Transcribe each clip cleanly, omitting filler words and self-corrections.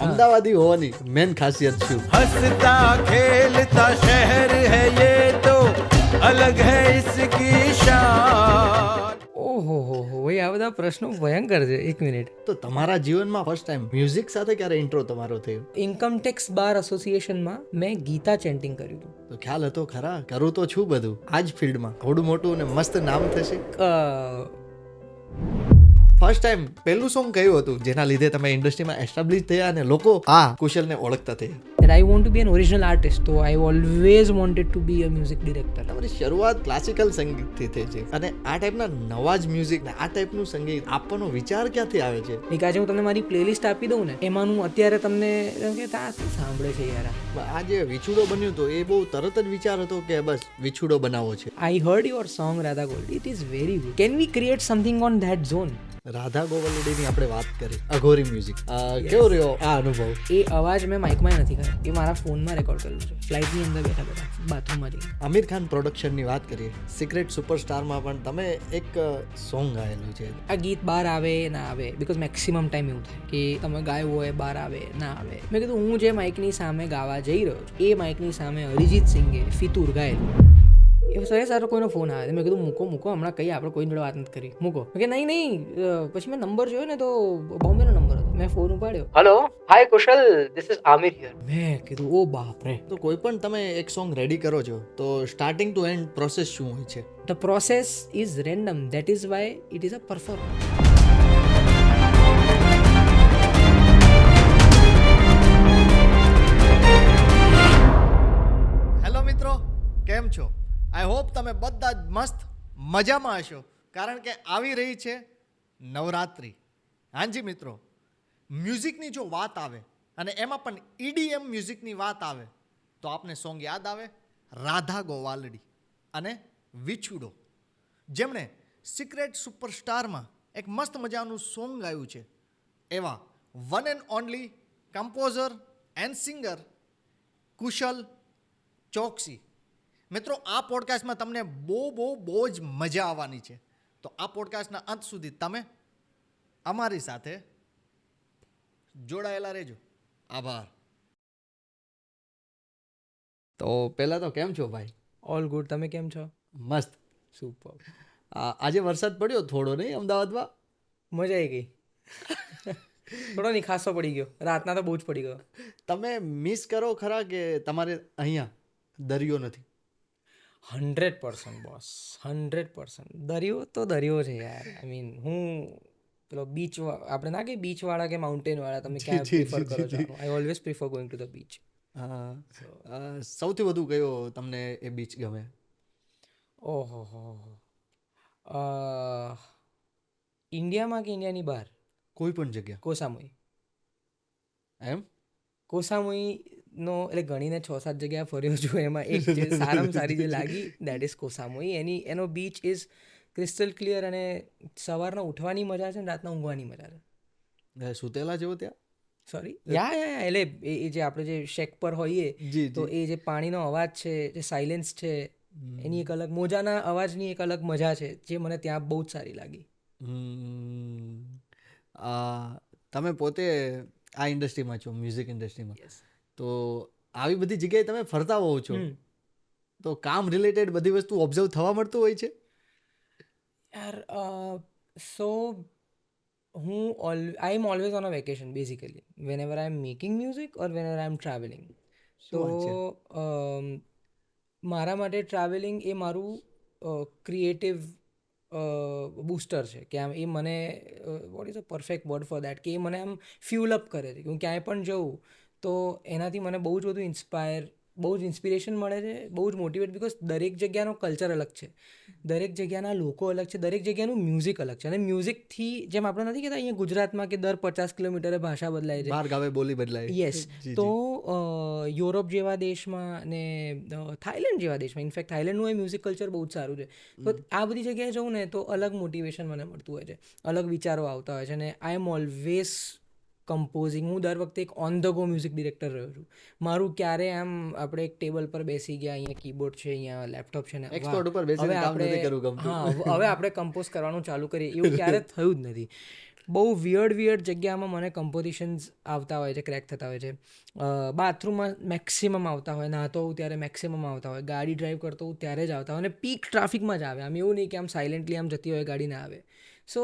અમદાવાદી હોવાની મેન ખાસિયત શું? हंसता खेलता शहर है ये तो अलग है इसकी शान. ઓહો ભાઈ આ બધા પ્રશ્નો ભયંકર છે. એક મિનિટ. તો તમારા જીવનમાં ફર્સ્ટ ટાઈમ મ્યુઝિક સાથે ક્યારે ઇન્ટ્રો તમારો થયો? ઇન્કમ ટેક્સ બાર એસોસિએશનમાં મેં ગીતા ચેન્ટિંગ કર્યું હતું. તો ખ્યાલ હતો ખરા? કરું તો છું બધું આ જ ફિલ્ડમાં. થોડું મોટું અને મસ્ત નામ થશે. ફર્સ્ટ ટાઈમ પહેલું સોંગ કયું હતું જેના લીધે તમે ઇન્ડસ્ટ્રીમાં એસ્ટાબ્લિશ થયા અને લોકો આ કુશલને ઓળખતા થયા? that I want to be an original artist, so I always wanted to be a music director. તમારી શરૂઆત ક્લાસિકલ સંગીતથી થઈ છે અને આ ટાઈપના નવા જ મ્યુઝિક ને આ ટાઈપનું સંગીત આપવાનો વિચાર ક્યાંથી આવે છે? એક આજે હું તમને મારી પ્લેલિસ્ટ આપી દઉં ને એમાંનું અત્યારે તમને એમ કે આ શું સાંભળે છે યાર. આ જે વિછુડો બન્યો તો એ બહુ તરત જ વિચાર હતો કે બસ વિછુડો બનાવવો છે? I heard your song Radha Gold. It is very good. Can we create something on that zone? Radha ગોવલડીની આપણે વાત કરી, અઘોરી મ્યુઝિક. કેવો રહ્યો આ અનુભવ? એ અવાજ મેં માઇકમાં નથી કર્યો, એ મારા ફોનમાં રેકોર્ડ કરેલું છે, ફ્લાઇટની અંદર બેઠા બેઠા બાથરૂમમાં જઈને. આમિર ખાન પ્રોડક્શનની વાત કરીએ, સિક્રેટ સુપરસ્ટારમાં પણ તમે એક સોંગ ગાયેલું છે. આ ગીત બહાર આવે ના આવે, બિકોઝ મેક્સિમમ ટાઈમ એવું થાય કે તમે ગાયું હોય બહાર આવે ના આવે. મેં કીધું હું જે માઇકની સામે ગાવા જઈ રહ્યો છું એ માઇકની સામે અરિજીત સિંઘે ફિતુર ગાયેલું. એ સર કોઈનો ફોન આવે, મેં કીધું મૂકો હમણાં કઈ આપણે કોઈ જોડે વાત નથી કરી, મૂકો. કે નહીં. પછી મેં નંબર જોયો ને તો બોમ્બેનો નંબર હતો. મેં ફોન ઉપાડ્યો. Hello, hi Kushal, this is Aamir here. મેં કીધું ઓ બાપ રે. તો કોઈ પણ તમે એક સોંગ રેડી કરો છો તો સ્ટાર્ટિંગ ટુ એન્ડ પ્રોસેસ શું હોય છે? The process is random, that is why it is a performance. Hello મિત્રો, કેમ છો? આઈ હોપ તમે બધા જ મસ્ત મજામાં હશો, કારણ કે આવી રહી છે નવરાત્રિ. હાજી મિત્રો, મ્યુઝિકની જો વાત આવે અને એમાં પણ EDM મ્યુઝિકની વાત આવે તો આપને સોંગ યાદ આવે રાધા ગોવાલડી અને વિછુડો, જેમણે સિક્રેટ સુપરસ્ટારમાં એક મસ્ત મજાનું સોંગ ગાયું છે. એવા one and only composer and singer Kushal Choksi. મિત્રો, આ પોડકાસ્ટમાં તમને બહુ જ મજા આવવાની છે. તો આ પોડકાસ્ટના અંત સુધી તમે અમારી સાથે જોડાયેલા રહેજો. આભાર. તો પહેલાં તો કેમ છો ભાઈ? All good. તમે કેમ છો? મસ્ત. સુપર. આજે વરસાદ પડ્યો થોડો, નહીં અમદાવાદમાં? મજા આવી ગઈ. થોડો નહીં, ખાસો પડી ગયો. રાતના તો બહુ જ પડી ગયો. તમે મિસ કરો ખરા કે તમારે અહીંયા દરિયો નથી? 100% બોસ, 100%. દરિયો તો દરિયો છે યાર. આઈ મીન હું પેલો બીચ, આપણે ના કે બીચ વાળા કે માઉન્ટેન વાળા, તમે ક્યાં પ્રિફર કરો છો? I always prefer going to the beach. સૌથી વધુ કયો તમને એ બીચ ગમે? ઓહો ઇન્ડિયામાં કે ઇન્ડિયાની બહાર? કોઈ પણ જગ્યા. કોસામુઈ. એમ? કોસામુઈનો એટલે ગણીને 6-7 જગ્યાએ ફર્યો છું, એમાં એક જે સારામાં સારી જે લાગી દેટ ઇઝ કોસામુઈ. એનો બીચ ઇઝ ક્રિસ્ટલ ક્લિયર અને સવારના ઉઠવાની મજા છે ને રાતના ઊંઘવાની મજા છે. સુતેલા જેવો ત્યાં? સોરી, યા એટલે એ જે આપણે જે શેક પર હોઈએ તો એ જે પાણીનો અવાજ છે, જે સાયલેન્સ છે, એની એક અલગ, મોજાના અવાજની એક અલગ મજા છે જે મને ત્યાં બહુ જ સારી લાગી. તમે પોતે આ ઇન્ડસ્ટ્રીમાં છો, મ્યુઝિક ઇન્ડસ્ટ્રીમાં, તો આવી બધી જગ્યાએ તમે ફરતા હોવ છો તો કામ રિલેટેડ બધી વસ્તુ ઓબ્ઝર્વ થવા મળતું હોય છે યાર? So I am always on a vacation basically, whenever I am making music or whenever I am travelling. તો મારા માટે ટ્રાવેલિંગ એ મારું ક્રિએટિવ બૂસ્ટર છે કે આમ એ મને what is a perfect word for that, કે એ મને આમ ફ્યુલ અપ કરે છે. કે હું ક્યાંય પણ જાઉં તો એનાથી મને બહુ જ બધું બહુ જ ઇન્સ્પિરેશન મળે છે, બહુ જ મોટિવેટ, બિકોઝ દરેક જગ્યાનો કલ્ચર અલગ છે, દરેક જગ્યાના લોકો અલગ છે, દરેક જગ્યાનું મ્યુઝિક અલગ છે. અને મ્યુઝિકથી જેમ આપણે નથી કહેતા અહીંયા ગુજરાતમાં કે દર 50 કિલોમીટરે ભાષા બદલાય છે, બહાર ગાવે બોલી બદલાય. યસ. તો યુરોપ જેવા દેશમાં ને થાઈલેન્ડ જેવા દેશમાં, ઇનફેક્ટ થાઈલેન્ડનું એ મ્યુઝિક કલ્ચર બહુ જ સારું છે. તો આ બધી જગ્યાએ જવું ને તો અલગ મોટિવેશન મને મળતું હોય છે, અલગ વિચારો આવતા હોય છે. અને આઈ એમ ઓલવેઝ કમ્પોઝિંગ. હું દર વખતે એક on the go music director રહ્યો છું. મારું ક્યારે આમ આપણે એક ટેબલ પર બેસી ગયા, અહીંયા કીબોર્ડ છે, અહીંયા લેપટોપ છે ને હવે આપણે કમ્પોઝ કરવાનું ચાલુ કરીએ એવું ક્યારે થયું જ નથી. બહુ વિયર્ડ જગ્યામાં મને કમ્પોઝિશન્સ આવતા હોય છે, ક્રેક થતા હોય છે. બાથરૂમમાં મેક્સિમમ આવતા હોય, નહાતો હોઉં ત્યારે મેક્સિમમ આવતા હોય, ગાડી ડ્રાઈવ કરતો હોઉં ત્યારે જ આવતા હોય, અને પીક ટ્રાફિકમાં જ આવે. આમ એવું નહીં કે આમ સાયલેન્ટલી આમ જતી હોય ગાડી ના આવે. So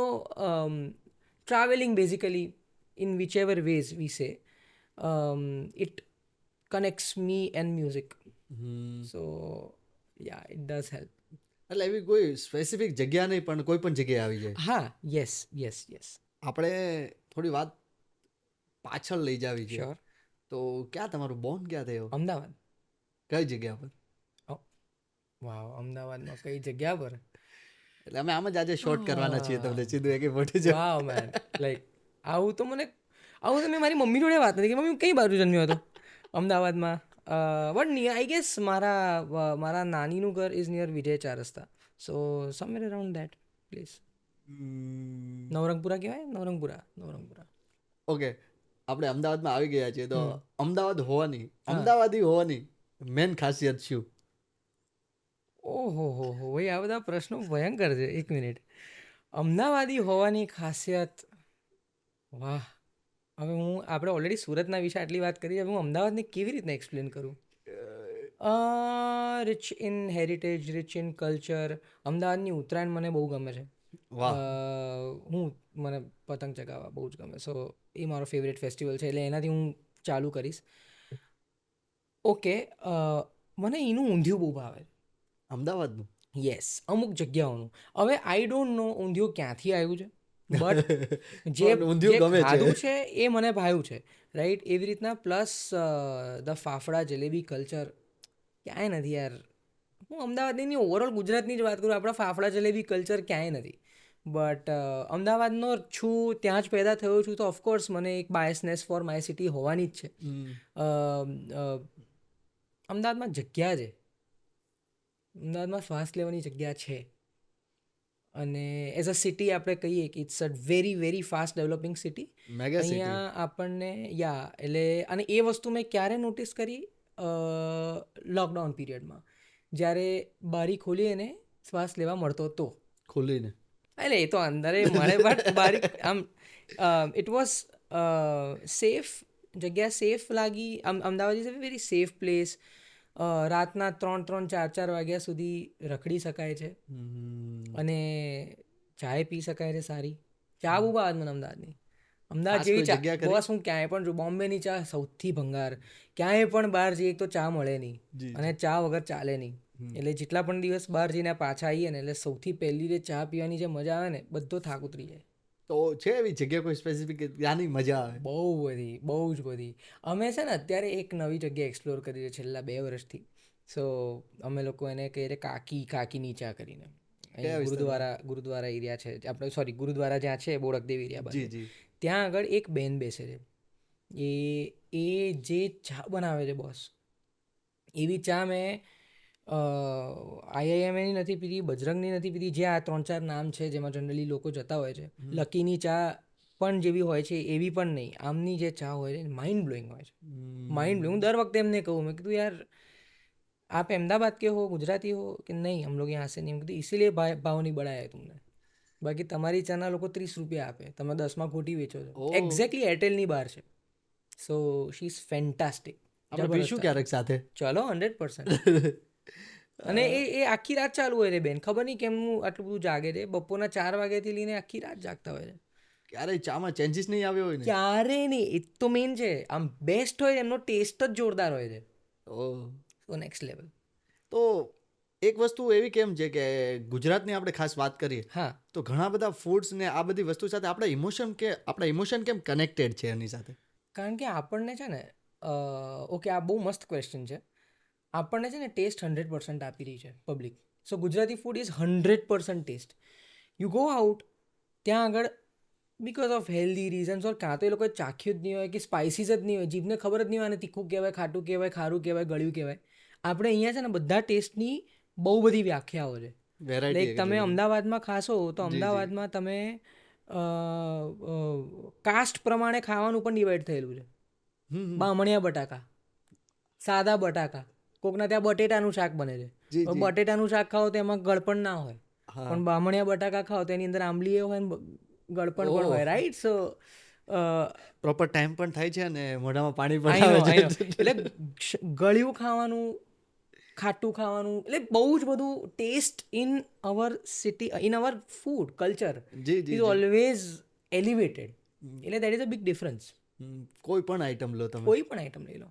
travelling basically in whichever ways we say it connects me and music. So yeah it does help. એટલે એવી કોઈ સ્પેસિફિક જગ્યા નહીં, પણ કોઈ પણ જગ્યાએ આવી જાય. હા, યસ. આપણે થોડી વાત પાછળ લઈ જાવી છે. શ્યોર. તો ક્યાં તમારું બોર્ન ક્યાં થયો? અમદાવાદ. કઈ જગ્યા પર? વાવ, અમદાવાદમાં કઈ જગ્યા પર? એટલે અમે આમ જ આજે શોર્ટ કરવાના છીએ તમને સીધું એક મોટી જગ્યા. વાવ મેન, લાઈક આવું તો મેં મારી મમ્મી જોડે વાત નથી કે મમ્મી કઈ બાજુ જન્મ્યો હતો અમદાવાદમાં. બટ આઈ ગેસ મારા નાનીનું ઘર ઇઝ નિયર વિજય 4 રસ્તા. So somewhere around that place. Navrangpura કહેવાય? નવરંગપુરા. ઓકે, આપણે અમદાવાદમાં આવી ગયા છીએ, તો અમદાવાદી હોવાની મેન ખાસિયત શું? ઓહો ભાઈ, આ બધા પ્રશ્નો ભયંકર છે. એક મિનિટ. અમદાવાદી હોવાની ખાસિયત, વાહ. હવે આપણે ઓલરેડી સુરતના વિશે આટલી વાત કરી, હવે હું અમદાવાદને કેવી રીતના એક્સપ્લેન કરું? Rich in heritage, rich in culture. અમદાવાદની ઉત્તરાયણ મને બહુ ગમે છે. મને પતંગ ચગાવવા બહુ જ ગમે. સો એ મારો ફેવરેટ ફેસ્ટિવલ છે, એટલે એનાથી હું ચાલુ કરીશ. ઓકે, મને એનું ઊંધિયું બહુ ભાવે. અમદાવાદનું? યસ, અમુક જગ્યાઓનું. હવે આઈ ડોન્ટ નો ઊંધિયું ક્યાંથી આવ્યું છે, બટ જે ખાધું છે એ મને ભાવ્યું છે, રાઈટ? એવી રીતના plus the fafda jalebi culture ક્યાંય નથી યાર. હું અમદાવાદની ઓવરઓલ ગુજરાતની જ વાત કરું, આપણા ફાફડા જલેબી કલ્ચર ક્યાંય નથી. બટ અમદાવાદનો છું, ત્યાં જ પેદા થયો છું, તો ઓફકોર્સ મને એક બાયસનેસ ફોર માય સિટી હોવાની જ છે. અમદાવાદમાં જગ્યા છે, અમદાવાદમાં શ્વાસ લેવાની જગ્યા છે. અને એઝ અ સિટી આપણે કહીએ કે it's a very very fast developing city. અહીંયા આપણને એટલે અને એ વસ્તુ મેં ક્યારે નોટિસ કરી? લોકડાઉન પીરિયડમાં, જ્યારે બારી ખોલી અને શ્વાસ લેવા મળતો હતો. ખોલીને એટલે એ તો અંદરે મળે, બટ બારી આમ ઇટ વોઝ સેફ. જગ્યા સેફ લાગી. Ahmedabad is a very safe place. રાતના 3-4 વાગ્યા સુધી રખડી શકાય છે, અને ચાય પી શકાય છે સારી. ચા બહુ ભાવે મને અમદાવાદની. અમદાવાદ જેવી ચા બસ હું ક્યાંય પણ જોઉં. બોમ્બેની ચા સૌથી ભંગાર. ક્યાંય પણ બહાર જઈએ તો ચા મળે નહીં, અને ચા વગર ચાલે નહીં. એટલે જેટલા પણ દિવસ બહાર જઈને પાછા આવીએ ને, એટલે સૌથી પહેલી જે ચા પીવાની જે મજા આવે ને, બધો થાક ઉતરી જાય. તો છે એવી જગ્યા કોઈ સ્પેસિફિક ત્યાંની મજા આવે? બહુ જ બધી. અમે છે ને અત્યારે એક નવી જગ્યા એક્સપ્લોર કરી છે છેલ્લા 2 વર્ષથી. સો અમે લોકો એને કહીએ કાકીની ચા કરીને. ગુરુદ્વારા એરિયા છે આપણે, સોરી ગુરુદ્વારા જ્યાં છે બોડકદેવ એરિયા બાજુ, ત્યાં આગળ એક બેન બેસે છે. એ જે ચા બનાવે છે બોસ, એવી ચા મેં IIM-ની નથી પીધી, બજરંગની નથી પીધી, જે આ 3-4 નામ છે જેમાં જનરલી લોકો જતા હોય છે. લકીની ચા પણ જેવી હોય છે એવી પણ નહીં. આમની જે ચા હોય છે માઇન્ડ બ્લોઈંગ હોય છે, માઇન્ડ બ્લોઈંગ. હું દર વખતે એમને કહું, મેં કીધું યાર आप अहमदाबाद के हो, गुजराती हो कि नहीं, हम लोग यहाँ से नहीं. कીધું इसीलिए भाव नहीं बढ़ाया है तुमने, બાકી તમારી ચાના લોકો 30 રૂપિયા આપે, તમે 10માં ખોટી વેચો છો. એક્ઝેક્ટલી એરટેલની બહાર છે. સો શી ઇઝ ફેન્ટાસ્ટિક. આપણે પીશું ક્યારેક સાથે? ચલો, 100%. અને એ આખી રાત ચાલુ હોય છે બેન. ખબર નહીં કેમનું આટલું બધું જાગે છે. બપોરના 4 વાગ્યાથી લઈને આખી રાત જાગતા હોય છે. ક્યારેય ચામાં ચેન્જીસ નહીં આવ્યો હોય ને? ક્યારે નહીં. એ તો મેઇન છે. આમ બેસ્ટ હોય, એમનો ટેસ્ટ જ જોરદાર હોય છે. તો નેક્સ્ટ લેવલ. તો એક વસ્તુ એવી કેમ છે કે ગુજરાતની આપણે ખાસ વાત કરીએ, હા, તો ઘણા બધા ફૂડ્સ ને આ બધી વસ્તુ સાથે આપણા ઇમોશન કેમ કનેક્ટેડ છે એની સાથે? કારણ કે આપણને છે ને, ઓકે, આ બહુ મસ્ત ક્વેશ્ચન છે. આપણને છે ને ટેસ્ટ 100% આપી રહી છે public. So Gujarati food is 100% taste. You go out, ત્યાં આગળ because of healthy reasons, or કાં તો એ લોકોએ ચાખ્યું જ નહીં હોય કે સ્પાઇસીસ જ નહીં હોય, જીભને ખબર જ નહીં હોય, અને તીખું કહેવાય, ખાટું કહેવાય, ખારું કહેવાય, ગળ્યું કહેવાય. આપણે અહીંયા છે ને બધા ટેસ્ટની બહુ બધી વ્યાખ્યાઓ છે. લાઈક તમે અમદાવાદમાં ખાશો તો અમદાવાદમાં તમે કાસ્ટ પ્રમાણે ખાવાનું પણ ડિવાઈડ થયેલું છે. બામણિયા બટાકા, સાદા બટાકા, કોકના ત્યાં બટેટાનું શાક બને છે. બટેટાનું શાક ખાઓ તો એમાં ગળપણ ના હોય, પણ બામણિયા બટાકા ખાઓ તો એની અંદર આંબલી હોય ને ગળપણ પણ હોય, રાઈટ? સો પ્રોપર ટાઈમ પણ થાય છે અને મોઢામાં પાણી આઈ પણ નો આવે આઈ નો છે. એટલે ગળ્યું ખાવાનું, ખાટું ખાવાનું, એટલે બહુ જ બધું taste in our city, in our food culture જી, જી, ઇઝ ઓલવેઝ એલિવેટેડ. એટલે that is a big difference. કોઈ પણ આઈટમ લો તમે. કોઈ પણ આઈટમ લઈ લો,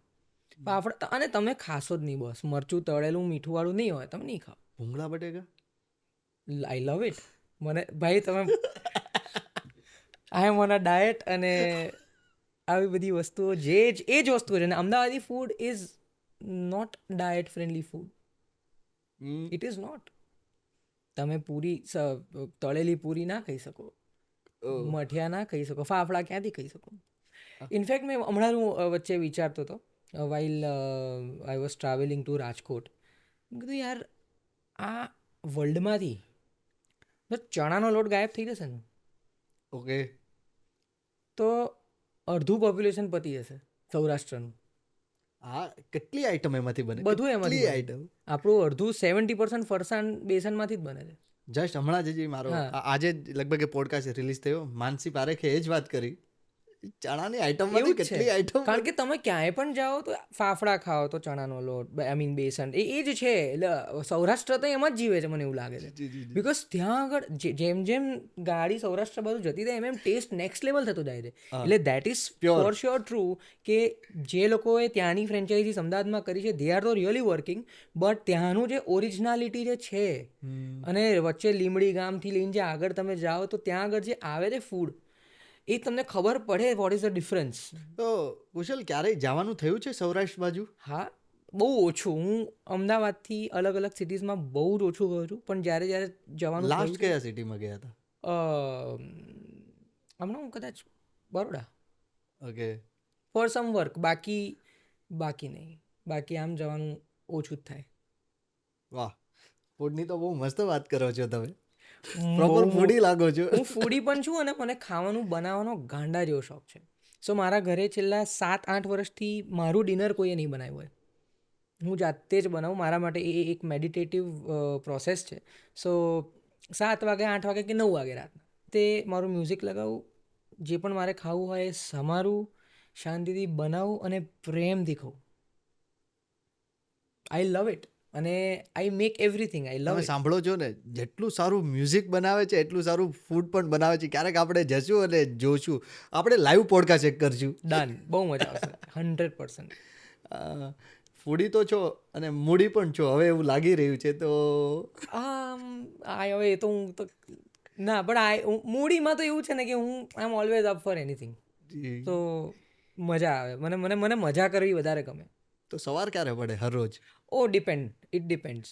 ફાફડા, અને તમે ખાશો જ નહીં. બસ મરચું તળેલું મીઠું વાળું નહીં હોય, તમે નહીં ખાઓ. ભૂંગળા બટેકા. આઈ લવ ઇટ. મને ભાઈ તમે આઈ એમ ઓન અ ડાયટ, અને આવી બધી વસ્તુઓ એ જ વસ્તુઓ છે. અને Ahmedabadi food is not diet friendly food. It is not. તમે પૂરી તળેલી પૂરી ના ખાઈ શકો, મઠિયા ના ખાઈ શકો, ફાફડા ક્યાંથી ખાઈ શકો? ઇનફેક્ટ મેં હમણાં વચ્ચે વિચારતો હતો, while I was travelling to Rajkot, મેં કીધું યાર આ વર્લ્ડમાંથી ચણાનો લોટ ગાયબ થઈ જશે ને ઓકે. તો અડધું પોપ્યુલેશન પતી જશે સૌરાષ્ટ્રનું. હા, કેટલી આઈટમ એમાંથી બને? બધું એમાંથી કેટલી બને. આઈટમ. આપણું અડધું 70% ફરસાણ બેસનમાંથી જ બને છે. જસ્ટ હમણાં જ મારો આજે જ લગભગ એ રિલીઝ થયો, માનસી પારેખે એ જ વાત કરી, ચણાની આઈટમ એવું જ કેટલી છે. આઈટમ. કારણ કે તમે ક્યાંય પણ જાઓ તો ફાફડા ખાઓ તો ચણાનો લોટ, આઈ મીન બેસન, એ જ છે. એટલે સૌરાષ્ટ્ર તો એમ જ જીવે છે, મને એવું લાગે છે. બિકોઝ ત્યાં આગળ જેમ જેમ ગાડી સૌરાષ્ટ્ર બાજુ જતી થાય એમ ટેસ્ટ નેક્સ્ટ લેવલ થતો જાય છે. એટલે that is for sure true કે જે લોકોએ ત્યાંની ફ્રેન્ચાઇઝીસ અમદાવાદમાં કરી છે, દે આર તો રિયલી વર્કિંગ. બટ ત્યાંનું જે ઓરિજિનાલિટી જે છે, અને વચ્ચે લીમડી ગામથી લઈને જે આગળ તમે જાઓ તો ત્યાં આગળ જે આવે છે ફૂડ, એ તમને ખબર પડે વોટ ઇઝ ધ ડિફરન્સ. તો કુશલ, ક્યારેય જવાનું થયું છે સૌરાષ્ટ્ર બાજુ? હા, બહુ ઓછું. હું અમદાવાદથી અલગ અલગ સિટીઝમાં બહુ જ ઓછું ગયો છું, પણ જ્યારે જ્યારે જવાનું લાસ્ટ કયા સિટીમાં ગયા હતા? હમણાં હું કદાચ Baroda okay. For some work, બાકી નહીં. બાકી આમ જવાનું ઓછું જ થાય. વાહ, ફૂડની તો બહુ મસ્ત વાત કરો છો તમે. પ્રોપર ફૂડી લાગો છો. હું ફૂડી પણ છું, અને મને ખાવાનું બનાવવાનો ગાંડા જેવો શોખ છે. સો મારા ઘરે છેલ્લા 7-8 વર્ષથી મારું ડિનર કોઈએ નહીં બનાવ્યું હોય, હું જાતે જ બનાવું. મારા માટે એ એક મેડિટેટિવ પ્રોસેસ છે. સો 7 વાગે, 8 વાગે કે 9 વાગે રાતના તે મારું મ્યુઝિક લગાવું, જે પણ મારે ખાવું હોય એ સમારું, શાંતિથી બનાવું અને પ્રેમથી ખાઉં. આઈ લવ ઇટ. અને આઈ મેક એવરીથિંગ. આઈ લવ તમે ઇટ. સાંભળો છો ને, જેટલું સારું મ્યુઝિક બનાવે છે એટલું સારું ફૂડ પણ બનાવે છે. ક્યારેક આપણે જશું અને જોશું, આપણે લાઈવ પોડકાસ્ટ ચેક કરશું. ડન. બહુ મજા આવશે. 100%. ફૂડી તો છો અને મૂડી પણ છો, હવે એવું લાગી રહ્યું છે. તો હવે એ તો હું તો ના, પણ મૂડીમાં તો એવું છે ને કે હું I am always up for anything. તો મજા આવે. મને મજા કરવી વધારે ગમે. તો સવાર ક્યારે પડે હર રોજ? It depends.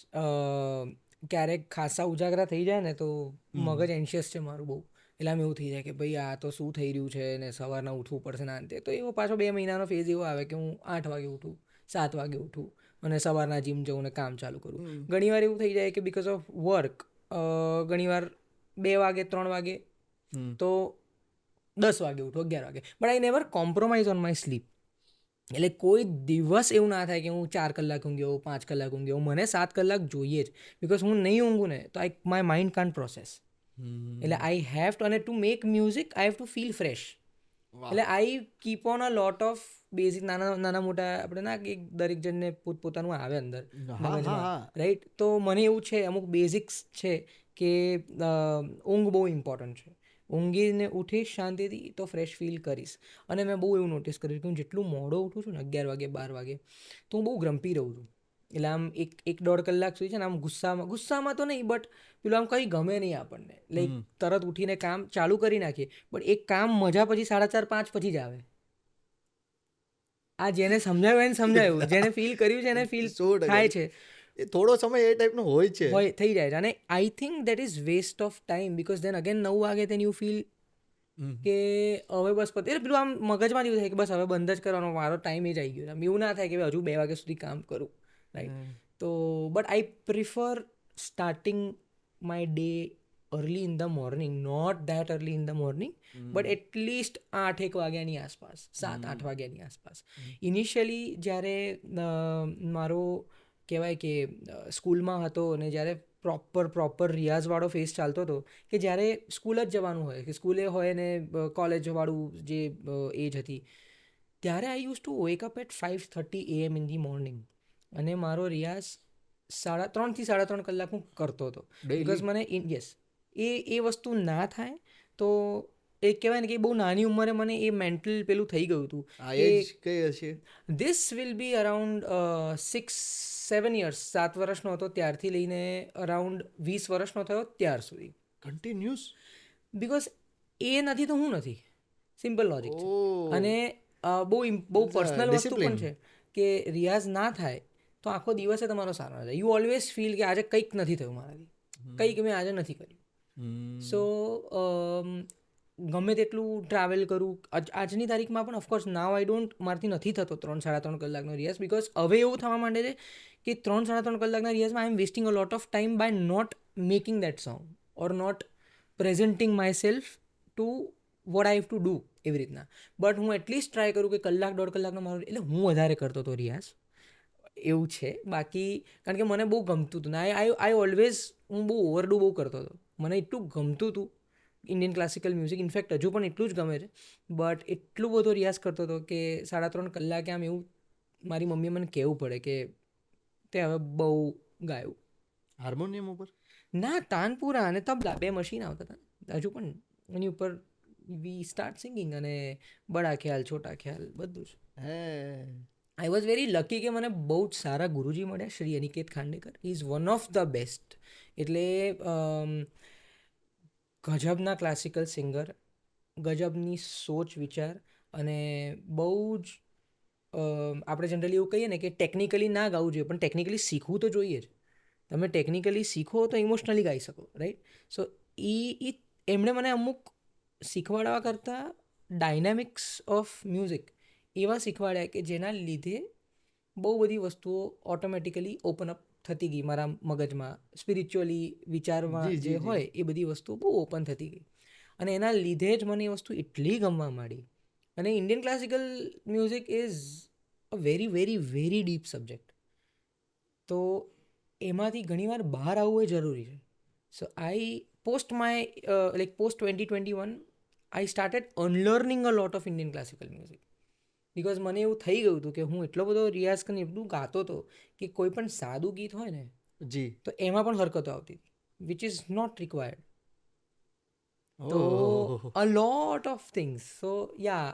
ક્યારેક ખાસા ઉજાગરા થઈ જાય ને તો મગજ એન્શિયસ છે મારું બહુ, એટલે આમ એવું થઈ જાય કે ભાઈ આ તો શું થઈ રહ્યું છે ને સવારના ઉઠવું પડશે ને અંતે. તો એવો પાછો 2 મહિનાનો ફેઝ એવો આવે કે હું 8 વાગે ઉઠું, 7 વાગે ઉઠું અને સવારના જીમ જવું ને કામ ચાલુ કરું. ઘણીવાર એવું થઈ જાય કે બિકોઝ ઓફ વર્ક ઘણીવાર 2 વાગે, 3 વાગે, તો 10 વાગે ઉઠું, 11 વાગે. But I never compromise on my sleep. એટલે કોઈ દિવસ એવું ના થાય કે હું 4 કલાક ઊંઘ્યો, 5 કલાક ઊંઘ્યો. મને 7 કલાક જોઈએ જ. બિકોઝ હું નહીં ઊંઘું ને તો માય માઇન્ડ કાન્ટ પ્રોસેસ. એટલે આઈ હેવ ટુ, અને to make music I have to feel fresh. એટલે I keep on a lot of basic નાના મોટા, આપણે ના કે દરેક જણને પોતપોતાનું આવે અંદર મગજમાં, રાઈટ? તો મને એવું છે, અમુક બેઝિક્સ છે કે ઊંઘ બહુ ઇમ્પોર્ટન્ટ છે. ઊંઘીને ઉઠીશ શાંતિથી તો ફ્રેશ ફીલ કરીશ. અને મેં બહુ એવું નોટિસ કર્યું કે હું જેટલું મોડો ઉઠું છું ને, 11 વાગે, 12 વાગે, તો હું બહુ ગ્રમ્પી રહું છું. એટલે આમ 1-1.5 કલાક સુધી છે ને આમ ગુસ્સામાં તો નહીં, બટ પેલું આમ કંઈ ગમે નહીં આપણને. લાઈક તરત ઉઠીને કામ ચાલુ કરી નાખીએ, બટ એક કામ મજા પછી 4:30-5 પછી જ આવે. આ જેને સમજાયું એને સમજાયું, જેને ફીલ કર્યું છે એને ફીલ થાય છે. એ થોડો સમય એ ટાઈપનો હોય છે, થઈ જાય છે. અને I think that is waste of time, because then again 9 વાગે દેન યુ ફીલ કે હવે બસ પતે. એટલે પેલું આમ મગજમાં એવું થાય કે બસ હવે બંધ જ કરવાનો, મારો ટાઈમ એ જ આવી ગયો. એવું ના થાય કે હજુ 2 વાગ્યા સુધી કામ કરું, રાઈટ? તો but I prefer starting my day early in the morning, not that early in the morning, but at least 8-1 વાગ્યાની આસપાસ, 7-8 વાગ્યાની આસપાસ. ઇનિશિયલી જ્યારે મારો કહેવાય કે સ્કૂલમાં હતો અને જ્યારે પ્રોપર રિયાઝવાળો ફેસ ચાલતો હતો કે જ્યારે સ્કૂલ જ જવાનું હોય કે સ્કૂલે હોય ને કોલેજવાળું જે એજ હતી, ત્યારે I used to wake up at 5:30 AM in the morning અને મારો રિયાઝ 3.5 થી 3.5 કલાક હું કરતો હતો. બિકોઝ મને યસ એ વસ્તુ ના થાય તો એ કહેવાય ને કે બહુ નાની ઉંમરે મને એ મેન્ટલ પેલું થઈ ગયું હતું. આ એજ કઈ હશે? This will be around 6-7 years. 7 વર્ષનો હતો ત્યારથી લઈને અરાઉન્ડ 20 વર્ષનો થયો ત્યાર સુધી. કન્ટિન્યુઅસ? બિકોઝ એ નથી તો હું નથી, સિમ્પલ લોજિક છે. ઓહ. અને બહુ પર્સનલ વસ્તુ discipline. પણ છે કે રિયાઝ ના થાય તો આખો દિવસે તમારો સારો ના જાય. યુ ઓલવેઝ ફીલ કે આજે કંઈક નથી થયું મારાથી, કંઈક મેં આજે નથી કર્યું. સો ગમે તેટલું ટ્રાવેલ કરું, આજની તારીખમાં પણ ઓફકોર્સ નાવ આઈ ડોન્ટ, મારાથી નથી થતો 3-3.5 કલાકનો રિયાઝ. બિકોઝ હવે એવું થવા માંડે છે કે 3-3.5 કલાકના રિયાઝમાં I am wasting a lot of time by not making that song or not presenting myself to what I have to do એવી રીતના. બટ હું એટલીસ્ટ ટ્રાય કરું કે 1-1.5 કલાકનો મારો, એટલે હું વધારે કરતો હતો રિયાઝ, એવું છે. બાકી કારણ કે મને બહુ ગમતું હતું ને આઈ ઓલવેઝ, હું બહુ ઓવરડુ બહુ કરતો હતો. મને એટલું ગમતું હતું ઇન્ડિયન ક્લાસિકલ મ્યુઝિક, ઇનફેક્ટ હજુ પણ એટલું જ ગમે છે. બટ એટલું બધો રિયાઝ કરતો હતો કે 3.5 કલાકે આમ એવું મારી મમ્મીએ મને કહેવું પડે કે તે હવે બહુ ગાયું. હાર્મોનિયમ ઉપર? ના, તાનપુરા અને તબલા 2 મશીન આવતા હતા હજુ પણ, એની ઉપર વી સ્ટાર્ટ સિંગિંગ અને બડા ખ્યાલ છોટા ખ્યાલ બધું જ. હે. આઈ વોઝ વેરી લકી કે મને બહુ જ સારા ગુરુજી મળ્યા. Shri Aniket Khandekar is one of the best. એટલે ગજબના ક્લાસિકલ સિંગર, ગજબની સોચ વિચાર, અને બહુ જ આપણે જનરલી એવું કહીએ ને કે ટેકનિકલી ના ગાવું જોઈએ, પણ ટેકનિકલી શીખવું તો જોઈએ જ. તમે ટેકનિકલી શીખો તો ઇમોશનલી ગાઈ શકો, રાઈટ? સો એમણે મને અમુક શીખવાડવા કરતાં ડાયનામિક્સ ઓફ મ્યુઝિક એવા શીખવાડ્યા કે જેના લીધે બહુ બધી વસ્તુઓ ઓટોમેટિકલી ઓપન અપ થતી ગઈ મારા મગજમાં. સ્પિરિચ્યુઅલી વિચારમાં જે હોય એ બધી વસ્તુઓ બહુ ઓપન થતી ગઈ, અને એના લીધે જ મને એ વસ્તુ એટલી ગમવા માંડી. અને Indian classical music is a very very very deep subject. તો એમાંથી ઘણીવાર બહાર આવવું એ જરૂરી છે. So post 2021 I started unlearning a lot of Indian classical music. Because મને એવું થઈ ગયું હતું કે હું એટલો બધો રિયાઝ કરીને એટલું ગાતો હતો કે કોઈ પણ સાદું ગીત હોય ને જી. તો એમાં પણ હરકતો આવતી હતી, વિચ ઇઝ નોટ રિક્વાયર્ડ. તો a lot of things. So yeah,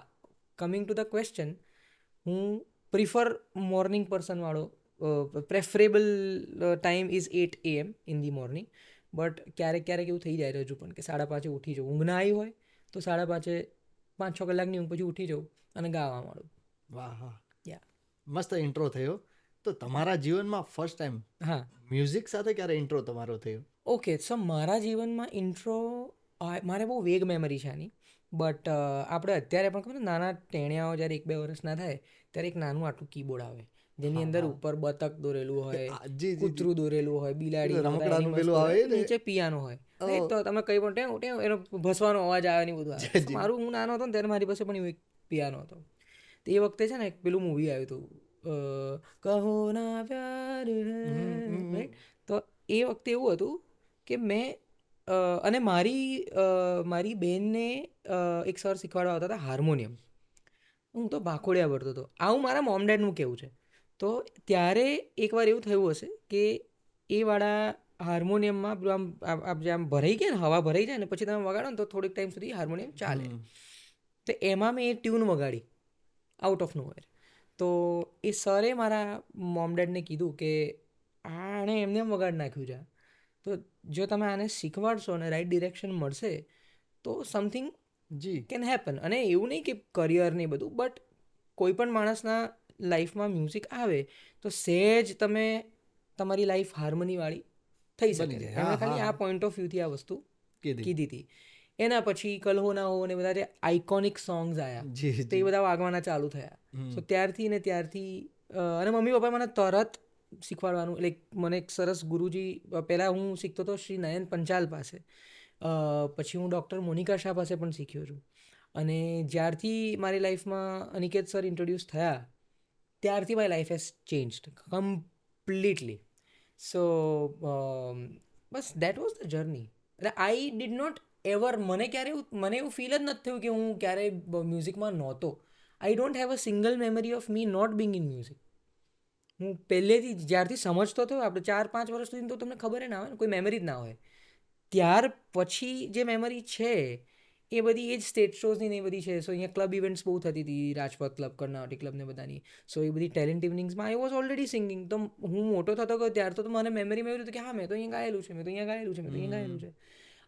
coming to the question, હું પ્રિફર મોર્નિંગ પર્સનવાળો, preferable time is 8 AM in the morning. But ક્યારેક એવું થઈ જાય હજુ પણ કે 5:30 ઉઠી જાઉં, ઊંઘ ના આવી હોય તો 5:30 5-6 કલાકની ઊંઘ પછી ઉઠી જાઉં અને ગાવા માંડું. વાહ વાહ, યા. મસ્ત ઇન્ટ્રો થયો. તો તમારા જીવનમાં ફર્સ્ટ ટાઈમ હા, મ્યુઝિક સાથે ક્યારે ઇન્ટ્રો તમારો થયો? ઓકે. સો મારા જીવનમાં ઇન્ટ્રો, મારે બહુ વેગ મેમરી છે આની. બટ આપણે અત્યારે પણ ખબર નાના ટેણિયાઓ જ્યારે 1-2 વર્ષના થાય ત્યારે એક નાનું આટલું કીબોર્ડ આવે જેની અંદર ઉપર બતક દોરેલું હોય, કૂતરું દોરેલું હોય, બિલાડી, રમકડાનું પેલું આવે ને? નીચે પિયાનો હોય, right? તો તમે કંઈ પણ ટેવ એનો ભસવાનો અવાજ આવે ને બધું આવે. So મારું, હું નાનો હતો ને ત્યારે મારી પાસે પણ એવું એક પિયાનો હતો. તો એ વખતે છે ને એક પેલું મૂવી આવ્યું હતું, કહો ના પ્યાર હૈ, રાઈટ? તો એ વખતે એવું હતું કે મેં અને મારી બેનને એક સર શીખવાડવા આવતા હતા હાર્મોનિયમ. હું તો ભાખોડિયા ભરતો હતો. આવું મારા મોમ ડેડનું કહેવું છે. તો ત્યારે એકવાર એવું થયું હશે કે એ વાળા હાર્મોનિયમમાં પેલું આમ ભરાઈ ગયા ને, હવા ભરાઈ જાય ને પછી તમે વગાડો ને તો થોડીક ટાઈમ સુધી હાર્મોનિયમ ચાલે. તો એમાં મેં એ ટ્યુન વગાડી આઉટ ઓફ નોવેર. તો એ સરે મારા મોમ ડેડને કીધું કે આણે એમને એમ વગાડી નાખ્યું છે. તો જો તમે આને શીખવાડશો અને રાઈટ ડિરેક્શન મળશે તો સમથિંગ જી. Can happen. અને એવું નહીં કે કરિયર ને બધું, બટ કોઈ પણ માણસના લાઈફમાં મ્યુઝિક આવે તો સહેજ તમે તમારી લાઈફ હાર્મનીવાળી થઈ શકે છે. એમણે ખાલી આ પોઈન્ટ ઓફ વ્યૂથી આ વસ્તુ કીધી હતી. એના પછી કલ હો ના હો ને બધા જે આઇકોનિક સોંગ્સ આવ્યા તો એ બધા વાગવાના ચાલુ થયા. સો ત્યારથી અને મમ્મી પપ્પાએ મને તરત શીખવાડવાનું, લાઈક મને એક સરસ ગુરુજી, પહેલાં હું શીખતો હતો શ્રી નયન પંચાલ પાસે, પછી હું ડૉક્ટર મોનિકા શાહ પાસે પણ શીખ્યો છું. અને જ્યારથી મારી લાઈફમાં અનિકેત સર ઇન્ટ્રોડ્યુસ થયા ત્યારથી મારી life has changed completely. So bus that was the journey. એટલે આઈ ડીડ નોટ એવર મને એવું ફીલ જ નથી થયું કે હું ક્યારેય મ્યુઝિકમાં નહોતો. I don't have a single memory of me not being in music. હું પહેલેથી જ્યારથી સમજતો થયો આપણે 4-5 વર્ષ સુધી તો તમને ખબર ના હોય ને, કોઈ મેમરી જ ના હોય. ત્યાર પછી જે મેમરી છે એ બધી એ જ સ્ટેજ શોઝની ને એ બધી છે. સો અહીંયા ક્લબ ઇવેન્ટ્સ બહુ થતી હતી, રાજપથ ક્લબ, કર્ણાવટી ક્લબ ને બધાની. સો એ બધી ટેલેન્ટ ઇવનિંગ્સમાં આઈ વોઝ ઓલરેડી સિંગિંગ. તો હું મોટો થતો ગયો ત્યાર તો મને મેમરીમાં એવું હતું કે હા મેં તો અહીંયા ગાયેલું છે, મેં તો અહીંયા ગાયેલું છે, મેં તો અહીંયા ગાયેલું છે.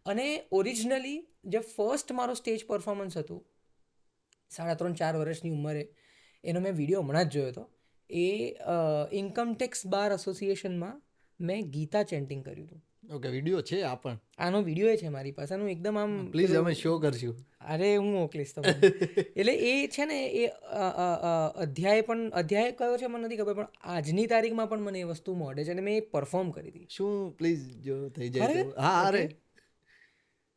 અને ઓરિજિનલી જે ફર્સ્ટ મારો સ્ટેજ પરફોર્મન્સ હતું 3.5-4 વર્ષની ઉંમરે, એનો મેં વિડીયો હમણાં જ જોયો હતો. એ ઇન્કમટેક્સ બાર એસોસિએશનમાં મેં ગીતા ચેન્ટિંગ કર્યું હતું. ઓકે, વિડીયો છે આ પણ? આનો વિડીયો છે મારી પાસે. આનું એકદમ આમ પ્લીઝ અમે શો કરશું. અરે હું મોકલીશ તમને. એટલે એ છે ને એ અધ્યાય કયો છે મને નથી ખબર, પણ આજની તારીખમાં પણ મને એ વસ્તુ મળે છે અને મેં એ પરફોર્મ કરી હતી. શું પ્લીઝ જો થઈ જાય તો? હા, અરે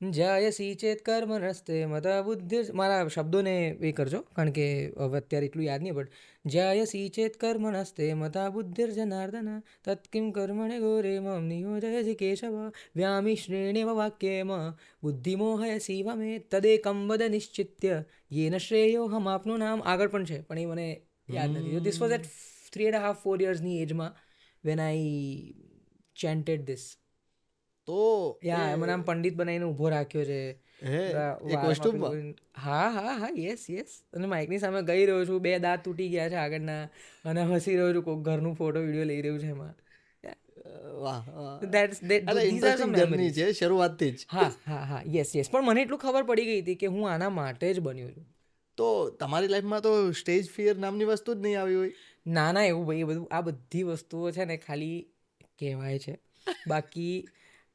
જયસી ચેત કર્મ નસ્તે મતા બુદ્ધિ, મારા શબ્દોને એ કરજો કારણ કે હવે અત્યારે એટલું યાદ નહીં, બટ જયસી ચેત કર્મ નસ્તે મતા બુદ્ધિર જનાર્દન તત્કિમ કર્મણે ગોરે મમ નિયોજયસી કેશવ વ્યામિ શ્રેણેવ વાક્યેમ બુદ્ધિમોહય શિવ મે તદેકમ વદ નિશ્ચિત્ય યેન શ્રેયો હમ આપનું નામ. આગળ પણ છે પણ એ મને યાદ નથી. ધીસ વોઝ એટ 3.5-4 yearsની એજમાં વેન આઈ ચેન્ટેડ ધીસ. તો યા મને આમ પંડિત બનાવીને ઊભો રાખ્યો છે. હે એ કોસ્ટ્યુમમાં? હા, યસ. અને માઇકની સામે ગઈ રહ્યો છું, 2 દાંત તૂટી ગયા છે આગળના, અને હસી રહ્યો છું, કોઈક ઘરનું ફોટો વિડીયો લઈ રહ્યું છે એમાં. વાહ, These are some journey memories. છે શરૂઆતથી જ. હા, યસ. પણ મને એટલું ખબર પડી ગઈ હતી કે હું આના માટે જ બન્યો છું. તો તમારી લાઈફમાં તો સ્ટેજ ફિયર નામની વસ્તુ જ નહીં આવી હોય? ના એવું એ બધું, આ બધી વસ્તુઓ છે ને ખાલી કહેવાય છે. બાકી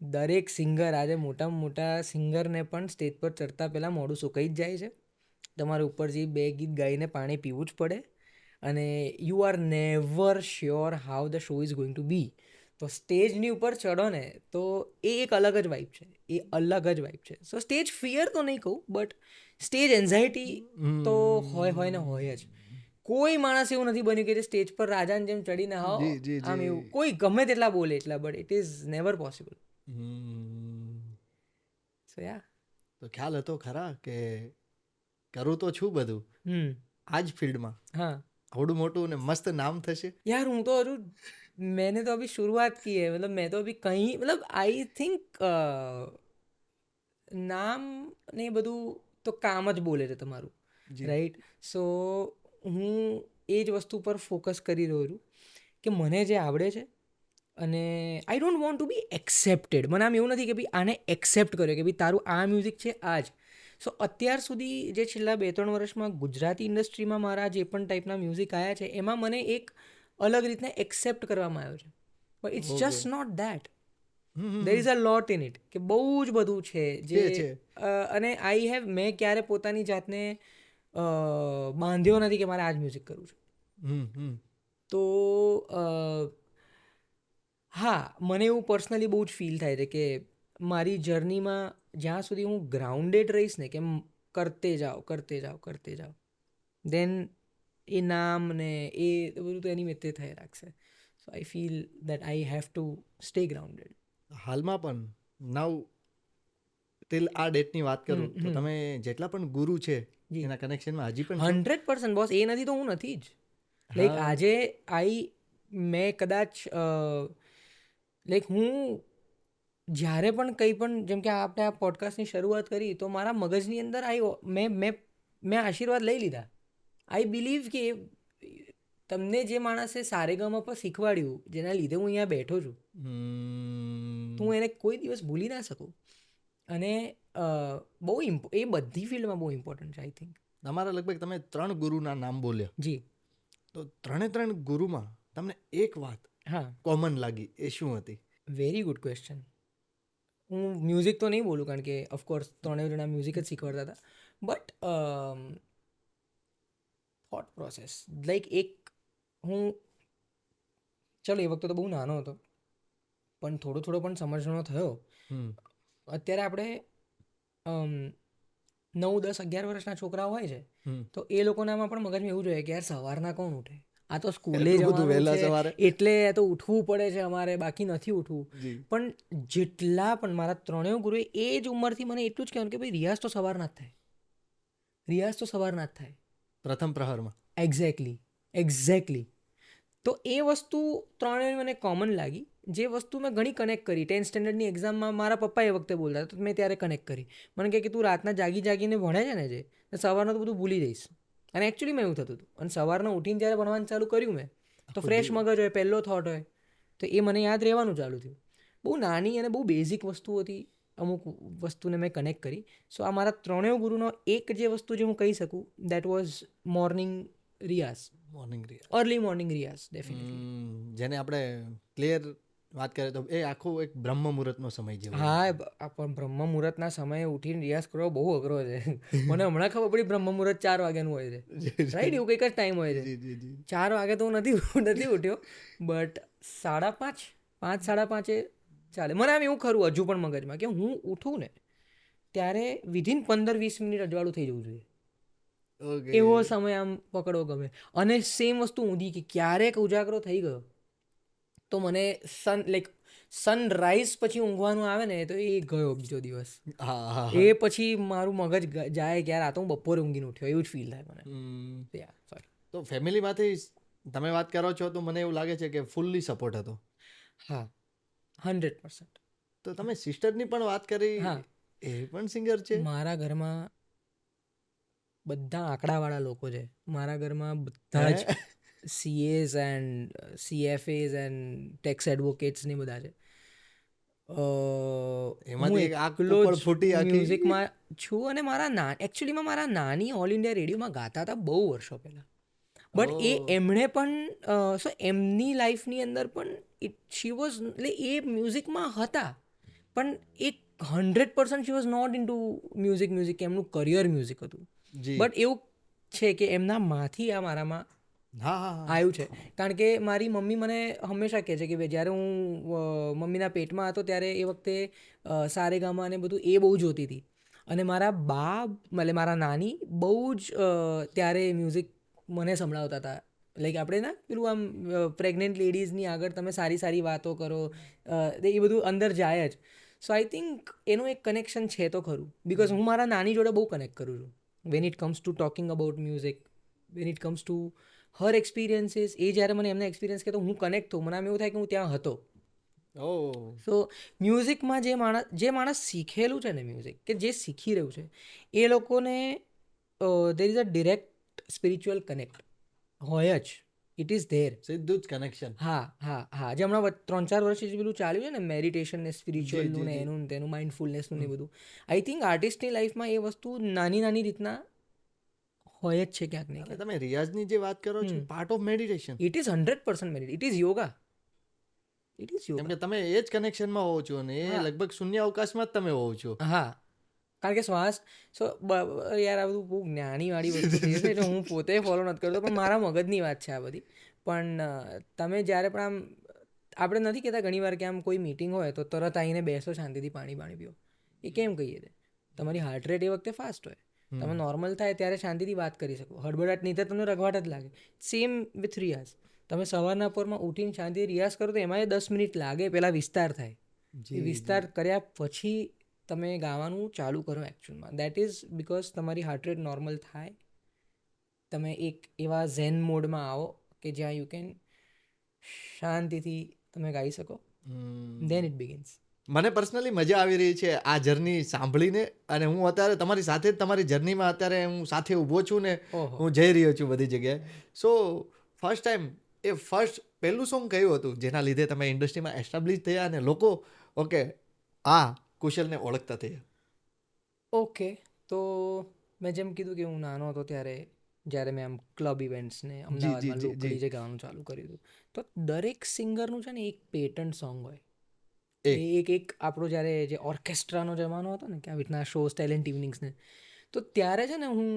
દરેક સિંગર, આજે મોટામાં મોટા સિંગરને પણ સ્ટેજ પર ચડતા પહેલાં મોઢું સુકાઈ જ જાય છે. તમારે ઉપરથી 2 ગીત ગાઈને પાણી પીવું જ પડે, અને you are never sure how the show is going to be. તો સ્ટેજની ઉપર ચડો ને તો એ એક અલગ જ વાઇબ છે, છે. સો સ્ટેજ ફિયર તો નહીં કહું, બટ સ્ટેજ એન્ઝાયટી તો હોય ને હોય જ. કોઈ માણસ એવું નથી બન્યું કે જે સ્ટેજ પર રાજાની જેમ ચડીને આમ એવું કોઈ ગમે તેટલા બોલે એટલા, but it is never possible. So yeah, તો ખ્યાલ હતો ખરા કે કરું તો છું બધું આ જ ફિલ્ડમાં, હા, આવડું મોટું ને મસ્ત નામ થશે? यार हूँ तो हूँ, मैंने तो अभी शुरुआत की है. मतलब मैं तो अभी कहीं, मतलब आई थिंक નામ ને બધું તો કામ જ બોલે છે તમારું, રાઈટ? સો હું એ જ વસ્તુ પર ફોકસ કરી રહ્યો છું કે મને જે આવડે છે, અને I don't want to be accepted. મને આમ એવું નથી કે ભાઈ આને એક્સેપ્ટ કર્યો કે ભાઈ તારું આ મ્યુઝિક છે આ જ. સો અત્યાર સુધી જે છેલ્લા 2-3 વર્ષમાં ગુજરાતી ઇન્ડસ્ટ્રીમાં મારા જે પણ ટાઈપના મ્યુઝિક આવ્યા છે એમાં મને એક અલગ રીતના એક્સેપ્ટ કરવામાં આવ્યો છે, but it's just not that. There is a lot in it, કે બહુ જ બધું છે જે, અને મેં ક્યારે પોતાની જાતને બાંધ્યો નથી કે મારે આ જ મ્યુઝિક કરવું છે. તો હા, મને એવું પર્સનલી બહુ જ ફીલ થાય છે કે મારી જર્નીમાં જ્યાં સુધી હું ગ્રાઉન્ડેડ રહીશ ને, કે કરતે જાઓ, દેન એ નામ ને એ બધું તો એની મેં તે થઈ રાખશે. So I feel that I have to stay grounded. હાલમાં પણ નાવ ટિલ આ ડેટની વાત કરું તો તમે જેટલા પણ ગુરુ છે એના કનેક્શનમાં હજી પણ 100% બોસ. એ નથી તો હું નથી જ. લાઈક આજે મેં કદાચ લાઈક હું જ્યારે પણ કંઈ પણ, જેમ કે આપણે આ પોડકાસ્ટની શરૂઆત કરી તો મારા મગજની અંદર મેં આશીર્વાદ લઈ લીધા. આઈ બિલીવ કે તમને જે માણસે સારેગામા પર શીખવાડ્યું, જેના લીધે હું અહીંયા બેઠો છું, તો હું એને કોઈ દિવસ ભૂલી ના શકું. અને બહુ એ બધી ફિલ્ડમાં બહુ ઇમ્પોર્ટન્ટ છે આઈ થિંક. તમારા લગભગ તમે 3 ગુરુના નામ બોલ્યા. જી. તો 3 ગુરુમાં તમને એક વાત હા કોમન લાગી, એ શું હતી? Very good question. હું મ્યુઝિક તો નહીં બોલું કારણ કે ઓફકોર્સ 3 જણા મ્યુઝિક જ શીખવાડતા હતા, બટ થોટ પ્રોસેસ, લાઈક હું ચલો એ વખતે તો બહુ નાનો હતો, પણ થોડો પણ સમજણો થયો. અત્યારે આપણે 9, 10, 11 વર્ષના છોકરાઓ હોય છે, તો એ લોકોનામાં પણ મગજમાં એવું જોઈએ કે યાર સવારના કોણ ઉઠે, આ તો સ્કૂલે એટલું બધું વહેલા જવાનું સવારે? છે એટલે આ તો ઉઠવું પડે છે અમારે, બાકી નથી ઉઠવું. જી. પણ જેટલા પણ મારા ત્રણેય ગુરુએ એ જ ઉંમરથી મને એટલું જ કહેવાનું કે ભાઈ રિયાઝ તો સવારના જ થાય, રિયાઝ તો સવારના જ થાય. પ્રથમ પ્રહરમાં. એક્ઝેક્ટલી. તો એ વસ્તુ ત્રણેય મને કોમન લાગી. જે વસ્તુ મેં ઘણી કનેક્ટ કરી 10th સ્ટેન્ડર્ડની એક્ઝામમાં મારા પપ્પા એ વખતે બોલતા તો મેં ત્યારે કનેક્ટ કરી. મને કહે કે તું રાતના જાગીને ભણે છે ને, જે સવારનું તો બધું ભૂલી જઈશ. અને એકચ્યુઅલીમાં એવું થતું હતું. અને સવારના ઉઠીને જ્યારે ભણવાનું ચાલુ કર્યું મેં, તો ફ્રેશ મગજ હોય, પહેલો થોટ હોય, તો એ મને યાદ રહેવાનું ચાલુ થયું. બહુ નાની અને બહુ બેઝિક વસ્તુ હતી, અમુક વસ્તુને મેં કનેક્ટ કરી. સો આ મારા ત્રણેય ગુરુનો એક જે વસ્તુ જે હું કહી શકું, that was morning Riyaz, morning Riyaz. Early morning Riyaz definitely. જેને આપણે ક્લિયર વાત કરીએ તો એ આખું એક બ્રહ્મ મુહૂર્તનો સમય જેવો. હા, પણ બ્રહ્મ મુહૂર્તના સમયે ઉઠીને રિયાઝ કરવો બહુ અઘરો છે. મને હમણાં ખબર પડી બ્રહ્મ મુહૂર્ત 4 વાગ્યાનું હોય છે, રાઈટ? એવું કંઈક જ ટાઈમ હોય છે. 4 વાગે તો હું નથી ઉઠ્યો, બટ 5:30, 5:30 ચાલે. મને આમ એવું ખરું હજુ પણ મગજમાં કે હું ઉઠું ને ત્યારે વિધિન 15-20 મિનિટ અજવાળું થઈ જવું જોઈએ. Okay. એવો સમય આમ પકડવો ગમે. અને સેમ વસ્તુ ઊંધી કે ક્યારેક ઉજાગરો થઈ ગયો તો મને સનરાઈઝ પછી ઊંઘવાનું આવે ને તો એ ગયો બીજો દિવસ. હા. એ પછી મારું મગજ જાય કે યાર આ તો હું બપોરે ઊંઘીને ઉઠ્યો, એવું જ ફીલ થાય મને. સોરી. તો ફેમિલીમાંથી તમે વાત કરો છો તો મને એવું લાગે છે કે ફૂલ્લી સપોર્ટ હતો. હા, 100%. તો તમે સિસ્ટરની પણ વાત કરી, હા. એ પણ સિંગર છે? મારા ઘરમાં બધા આંકડાવાળા લોકો છે. મારા ઘરમાં બધા જ CAs and CFAs and tax advocates ને બધા છે. એમાંથી એક આંખ ઉપર ફૂટી આખી. મ્યુઝિકમાં છું અને એકચ્યુઅલીમાં મારા નાની ઓલ ઇન્ડિયા રેડિયોમાં ગાતા હતા બહુ વર્ષો પહેલાં. બટ એમણે પણ એમની લાઈફની અંદર પણ શી વોઝ એટલે એ મ્યુઝિકમાં હતા, પણ એક 100% she was not into music. એમનું કરિયર મ્યુઝિક હતું. બટ એવું છે કે એમનામાંથી આ મારામાં આવ્યું છે. કારણ કે મારી મમ્મી મને હંમેશા કહે છે કે ભાઈ જ્યારે હું મમ્મીના પેટમાં હતો ત્યારે એ વખતે સારેગામા અને બધું એ બહુ જોતી હતી. અને મારા બા એટલે મારા નાની બહુ જ ત્યારે મ્યુઝિક મને સંભળાવતા હતા. લાઈક આપણે ના પેલું આમ પ્રેગ્નન્ટ લેડીઝની આગળ તમે સારી વાતો કરો, એ બધું અંદર જાય જ. સો આઈ થિંક એનું એક કનેક્શન છે તો ખરું, બિકોઝ હું મારા નાની જોડે બહુ કનેક્ટ કરું છું when it comes to talking about music, when it comes to her experiences. એ જ્યારે મને એમના એક્સપિરિયન્સ કહેતો હું કનેક્ટ થઉં, મને આમ એવું થાય કે હું ત્યાં હતો. સો મ્યુઝિકમાં જે માણસ શીખેલું છે ને મ્યુઝિક, કે જે શીખી રહ્યું છે, એ લોકોને દેર is a direct spiritual connect હોય જ. It is there. સીધું જ કનેક્શન. હા. જે હમણાં 3-4 વર્ષથી પેલું ચાલ્યું છે ને મેડિટેશન ને સ્પિરિચ્યુઅલનું ને એનું તેનું માઇન્ડફુલનેસનું ને બધું, આઈ થિંક આર્ટિસ્ટની લાઈફમાં એ વસ્તુ નાની રીતના હોય જ છે ક્યાંક ને ક્યાંક. તમે રિયાઝની જે વાત કરો છો, part of meditation. It is 100% meditation. It is yoga. કેમ કે તમે એ જ કનેક્શનમાં હોવ છો અને એ લગભગ શૂન્ય અવકાશમાં જ તમે હોવ છો. હા, કારણ કે શ્વાસ યાર આ બધું બહુ જ્ઞાનીવાળી વસ્તુ થઈ છે એટલે હું પોતે ફોલો નથી કરતો, પણ મારા મગજની વાત છે આ બધી. પણ તમે જ્યારે પણ આમ આપણે નથી કહેતા ઘણીવાર કે આમ કોઈ મીટિંગ હોય તો તરત આવીને બેસો, શાંતિથી પાણી પીઓ. એ કેમ કહીએ તે? તમારી હાર્ટ રેટ એ વખતે ફાસ્ટ હોય, તમે નોર્મલ થાય ત્યારે શાંતિથી વાત કરી શકો. હડબડાટ નહીં તો તમને રઘવાટ જ લાગે. સેમ વિથ રિયાઝ. તમે સવારના પોરમાં ઉઠીને શાંતિથી રિયાઝ કરો તો એમાં 10 મિનિટ લાગે, પહેલાં વિસ્તાર થાય. એ વિસ્તાર કર્યા પછી તમે ગાવાનું ચાલુ કરો એકચ્યુઅલમાં. દેટ ઇઝ બિકોઝ તમારી હાર્ટ રેટ નોર્મલ થાય, તમે એક એવા ઝેન મોડમાં આવો કે જ્યાં યુ કેન શાંતિથી તમે ગાઈ શકો. Then it begins. મને પર્સનલી મજા આવી રહી છે આ જર્ની સાંભળીને, અને હું અત્યારે તમારી સાથે જ તમારી જર્નીમાં અત્યારે હું સાથે ઊભો છું ને હું જઈ રહ્યો છું બધી જગ્યાએ. સો ફર્સ્ટ ટાઈમ પહેલું સોંગ કયું હતું જેના લીધે તમે ઇન્ડસ્ટ્રીમાં એસ્ટાબ્લિશ થયા અને લોકો કુશલને ઓળખતા થયા? ઓકે, તો મેં જેમ કીધું કે હું નાનો હતો ત્યારે જ્યારે મેં આમ ક્લબ ઇવેન્ટ્સને અમદાવાદમાં લોકલી જે ગાવાનું ચાલુ કર્યું હતું, તો દરેક સિંગરનું છે ને એક પેટન્ટ સોંગ હોય. એક આપણો જ્યારે જે ઓર્કેસ્ટ્રાનો જમાનો હતો ને કે આવી રીતના શોઝ, ટેલેન્ટ ઇવનિંગ્સને, તો ત્યારે છે ને હું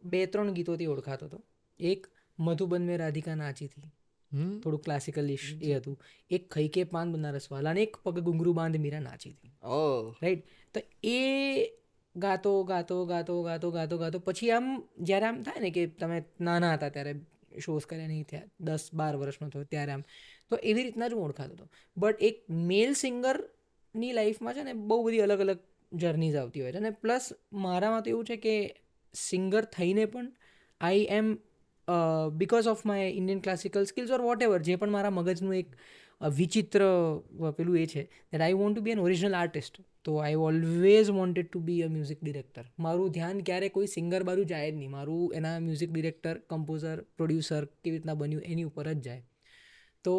2-3 ગીતોથી ઓળખાતો હતો. એક મધુબન મેં રાધિકા નાચી થી, થોડું ક્લાસિકલિશ એ હતું. એક ખઈ કે પાન બનારસ વાલા, અને એક પગ ઘુંઘરું બાંધ મીરા નાચી થી. રાઈટ. તો એ ગાતો પછી આમ જ્યારે આમ થાય ને કે તમે નાના હતા ત્યારે શોઝ કર્યા નહીં થયા 10-12 વર્ષનો થયો ત્યારે આમ તો એવી રીતના જ હું ઓળખાતો હતો. બટ એક મેલ સિંગરની લાઈફમાં છે ને બહુ બધી અલગ અલગ જર્નીઝ આવતી હોય છે અને પ્લસ મારામાં તો એવું છે કે સિંગર થઈને પણ I am because of my Indian classical skills or whatever જે પણ મારા મગજનું એક વિચિત્ર પેલું એ છે that I want to be an original artist. તો I always wanted to be a music director. મારું ધ્યાન ક્યારે કોઈ સિંગર બાજુ જાય જ નહીં, મારું એના મ્યુઝિક ડિરેક્ટર, કમ્પોઝર, પ્રોડ્યુસર કેવી રીતના બન્યું એની ઉપર જ જાય. તો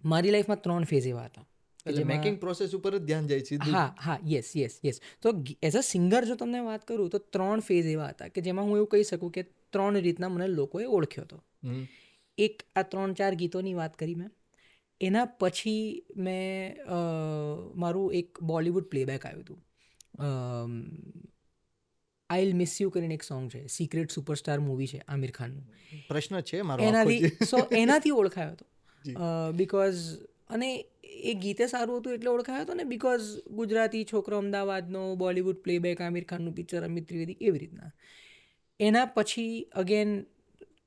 મારી લાઈફમાં 3 ફેઝ એવા હતા. એટલે મેકિંગ પ્રોસેસ ઉપર જ ધ્યાન જાય સીધું. હા યસ. તો એઝ અ સિંગર જો તમને વાત કરું તો 3 ફેઝ એવા હતા કે જેમાં હું એવું કહી શકું કે 3 રીતના મને લોકોએ ઓળખ્યો હતો. એક આ 3-4 ગીતોની વાત કરી મેં. એના પછી મેં મારું એક બોલિવૂડ પ્લેબેક આવ્યું હતું. આઈ વિલ મિસ યુ કરીને એક સોંગ છે, સિક્રેટ સુપરસ્ટાર મૂવી છે આમિર ખાનનું. પ્રશ્ન છે મારો આખો જે. એનાથી ઓળખાયો હતો. બિકોઝ અને એ ગીતે સારું હતું એટલે ઓળખાયો હતો ને, બિકોઝ ગુજરાતી છોકરો અમદાવાદનો, બોલિવૂડ પ્લેબેક, આમિર ખાનનું પિક્ચર, અમિત ત્રિવેદી, એવી રીતના. એના પછી again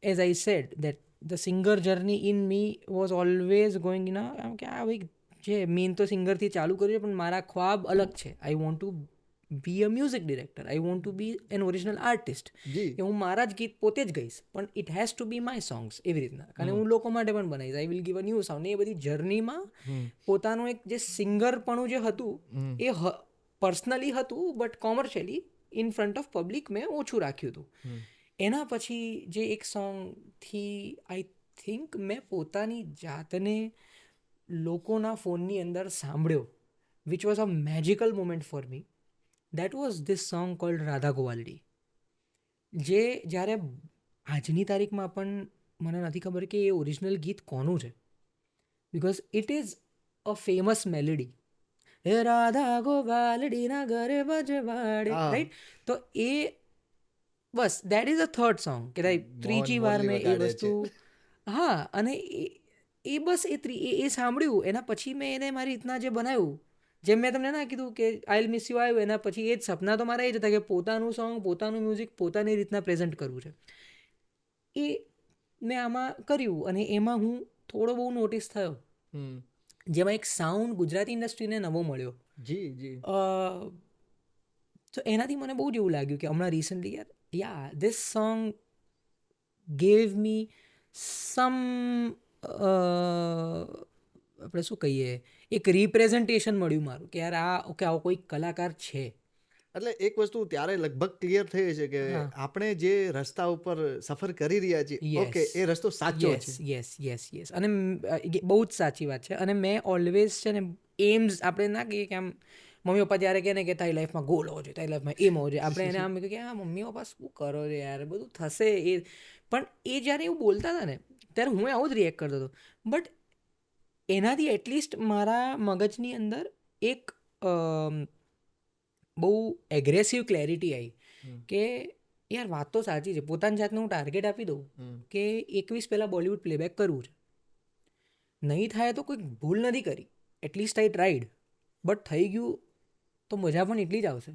as I said that the singer journey in me was always going in કે આ ભાઈ જે મેઇન તો સિંગરથી ચાલુ કર્યું છે પણ મારા ખ્વાબ અલગ છે. I want to be a music director, I want to be an original artist. કે હું મારા જ ગીત પોતે જ ગઈશ પણ it has to be my songs એવી રીતના, કારણ હું લોકો માટે પણ બનાવીશ. I will give a new sound. એ બધી જર્નીમાં પોતાનું એક જે સિંગરપણું જે હતું એ પર્સનલી હતું but commercially in front of public મેં ઓછું રાખ્યું હતું. એના પછી જે એક સોંગથી આઈ થિંક મેં પોતાની જાતને લોકોના ફોનની અંદર સાંભળ્યો, which was a magical moment for me. That was this song called Radha Govaldi, જે જ્યારે આજની તારીખમાં પણ મને નથી ખબર કે એ ઓરિજિનલ ગીત કોનું છે, because it is a famous melody. હે રાધા ગોવાલડીના ઘરે બજવાડે, રાઈટ? તો એ બસ that is a third song કે ત્રીજી વાર મેં એ વસ્તુ અને એ બસ એ સાંભળ્યું. એના પછી મેં એને મારી રીતના જે બનાવ્યું, જેમ મેં તમને ના કીધું કે આઈ વિલ મિસ યુ આવ્યું, એના પછી એ જ સપના તો મારા એ જ હતા કે પોતાનું સોંગ, પોતાનું મ્યુઝિક પોતાની રીતના પ્રેઝન્ટ કરવું છે. એ મેં આમાં કર્યું અને એમાં હું થોડો બહુ નોટિસ થયો, જેમાં એક સાઉન્ડ ગુજરાતી ઇન્ડસ્ટ્રીને નવો મળ્યો. તો એનાથી મને બહુ જ એવું લાગ્યું કે હમણાં recently this song gave me some આપણે શું કહીએ, એક રિપ્રેઝન્ટેશન મળ્યું મારું કે યાર આવો કોઈ કલાકાર છે. એટલે એક વસ્તુ ત્યારે લગભગ ક્લિયર થઈ છે કે આપણે જે રસ્તા ઉપર સફર કરી રહ્યા છીએ, ઓકે, એ રસ્તો સાચો છે. યસ. અને બહુ જ સાચી વાત છે. અને મેં ઓલવેઝ છે ને એમ્સ, આપણે ના કહીએ કે આમ મમ્મી પપ્પા ત્યારે કહે ને કે તારી લાઈફમાં ગોલ હોવો જોઈએ, તારી લાઈફમાં એમ હોવો જોઈએ, આપણે એને આમ કહે કે હા મમ્મી પપ્પા શું કરો છો યાર, બધું થશે. પણ એ જ્યારે એવું બોલતા હતા ને ત્યારે હું આવું જ રિએક્ટ કરતો હતો. બટ એનાથી એટલીસ્ટ મારા મગજની અંદર એક બહુ એગ્રેસિવ ક્લેરિટી આવી કે યાર વાત તો સાચી છે. પોતાની જાતને હું ટાર્ગેટ આપી દઉં કે 21 પહેલાં બોલિવૂડ પ્લેબેક કરવું છે. નહીં થાય તો કોઈ ભૂલ નથી કરી, એટલીસ્ટ આઈ ટ્રાઈડ. બટ થઈ ગયું તો મજા પણ એટલી જ આવશે,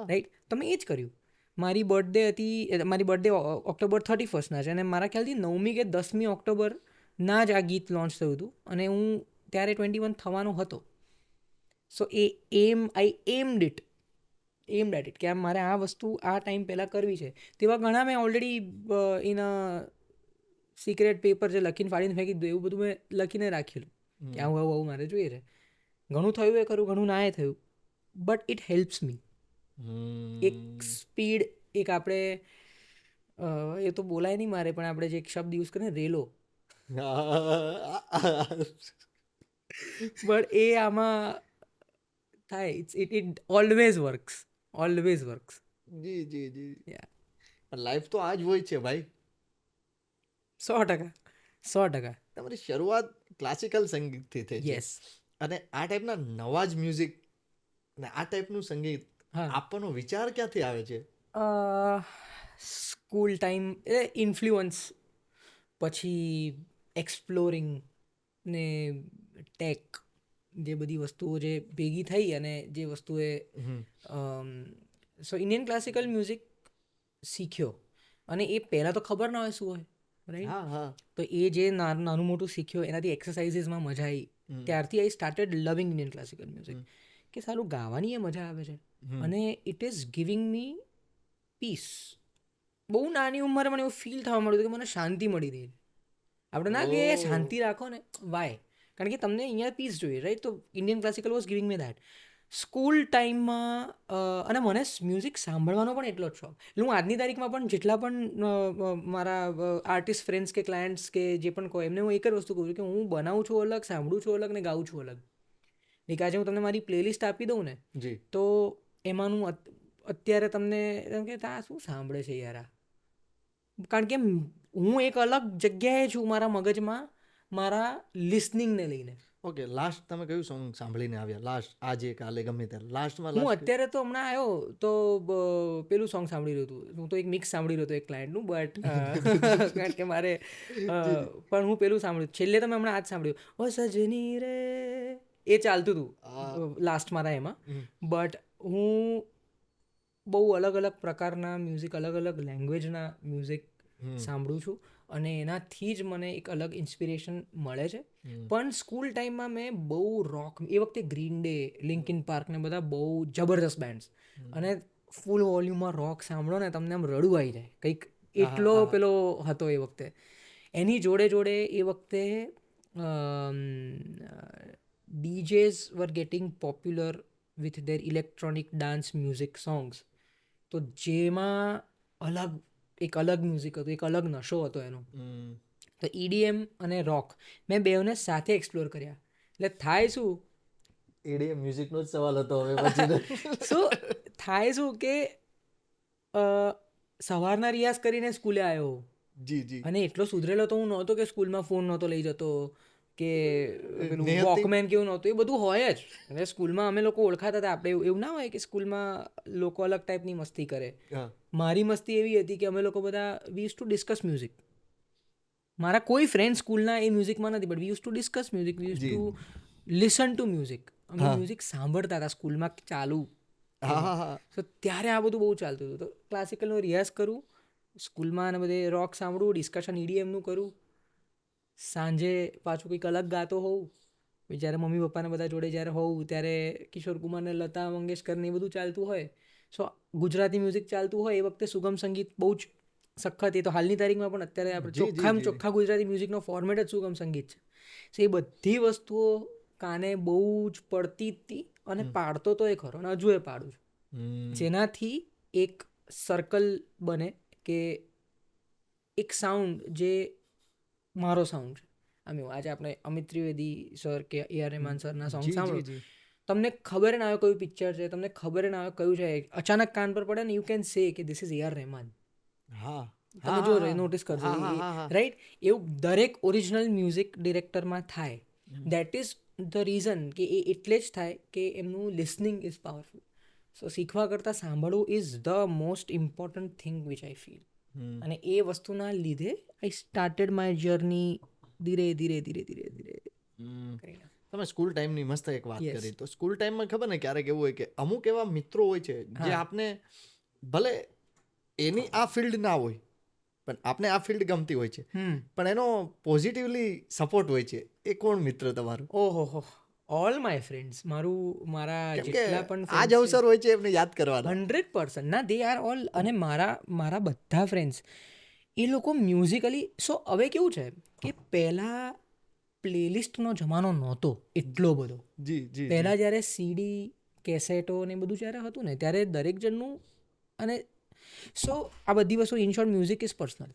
રાઈટ? તો મેં એ જ કર્યું. મારી બર્થડે ઓક્ટોબર 31 છે અને મારા ખ્યાલથી 9મી કે 10મી ઓક્ટોબરના જ આ ગીત લોન્ચ થયું હતું અને હું ત્યારે 21 થવાનો હતો. સો આઈ એમ્ડ એટ કે મારે આ વસ્તુ આ ટાઈમ પહેલાં કરવી છે. તેવા ઘણા મેં ઓલરેડી ઇન સિક્રેટ પેપર જે લખીને ફાડીને ફેંકી દીધું, એવું બધું મેં લખીને રાખેલું કે આવું મારે જોઈએ છે. ઘણું થયું એ ખરું, ઘણું ના એ થયું, બટ ઇટ હેલ્પ્સ મી. એક સ્પીડ, એક આપણે એ તો બોલાય નહીં મારે, પણ આપણે જે એક શબ્દ યુઝ કરીએ રેલો, બટ એ આમાં થાય. It always works. જી. લાઈફ તો આ જ હોય છે ભાઈ. 100%. તમારી શરૂઆત ક્લાસિકલ સંગીતથી થઈ છે. અને આ ટાઈપના નવા જ મ્યુઝિક અને આ ટાઈપનું સંગીત આપવાનો વિચાર ક્યાંથી આવે છે? સ્કૂલ ટાઈમ, ઇન્ફ્લુઅન્સ, પછી એક્સપ્લોરિંગ ને ટેક, જે બધી વસ્તુઓ જે ભેગી થઈ અને જે વસ્તુએ સો ઇન્ડિયન ક્લાસિકલ મ્યુઝિક શીખ્યો. અને એ પહેલાં તો ખબર ના હોય શું હોય, રાઈટ. હા હા તો એ જે નાનું મોટું શીખ્યો એનાથી એક્સરસાઇઝીસમાં મજા આવી, ત્યારથી I started loving Indian classical music, કે સારું ગાવાની એ મજા આવે છે અને it is giving me peace. બહુ નાની ઉંમરે મને એવું ફીલ થવા મળ્યું કે મને શાંતિ મળી રહી છે. આપણે ના કે શાંતિ રાખો ને, વાય? કારણ કે તમને અહીંયા પીસ જોઈએ, રાઈટ? તો Indian classical was giving me that. School ટાઈમમાં અને મને મ્યુઝિક સાંભળવાનો પણ એટલો જ શોખ. એટલે હું આજની તારીખમાં પણ જેટલા પણ મારા આર્ટિસ્ટ ફ્રેન્ડ્સ કે ક્લાયન્ટ્સ કે જે પણ કહો, એમને હું એક જ વસ્તુ કહું છું કે હું બનાવું છું અલગ, સાંભળું છું અલગ ને ગાઉં છું અલગ. લાઈક આજે હું તમને મારી પ્લેલિસ્ટ આપી દઉં ને, જી તો એમાંનું અત્યારે તમને એમ કે આ શું સાંભળે છે યાર આ. કારણ કે હું એક અલગ જગ્યાએ છું મારા મગજમાં, મારા લિસનિંગને લઈને. ઓકે, લાસ્ટ તમે કયું સોંગ સાંભળીને આવ્યા? લાસ્ટ આજે કાલે ગમે ત્યારે લાસ્ટમાં હું અત્યારે તો હમણાં આવ્યો તો પેલું સોંગ સાંભળી રહ્યું હતું. હું તો એક મિક્સ સાંભળી રહ્યો હતો એક ક્લાયન્ટનું, બટ કારણ કે મારે પણ હું પેલું સાંભળ્યું છેલ્લે. તમે હમણાં આજ સાંભળ્યું ઓ સજની રે, એ ચાલતું હતું લાસ્ટ મારા એમાં. બટ હું બહુ અલગ અલગ પ્રકારના મ્યુઝિક, અલગ અલગ લેંગ્વેજના મ્યુઝિક સાંભળું છું અને એનાથી જ મને એક અલગ ઇન્સ્પિરેશન મળે છે. પણ સ્કૂલ ટાઈમમાં મેં બહુ રોક, એ વખતે ગ્રીન ડે, લિંકિન પાર્ક ને બધા બહુ જબરદસ્ત બેન્ડ્સ, અને ફૂલ વોલ્યુમમાં રોક સાંભળો ને તમને આમ રડવું આવી જાય, કંઈક એટલો પેલો હતો એ વખતે. એની જોડે જોડે એ વખતે DJs were getting popular with their electronic dance music songs. તો જેમાં એક અલગ મ્યુઝિક હતું, એક અલગ નશો હતો એનો. તો EDM અને રોક મેં બેઉને સાથે એક્સપ્લોર કર્યા. એટલે થાય શું, EDM મ્યુઝિકનો જ સવાલ હતો હવે પછી. શું થાય શું કે સવારના રિયાઝ કરીને સ્કૂલે આવ્યો જી જી. અને એટલો સુધરેલો તો હું નહોતો કે સ્કૂલમાં ફોન નહોતો લઈ જતો કે વોકમેન કેવું નહોતું, એ બધું હોય જ. એટલે સ્કૂલમાં અમે લોકો ઓળખાતા હતા આપણે. એવું ના હોય કે સ્કૂલમાં લોકો અલગ ટાઈપની મસ્તી કરે. મારી મસ્તી એવી હતી કે અમે લોકો બધા વી યુઝ ટુ ડિસ્કસ મ્યુઝિક. મારા કોઈ ફ્રેન્ડ સ્કૂલના એ મ્યુઝિકમાં નથી, but we use to discuss music, V use to listen to music. અમે મ્યુઝિક સાંભળતા હતા સ્કૂલમાં ચાલુ. તો ત્યારે આ બધું બહુ ચાલતું હતું. તો ક્લાસિકલનો રિયાઝ કરું સ્કૂલમાં અને બધે, રોક સાંભળું, ડિસ્કશન EDMનું કરું. સાંજે પાછું કંઈક અલગ ગાતો હોઉં. જ્યારે મમ્મી પપ્પાને બધા જોડે જ્યારે હોઉં ત્યારે કિશોર કુમારને, લતા મંગેશકરને એ બધું ચાલતું હોય. સો ગુજરાતી મ્યુઝિક ચાલતું હોય. એ વખતે સુગમ સંગીત બહુ જ સખત, એ તો હાલની તારીખમાં પણ અત્યારે આપણે ચોખ્ખામાં ચોખ્ખા ગુજરાતી મ્યુઝિકનો ફોર્મેટ જ સુગમ સંગીત છે. સો એ બધી વસ્તુઓ કાને બહુ જ પડતી હતી અને પાડતો તો એ ખરો, અને હજુ એ પાડું છું. જેનાથી એક સર્કલ બને કે એક સાઉન્ડ જે મારો સાઉન્ડ છે. આજે આપણે અમિત ત્રિવેદી સર કે AR રહેમાન સરના સોંગ સાંભળો, તમને ખબર ના આવે કયું પિક્ચર છે, તમને ખબર ના આવે કયું છે, અચાનક કાન પર પડે ને યુ કેન સે કે ધીસ ઇઝ AR રહેમાન. તમે જો નોટિસ કરજો, રાઈટ? એવું દરેક ઓરિજિનલ મ્યુઝિક ડિરેક્ટરમાં થાય. દેટ ઇઝ ધ રીઝન કે એ એટલે જ થાય કે એમનું લિસનિંગ ઇઝ પાવરફુલ. સો શીખવા કરતાં સાંભળવું is the most important thing which I feel. અને એ વસ્તુના લીધે આઈ સ્ટાર્ટેડ માય જર્ની ધીરે ધીરે ધીરે ધીરે ધીરે કરીને. તમે સ્કૂલ ટાઈમની મસ્ત એક વાત કરી. તો સ્કૂલ ટાઈમમાં ખબર ને ક્યારેક એવું હોય કે અમુક એવા મિત્રો હોય છે જે આપને, ભલે એની આ ફિલ્ડ ના હોય પણ આપને આ ફિલ્ડ ગમતી હોય છે, પણ એનો પોઝિટિવલી સપોર્ટ હોય છે. એ કોણ મિત્ર તમારું? ઓહો, ઓલ માય ફ્રેન્ડ્સ. મારા જેટલા પણ આ જ અવસર હોય છે એમને યાદ કરવાના. 100% ના, દે આર ઓલ. અને મારા બધા ફ્રેન્ડ્સ એ લોકો મ્યુઝિકલી. સો હવે કેવું છે કે પહેલાં પ્લેલિસ્ટનો જમાનો નહોતો એટલો બધો. પહેલાં જ્યારે CD કેસેટો ને બધું જ્યારે હતું ને, ત્યારે દરેક જણનું. અને સો આ બધી વસ્તુ, in short, music is personal.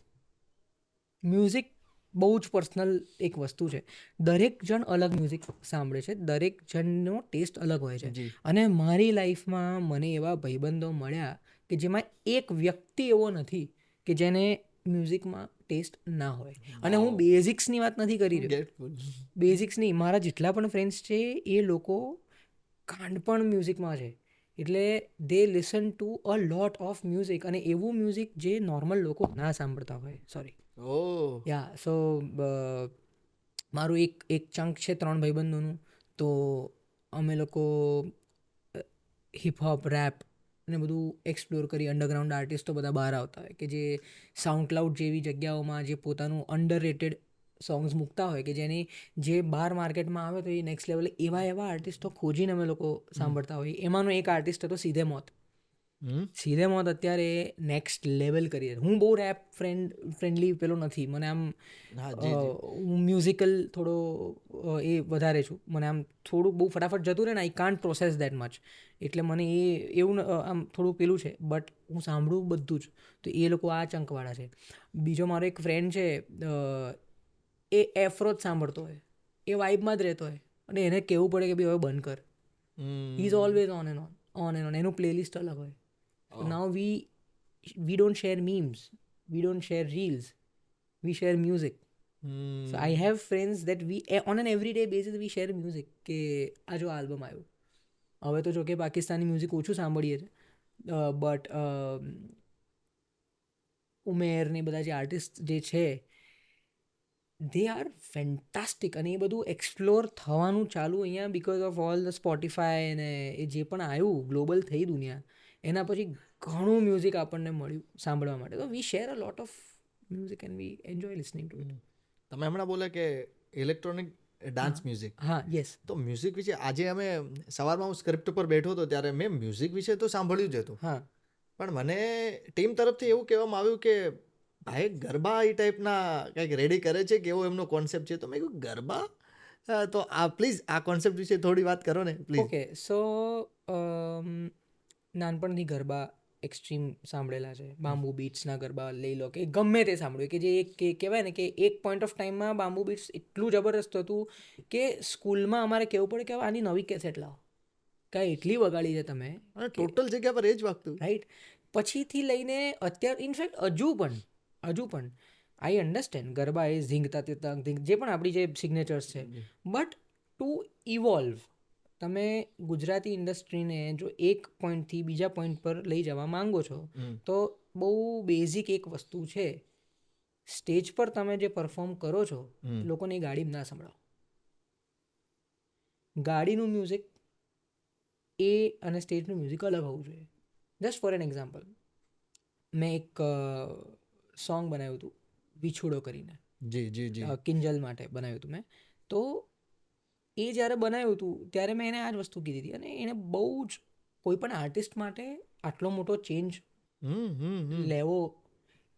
Music બહુ જ પર્સનલ એક વસ્તુ છે. દરેક જણ અલગ મ્યુઝિક સાંભળે છે, દરેક જણનો ટેસ્ટ અલગ હોય છે. અને મારી લાઈફમાં મને એવા ભાઈબંધો મળ્યા કે જેમાં એક વ્યક્તિ એવો નથી કે જેને મ્યુઝિકમાં ટેસ્ટ ના હોય. અને હું બેઝિક્સની વાત નથી કરી રહ્યો, બેઝિક્સની. મારા જેટલા પણ ફ્રેન્ડ્સ છે એ લોકો કાંડપણ મ્યુઝિકમાં છે. એટલે they listen to a lot of music, અને એવું મ્યુઝિક જે નોર્મલ લોકો ના સાંભળતા હોય. સોરી. યા સો મારું એક ચંક છે 3 ભાઈબંધોનું. તો અમે લોકો હિપહોપ, રેપ, ને બધું એક્સપ્લોર કરી અંડરગ્રાઉન્ડ આર્ટિસ્ટો બધા બહાર આવતા હોય કે જે સાઉન્ડ ક્લાઉડ જેવી જગ્યાઓમાં જે પોતાનું અંડરરેટેડ સોંગ્સ મૂકતા હોય કે જેની જે બહાર માર્કેટમાં આવે તો એ નેક્સ્ટ લેવલે એવા આર્ટિસ્ટો ખોજીને અમે લોકો સાંભળતા હોય. એમાંનો એક આર્ટિસ્ટ હતો સીધે મોત. સીધે મોત અત્યારે નેક્સ્ટ લેવલ કરી છે. હું બહુ રેપ ફ્રેન્ડલી પેલો નથી, મને આમ હું મ્યુઝિકલ થોડો એ વધારે છું, મને આમ થોડું બહુ ફટાફટ જતું રહે ને, I can't process that much, એટલે મને એ એવું આમ થોડું પેલું છે. બટ હું સાંભળું બધું જ. તો એ લોકો આ ચંકવાળા છે. બીજો મારો એક ફ્રેન્ડ છે, એ એફરો જ સાંભળતો હોય, એ વાઇબમાં જ રહેતો હોય, અને એને કહેવું પડે કે ભાઈ હવે બંધ કર. He is always on and on. એનું પ્લેલિસ્ટ અલગ હોય. Now we don't share memes, we don't share reels, we share music. So I have friends that we on an everyday basis we share music કે આ જો album આવ્યું. હવે તો જો કે પાકિસ્તાની મ્યુઝિક ઓછું સાંભળીએ છીએ, બટ ઉમેર ને બધા જે આર્ટિસ્ટ જે છે દે આર ફેન્ટાસ્ટિક. અને એ બધું એક્સપ્લોર થવાનું ચાલુ અહીંયા because of all the Spotify ને એ જે પણ આવ્યું, ગ્લોબલ થઈ દુનિયા, એના પછી ઘણું મ્યુઝિક આપણને મળ્યું સાંભળવા માટે. તો વી share a lot of music and we enjoy listening to it. તમે હમણાં બોલ્યા કે ઇલેક્ટ્રોનિક ડાન્સ મ્યુઝિક. હા, યસ. તો મ્યુઝિક વિશે આજે અમે સવારમાં હું સ્ક્રિપ્ટ પર બેઠો હતો ત્યારે મેં મ્યુઝિક વિશે તો સાંભળ્યું જ હતું. હા, પણ મને ટીમ તરફથી એવું કહેવામાં આવ્યું કે ભાઈ ગરબા એ ટાઈપના કંઈક રેડી કરે છે કે એવો એમનો કોન્સેપ્ટ છે. તો મેં કહ્યું ગરબા, તો આ પ્લીઝ આ કોન્સેપ્ટ વિશે થોડી વાત કરો ને પ્લીઝ. ઓકે. સો નાનપણથી ગરબા એક્સ્ટ્રીમ સાંભળેલા છે. બામ્બુ બીટ્સના ગરબા લઈ લો કે ગમે તે સાંભળ્યું, કે જે એક કહેવાય ને કે એક પોઈન્ટ ઓફ ટાઈમમાં બામ્બુ બીટ્સ એટલું જબરદસ્ત હતું કે સ્કૂલમાં અમારે કહેવું પડે કે હવે આની નવી કેસેટ લાવો, કાંઈ એટલી વગાડી છે તમે. અને ટોટલ જગ્યા પર એ જ વાગતું. રાઈટ. પછીથી લઈને અત્યારે ઇનફેક્ટ હજુ પણ આઈ અન્ડરસ્ટેન્ડ ગરબા એ ઝીંગતા તીતા જે પણ આપણી જે સિગ્નેચર્સ છે, બટ ટુ ઇવોલ્વ તમે ગુજરાતી ઇન્ડસ્ટ્રીને જો એક પોઈન્ટથી બીજા પોઈન્ટ પર લઈ જવા માંગો છો તો બહુ બેઝિક એક વસ્તુ છે, સ્ટેજ પર તમે જે પરફોર્મ કરો છો લોકોને એ ગાડીમાં ના સંભળાવો. ગાડીનું મ્યુઝિક એ અને સ્ટેજનું મ્યુઝિક અલગ હોવું જોઈએ. જસ્ટ ફોર એન એક્ઝામ્પલ, મેં એક સોંગ બનાવ્યું હતું વિછુડો કરીને, કિંજલ માટે બનાવ્યું હતું મેં. તો એ જ્યારે બનાવ્યું હતું ત્યારે મેં એને આ જ વસ્તુ કીધી હતી, અને એને બહુ જ કોઈ પણ આર્ટિસ્ટ માટે આટલો મોટો ચેન્જ લેવો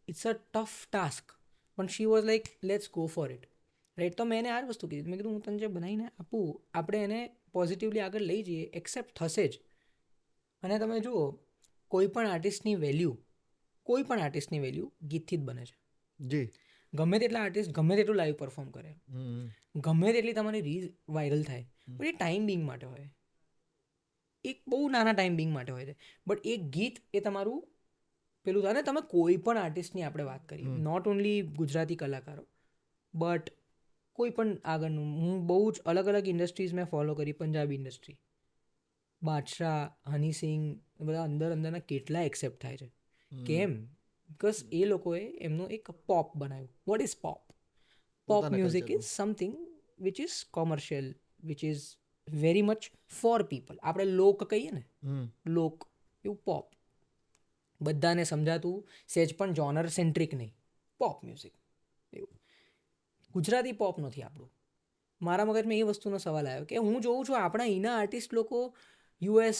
ઇટ્સ અ ટફ ટાસ્ક, પણ she was like let's go for it. Right. તો મેં એને આ જ વસ્તુ કીધી. મેં કીધું હું તને જે બનાવીને આપું આપણે એને પોઝિટિવલી આગળ લઈ જઈએ, એક્સેપ્ટ થશે જ. અને તમે જુઓ કોઈ પણ આર્ટિસ્ટની વેલ્યુ ગીતથી જ બને છે. જી. ગમે તેટલા આર્ટિસ્ટ ગમે તેટલું લાઈવ પરફોર્મ કરે, ગમે તેટલી તમારી રીલ વાયરલ થાય, પણ એ ટાઈમ બિંગ માટે હોય, એક બહુ નાના ટાઈમ બિંગ માટે હોય છે. બટ એક ગીત એ તમારું પેલું થાય ને. તમે કોઈ પણ આર્ટિસ્ટની આપણે વાત કરીએ, નોટ ઓનલી ગુજરાતી કલાકારો, બટ કોઈ પણ આગળનું, હું બહુ જ અલગ અલગ ઇન્ડસ્ટ્રીઝ મેં ફોલો કરી. પંજાબી ઇન્ડસ્ટ્રી, બાદશાહ, હની સિંહ, બધા અંદરના કેટલા એક્સેપ્ટ થાય છે. કેમ? બિકોઝ એ લોકોએ એમનું એક પોપ બનાવ્યું. What is pop? Pop music is something which is commercial, which is very much for people. આપણે લોક કહીએ ને, લોક, એવું પોપ. બધાને સમજાતું, સેજ પણ જોનર સેન્ટ્રિક નહીં, પોપ મ્યુઝિક એવું. ગુજરાતી પોપ નથી આપણું. મારા મગજમાં એ વસ્તુનો સવાલ આવ્યો કે હું જોઉં છું આપણા અહીંના આર્ટિસ્ટ લોકો યુએસ,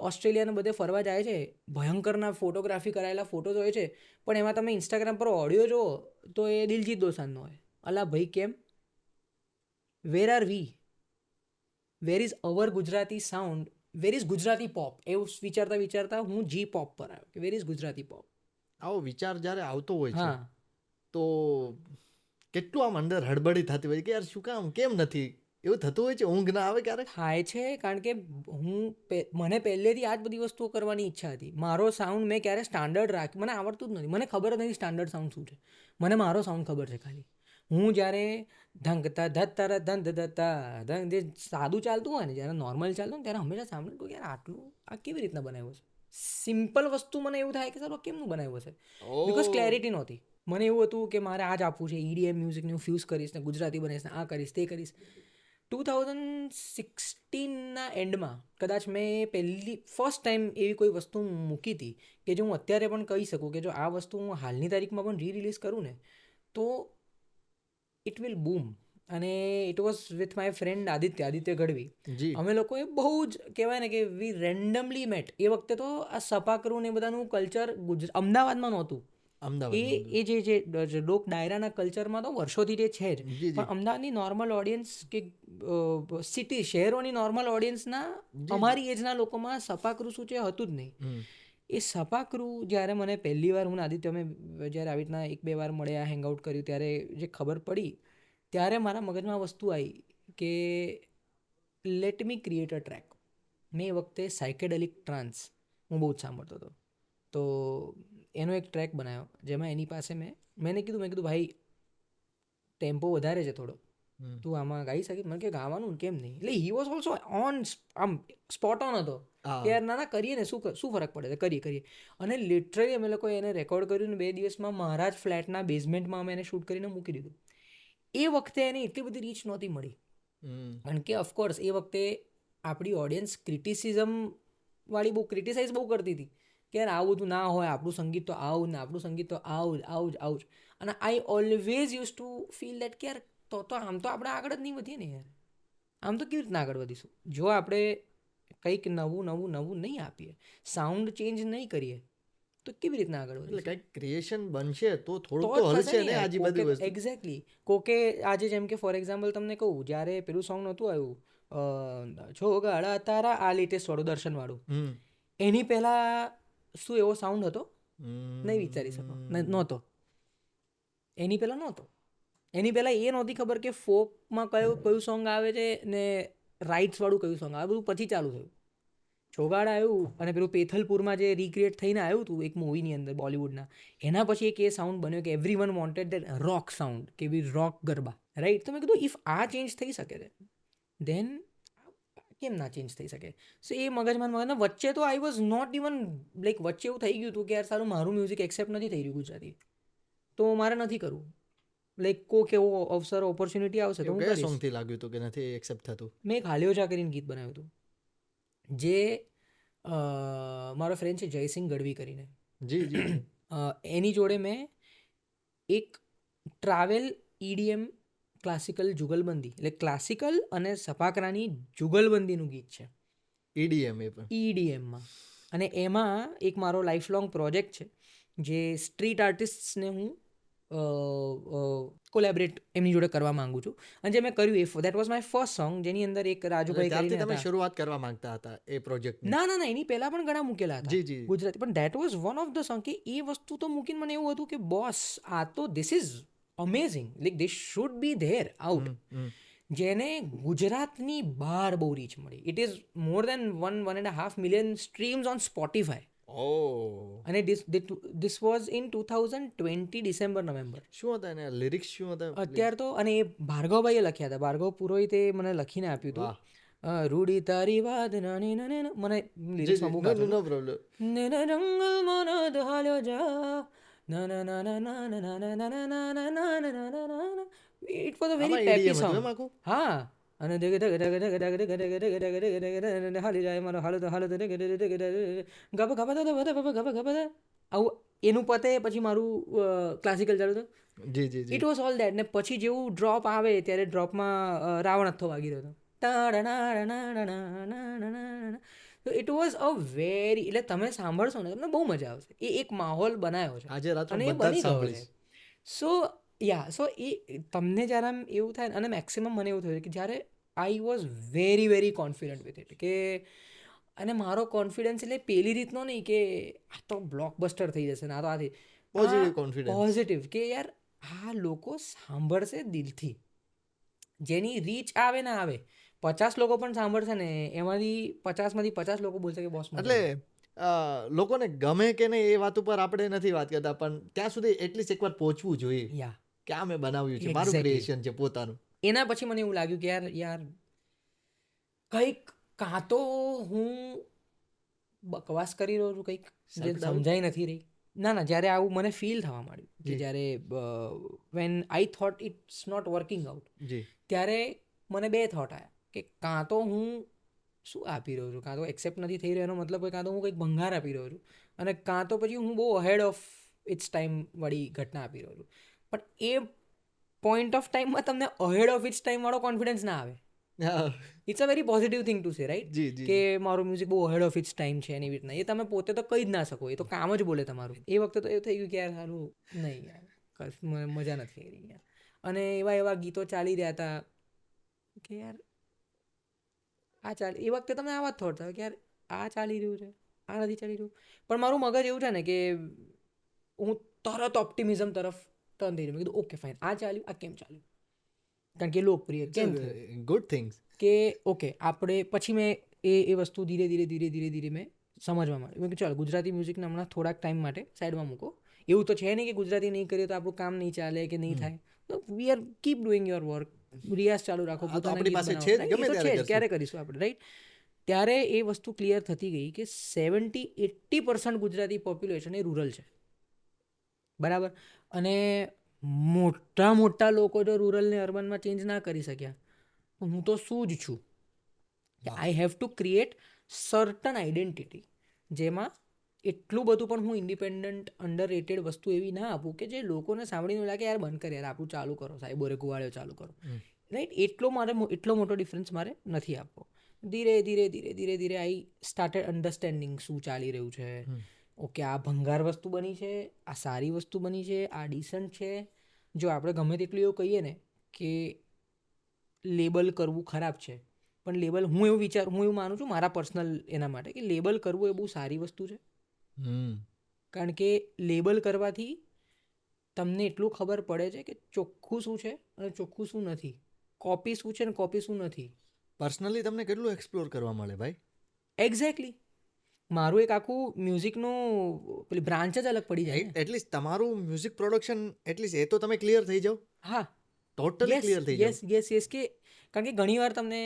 ઓસ્ટ્રેલિયાને બધે ફરવા જાય છે, ભયંકરના ફોટોગ્રાફી કરાયેલા ફોટોઝ હોય છે, પણ એમાં તમે ઇન્સ્ટાગ્રામ પર ઓડિયો જુઓ તો એ દિલજીત દોસાંજનો હોય. અલા ભાઈ કેમ? Where are we? Where is our Gujarati sound? Where is Gujarati pop? એવું વિચારતા હું જી પોપ પર આવ્યો કે વેર ઇઝ ગુજરાતી પોપ. આવો વિચાર જ્યારે આવતો હોય છે હા, તો કેટલું આમ અંદર હડબડી થતી હોય કે યાર શું કામ, કેમ નથી એવું થતું હોય છે? ઊંઘ ના આવે ક્યારેક? થાય છે, કારણ કે મને પહેલેથી આ જ બધી વસ્તુઓ કરવાની ઈચ્છા હતી. મારો સાઉન્ડ મેં ક્યારે સ્ટાન્ડર્ડ રાખ્યું, મને આવડતું જ નથી, મને ખબર જ નથી સ્ટાન્ડર્ડ સાઉન્ડ શું છે. મને મારો સાઉન્ડ ખબર છે ખાલી. હું જ્યારે ધંકતા ધત્તા ધંધ ધત્તા ધંધ જે સાદું ચાલતું હોય ને, જ્યારે નોર્મલ ચાલતું ને ત્યારે હંમેશા સાંભળ્યું કે યાર આટલું આ કેવી રીતના બનાવ્યું છે. સિમ્પલ વસ્તુ મને એવું થાય કે ચાલો કેમનું બનાવ્યું છે, બિકોઝ ક્લેરિટી નહોતી. મને એવું હતું કે મારે આ જ આપવું છે, EDM મ્યુઝિકને હું ફ્યુઝ કરીશ ને ગુજરાતી બનાવીશ ને આ કરીશ તે કરીશ. 2016ના એન્ડમાં કદાચ મેં ફર્સ્ટ ટાઈમ એવી કોઈ વસ્તુ મૂકી હતી કે જો હું અત્યારે પણ કહી શકું કે જો આ વસ્તુ હું હાલની તારીખમાં પણ રિલીઝ કરું ને તો ઇટ વિલ બૂમ. અને it was with my friend Aditya Gadhvi. Ji. અમે લોકોએ બહુ જ કહેવાય ને કે વી રેન્ડમલી મેટ. એ વખતે તો આ સપાકરું ને એ બધાનું કલ્ચર અમદાવાદમાં નહોતું. એ જે લોક ડાયરાના કલ્ચરમાં તો વર્ષોથી જે છે જ, પણ અમદાવાદની નોર્મલ ઓડિયન્સ કે સિટી શહેરોની નોર્મલ ઓડિયન્સના અમારી એજના લોકોમાં સપાકરું શું છે હતું જ નહીં. એ સપાકરું જ્યારે મને પહેલી વાર હું આદિત્ય અમે જ્યારે આવી રીતના 1-2 વાર મળ્યા, હેંગઆઉટ કર્યું, ત્યારે જે ખબર પડી ત્યારે મારા મગજમાં વસ્તુ આવી કે let me create a track. મેં એ વખતે સાયકેડેલિક ટ્રાન્સ હું બહુ જ સાંભળતો હતો, તો એનો એક ટ્રેક બનાવ્યો જેમાં એની પાસે મેં કીધું ભાઈ ટેમ્પો વધારે છે થોડો, તું આમાં ગાઈ શકીશ? મને કે ગાવાનું કેમ નહીં. એટલે હી વોઝ ઓલ્સો ઓન, આમ સ્પોટ ઓન હતો કે યાર ના કરીએ ને, શું ફરક પડે છે, કરીએ. અને લિટરલી અમે લોકો એને રેકોર્ડ કર્યું ને 2 દિવસમાં મારા જ ફ્લેટના બેઝમેન્ટમાં અમે એને શૂટ કરીને મૂકી દીધું. એ વખતે એને એટલી બધી રીચ નહોતી મળી, કારણ કે ઓફકોર્સ એ વખતે આપણી ઓડિયન્સ ક્રિટિસાઇઝ બહુ કરતી હતી કે યાર આવું બધું ના હોય, આપણું સંગીત તો આવું ને આપણું સંગીત તો આવું જ. અને I always use to feel that કે યાર તો આમ તો આપણે આગળ જ નહીં વધીએ ને યાર, આમ તો કેવી રીતના આગળ વધીશું જો આપણે કંઈક નવું નહીં આપીએ, સાઉન્ડ ચેન્જ નહીં કરીએ તો કેવી રીતના આગળ વધીએ? એટલે કંઈક ક્રિએશન બનશે તો થોડુંક તો હલશે ને આજે બધી વસ્તુ. એક્ઝેક્ટલી. કોકે આજે જેમ કે ફોર એક્ઝામ્પલ તમને કહું, જ્યારે પેલું સોંગ નહોતું આવ્યું છોગાડા તારા, આ લેટેસ્ટ વાળું દર્શનવાળું, એની પહેલાં શું એવો સાઉન્ડ હતો નહીં વિચારી શકો, નહોતો. એની પહેલાં એ નહોતી ખબર કે ફોકમાં કયું સોંગ આવે છે ને રાઇટ્સવાળું કયું સોંગ આવે, બધું પછી ચાલુ થયું. છોગાડા આવ્યું અને પેલું પેથલપુરમાં જે રિક્રિએટ થઈને આવ્યું હતું એક મૂવીની અંદર બોલિવૂડના, એના પછી એક એ સાઉન્ડ બન્યો કે every one wanted that rock sound, કે બી રોક ગરબા, રાઈટ? તો મેં કીધું ઇફ આ ચેન્જ થઈ શકે છે દેન કેમ ના ચેન્જ થઈ શકે? સો એ મગજમાં વચ્ચે તો I was not even like, વચ્ચે એવું થઈ ગયું હતું કે યાર સારું મારું મ્યુઝિક એક્સેપ્ટ નથી થઈ રહ્યું ગુજરાતી, તો મારે નથી કરવું. લાઈક કોક એવો અવસર ઓપોર્ચ્યુનિટી આવશે તો હું કરીશ. સોંગથી લાગ્યું હતું કે નથી એક્સેપ્ટ થતું? મેં એક હાલ્યો જા કરીને ગીત બનાવ્યું હતું, જે મારો ફ્રેન્ડ છે જયસિંહ ગઢવી કરીને. જી. એની જોડે મેં એક ટ્રાવેલ EDM ક્લાસિકલ જુગલબંધી, એટલે ક્લાસિકલ અને સપાકરાની જુગલબંધીનું ગીત છે EDM એ પણ EDMમાં. અને એમાં એક મારો લાઈફ લોંગ પ્રોજેક્ટ છે જે સ્ટ્રીટ આર્ટિસ્ટને હું કોલેબરેટ એમની જોડે કરવા માંગુ છું. અને જે મેં કર્યું that was my first song, જેની અંદર એક રાજુભાઈ કરીને તમે શરૂઆત કરવા માંગતા હતા એ પ્રોજેક્ટ? ના, એની પહેલા પણ ઘણા મૂકેલા હતા જી ગુજરાતી, પણ that was one of the song કે એ વસ્તુ તો મૂકીને મને એવું હતું કે બોસ આ તો this is amazing, like this should be there out, જેને ગુજરાતની બહાર બહુ રીચ મળી. It is more than 1.5 million streams on Spotify. અને ધીસ વોઝ ઇન 2020 ડિસેમ્બર-નવેમ્બર. શું હતા એના લિરિક્સ, શું હતા અત્યારે તો? અને એ ભાર્ગવભાઈએ લખ્યા હતા, ભાર્ગવ પુરોહિતે મને લખીને આપ્યું હતું. રૂડી તારી વાત નાની નાની, મને લિરિક્સમાં બહુ ગાતું. નો પ્રોબ્લેમ. ને રંગલ મનદ હાલ્યો જા ના ના ના ના ના ના ના ના ના ના ના ના ના. It was a very peppy song. હા. અને હાલી જાય મારો હાલો તો ગબ આવું એનું પતે પછી મારું ક્લાસિકલ ચાલુ થયું. It was all that. ને પછી જેવું ડ્રોપ આવે ત્યારે ડ્રોપમાં રાવણ હથ્થો વાગી રહ્યો હતો. ઇટ વોઝ અ વેરી, એટલે તમે સાંભળશો ને તમને બહુ મજા આવશે. એ એક માહોલ બનાવ્યો છે આજે રાત્રે અને એ બની ગયો છે. સો એ તમને જ્યારે આમ એવું થાય, અને મેક્સિમમ મને એવું થયું કે જ્યારે આઈ was very very confident with it, કે અને મારો કોન્ફિડન્સ એટલે પેલી રીતનો નહીં કે આ તો બ્લોકબસ્ટર થઈ જશે ને આ તો આથી પોઝિટિવ, કે યાર આ લોકો સાંભળશે દિલથી, જેની રીચ આવે ને આવે 50 લોકો પણ સાંભળશે ને એમાંથી 50 લોકો બોલશે કે બોસ. એટલે લોકોને ગમે કે નહીં એ વાત ઉપર આપણે નથી વાત કરતા, પણ ત્યાં સુધી એટલીસ્ટ એકવાર પહોંચવું જોઈએ કે આ મેં બનાવ્યું છે, મારું ક્રિએશન છે પોતાનું. એના પછી મને એવું લાગ્યું કે યાર કંઈક કાં તો હું બકવાસ કરી રહ્યો છું, કંઈક જે સમજાઈ નથી રહી. ના જ્યારે આવું મને ફીલ થવા માંડ્યું કે જ્યારે when I thought it's not working out, ત્યારે મને 2 થોટ આવ્યા કે કાં તો હું શું આપી રહ્યો છું, કાં તો એક્સેપ્ટ નથી થઈ રહ્યો એનો મતલબ હોય, કાં તો હું કંઈક ભંગાર આપી રહ્યો છું, અને કાં તો પછી હું બહુ અહેડ ઓફ ઇટ્સ ટાઈમ વાળી ઘટના આપી રહ્યો છું. પણ એ પોઈન્ટ ઓફ ટાઈમમાં તમને અહેડ ઓફ ઇટ્સ ટાઈમ વાળો કોન્ફિડન્સ ના આવે. It's a very positive thing to say, right? જી, જી. કે મારું મ્યુઝિક બહુ અહેડ ઓફ ઇટ્સ ટાઈમ છે એની રીતના. એ તમે પોતે તો કહી જ ના શકો, એ તો કામ જ બોલે તમારું. એ વખતે તો એવું થઈ ગયું કે યાર સારું નહીં યાર, મજા નથી આવી યાર. અને એવા એવા ગીતો ચાલી રહ્યા હતા કે યાર એ વખતે તમને આવા જ થોટ થાય કે યાર આ ચાલી રહ્યું છે, આ નથી ચાલી રહ્યું. પણ મારું મગજ એવું છે ને કે હું તરત ઓપ્ટિમિઝમ તરફ ટર્ન થઈ રહ્યું. મેં કીધું ઓકે ફાઇન, આ ચાલ્યું, આ કેમ ચાલ્યું, કારણ કે લોકપ્રિય કેમ થયું, ગુડ થિંગ્સ. કે ઓકે આપણે પછી મેં એ વસ્તુ ધીરે ધીરે મેં સમજવા માંડ્યું. મેં કીધું ચાલો ગુજરાતી મ્યુઝિકને હમણાં થોડાક ટાઈમ માટે સાઈડમાં મૂકો. એવું તો છે નહીં કે ગુજરાતી નહીં કરીએ તો આપણું કામ નહીં ચાલે કે નહીં થાય. તો we are keep doing your work, રિયાઝ ચાલુ રાખો, આપણી પાસે છે જ, ગમે ત્યારે કરશું. ક્યારે કરીશું આપણે, રાઈટ? ત્યારે એ વસ્તુ ક્લિયર થતી ગઈ કે 70-80% ગુજરાતી પોપ્યુલેશન એ રૂરલ છે, બરાબર? અને મોટા લોકો જો રૂરલને અર્બનમાં ચેન્જ ના કરી શક્યા, હું તો શું જ છું કે આઈ have to create certain identity, જેમાં એટલું બધું પણ હું ઇન્ડિપેન્ડન્ટ અંડર રેટેડ વસ્તુ એવી ના આપું કે જે લોકોને સાંભળીને લાગે યાર બંધ કરે યાર, આપણું ચાલુ કરો, સાહેબોરે કુવાડ્યો ચાલુ કરો, રાઈટ? એટલો મોટો ડિફરન્સ મારે નથી આપવો. ધીરે આઈ સ્ટાર્ટેડ અન્ડરસ્ટેન્ડિંગ શું ચાલી રહ્યું છે. ઓકે, આ ભંગાર વસ્તુ બની છે, આ સારી વસ્તુ બની છે, આ ડિસન્ટ છે. જો આપણે ગમે તેટલું એવું કહીએ ને કે લેબલ કરવું ખરાબ છે, પણ લેબલ હું એવું માનું છું મારા પર્સનલ એના માટે કે લેબલ કરવું એ બહુ સારી વસ્તુ છે. કારણ કે લેબલ કરવાથી તમને એટલું ખબર પડે છે કે ચોખ્ખું શું છે અને ચોખ્ખું શું નથી, કોપી શું છે ને કોપી શું નથી. પર્સનલી તમને કેટલું એક્સપ્લોર કરવા મળે ભાઈ? એક્ઝેક્ટલી. મારું એક આખું મ્યુઝિકનું પેલી બ્રાન્ચ જ અલગ પડી જાય. એટલીસ્ટ તમારું મ્યુઝિક પ્રોડક્શન એટલીસ્ટ એ તો તમે ક્લિયર થઈ જાઓ. હા, ટોટલી ક્લિયર થઈ જાઓ. યસ કે કારણ કે ઘણીવાર તમને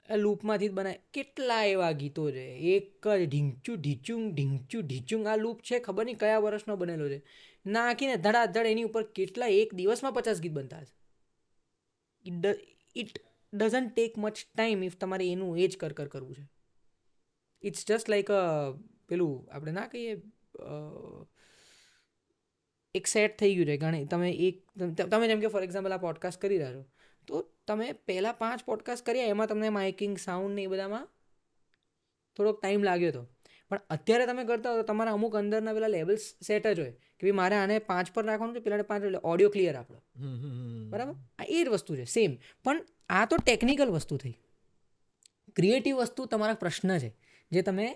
લૂપમાંથી જ બનાય કેટલા એવા ગીતો છે, એક જ ઢીંચું આ લૂપ છે, ખબર નહીં કયા વર્ષનો બનેલો છે, નાખીને ધડાધડ એની ઉપર કેટલા એક દિવસમાં 50 ગીત બનતા હશે. It doesn't take much time if તમારે એનું એ જ કરવું છે. ઇટ્સ જસ્ટ લાઈક પેલું આપણે ના કહીએ એક સેટ થઈ ગયું છે. ઘણી તમે જેમ કે ફોર એક્ઝામ્પલ આ પોડકાસ્ટ કરી રહ્યા છો, તો તમે પહેલાં 5 પોડકાસ્ટ કર્યા એમાં તમને માઇકિંગ, સાઉન્ડ ને એ બધામાં થોડોક ટાઈમ લાગ્યો હતો. પણ અત્યારે તમે કરતા હો તો તમારા અમુક અંદરના પેલા લેવલ્સ સેટ જ હોય કે ભાઈ મારે આને 5 પર રાખવાનું છે, પેલાને 5, એટલે ઓડિયો ક્લિયર આપણો, બરાબર? આ એ જ વસ્તુ છે સેમ. પણ આ તો ટેકનિકલ વસ્તુ થઈ. ક્રિએટિવ વસ્તુ તમારા પ્રશ્ન છે જે તમે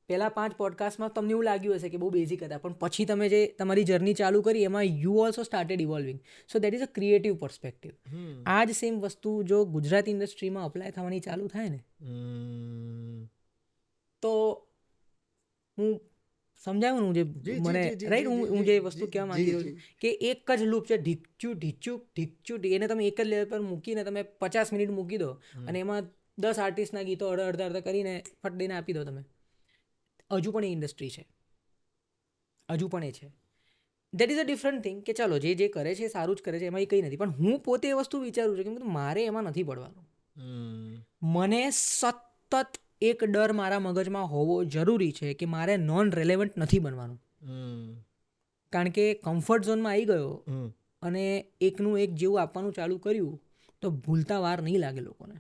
પહેલાં 5 પોડકાસ્ટમાં તમને એવું લાગ્યું હશે કે બહુ બેઝિક હતા, પણ પછી તમે જે તમારી જર્ની ચાલુ કરી એમાં you also started evolving. So that is a creative perspective. આ જ સેમ વસ્તુ જો ગુજરાતી ઇન્ડસ્ટ્રીમાં અપ્લાય થવાની ચાલુ થાય ને તો હું સમજાવું ને મને રાઈટ હું જે વસ્તુ કહેવા માંગી રહ્યો છું કે એક જ લૂપ છે, ઢીકચું એને તમે એક જ લેવલ પર મૂકીને તમે 50 મિનિટ મૂકી દો અને એમાં 10 આર્ટિસ્ટના ગીતો અડધા કરીને ફટ દઈને આપી દો તમે. હજુ પણ એ ઇન્ડસ્ટ્રી છે, હજુ પણ એ છે. That is a different thing કે ચાલો જે કરે છે એ સારું જ કરે છે, એમાં એ કંઈ નથી. પણ હું પોતે એ વસ્તુ વિચારું છું કે મારે એમાં નથી પડવાનું. મને સતત એક ડર મારા મગજમાં હોવો જરૂરી છે કે મારે નોન રેલેવન્ટ નથી બનવાનું. કારણ કે કમ્ફર્ટ ઝોનમાં આવી ગયો અને એકનું એક જેવું આપવાનું ચાલુ કર્યું તો ભૂલતા વાર નહીં લાગે લોકોને.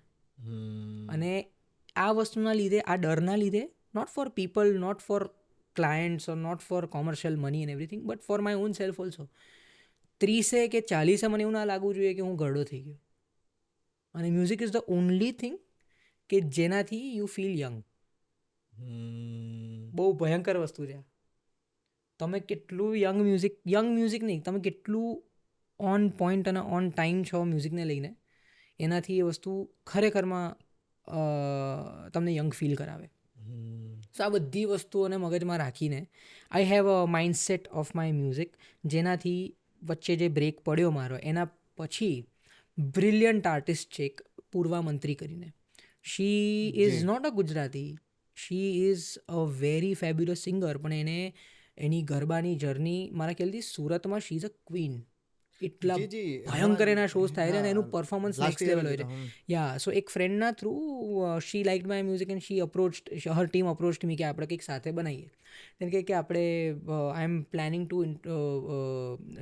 અને આ વસ્તુના લીધે, આ ડરના લીધે, not for people, not for clients or not for commercial money and everything, but for my own self also. 30 કે 40 મને એવું ના લાગવું જોઈએ કે હું ઘરડો થઈ ગયો. અને music is the only thing કે જેનાથી યુ ફીલ યંગ. બહુ ભયંકર વસ્તુ છે. તમે કેટલું યંગ મ્યુઝિક નહીં, તમે કેટલું ઓન પોઈન્ટ અને ઓન ટાઈમ છો મ્યુઝિકને લઈને, એનાથી એ વસ્તુ ખરેખરમાં તમને યંગ ફીલ કરાવે. સો આ બધી વસ્તુઓને મગજમાં રાખીને I have a mindset of my music, જેનાથી વચ્ચે જે બ્રેક પડ્યો મારો એના પછી બ્રિલિયન્ટ આર્ટિસ્ટ છે એક પૂર્વા મંત્રી કરીને. She is not a Gujarati, she is a very fabulous singer, પણ એને એની ગરબાની જર્ની મારા ખ્યાલથી સુરતમાં શી ઇઝ અ ક્વીન. એટલા જી, જી. ભયંકર એના શોઝ થાય છે અને હા, એનું performance last next year level હોય જ છે. હતો, યા સો એક ફ્રેન્ડના through she like my music and she approach her team approach me કે આપણે કંઈક સાથે બનાવીએ. then કે આપણે I am planning to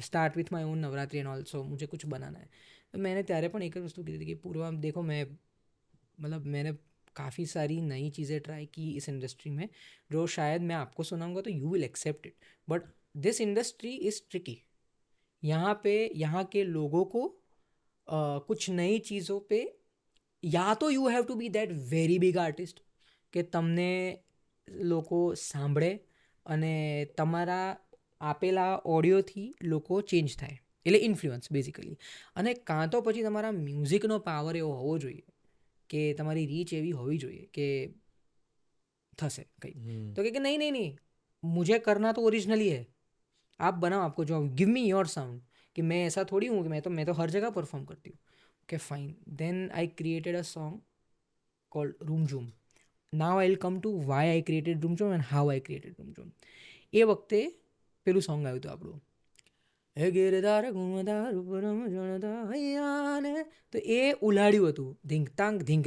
start with my own Navratri and also मुझे कुछ बनाना है. तो मैंने ત્યારે પણ એક જ वस्तु की थी कि पूर्वा देखो मैं मतलब मैंने काफ़ी सारी नई चीज़ें ट्राई की इस इंडस्ट्री में जो शायद मैं आपको सुनाऊंगा तो you will accept it, but this industry is tricky. यहाँ के लोगों को कुछ नई चीज़ों पे या तो you have to be that very big artist કે તમને લોકો સાંભળે અને તમારા આપેલા ઓડિયોથી લોકો ચેન્જ થાય, એટલે ઇન્ફ્લુઅન્સ બેઝિકલી. અને કાં તો પછી તમારા મ્યુઝિકનો પાવર એવો હોવો જોઈએ કે તમારી રીચ એવી હોવી જોઈએ કે થશે કંઈ. તો કે નહીં નહીં નહીં, मुझे करना तो ओरिजिनली है, आप बनाओ, आपको जो गिव मी योर साउंड. कि मैं ऐसा थोड़ी हूँ कि मैं तो हर जगह परफॉर्म करती हूँ. Okay, fine. Then I created a song called Room Zoom. Now I'll come to why I created Room Zoom and how I created Room Zoom. એ વખતે પેલું સોંગ આવ્યું હતું આપણું, હે ગિરધાર ઘૂમધાર ઉપરમ જણતા હૈયાને, તો એ ઉલાડ્યું હતું. ધીંક તાંગ ધીંક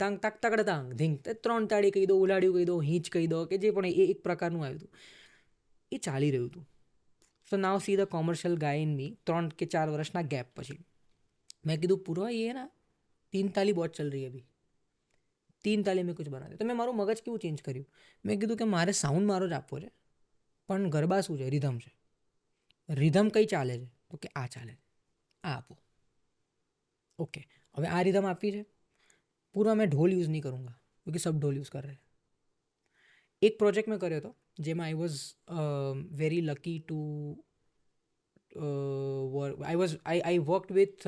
તાંગ તાક તકડતાંગ ધીંક, 3 તાળી કહી દો, ઉલાડ્યું કહી દો, હિંચ કહી દો, કે જે પણ એ એક પ્રકારનું આવ્યું હતું. એ ચાલી રહ્યું હતું. So now see the commercial guy in me 3 કે 4 વર્ષના ગેપ પછી. मैं कहा पूरा ये ना 3 ताली बहुत चल रही है अभी, 3 ताली में कुछ बना दे. तो मैं मारो मगज केવું ચેન્જ કર્યું, મેં કીધું કે મારે સાઉન્ડ મારો જ આપવો છે, પણ ગરબા શું છે, રિધમ છે. રિધમ કઈ ચાલે છે, તો કે આ ચાલે, આ આપો. ઓકે, હવે આ રિધમ આપવી છે, પૂરા मैं ढोल यूज़ नहीं करूँगा क्योंकि सब ढोल यूज़ कर रहे हैं. એક પ્રોજેક્ટ મેં કર્યો હતો જેમાં I was very lucky to I worked with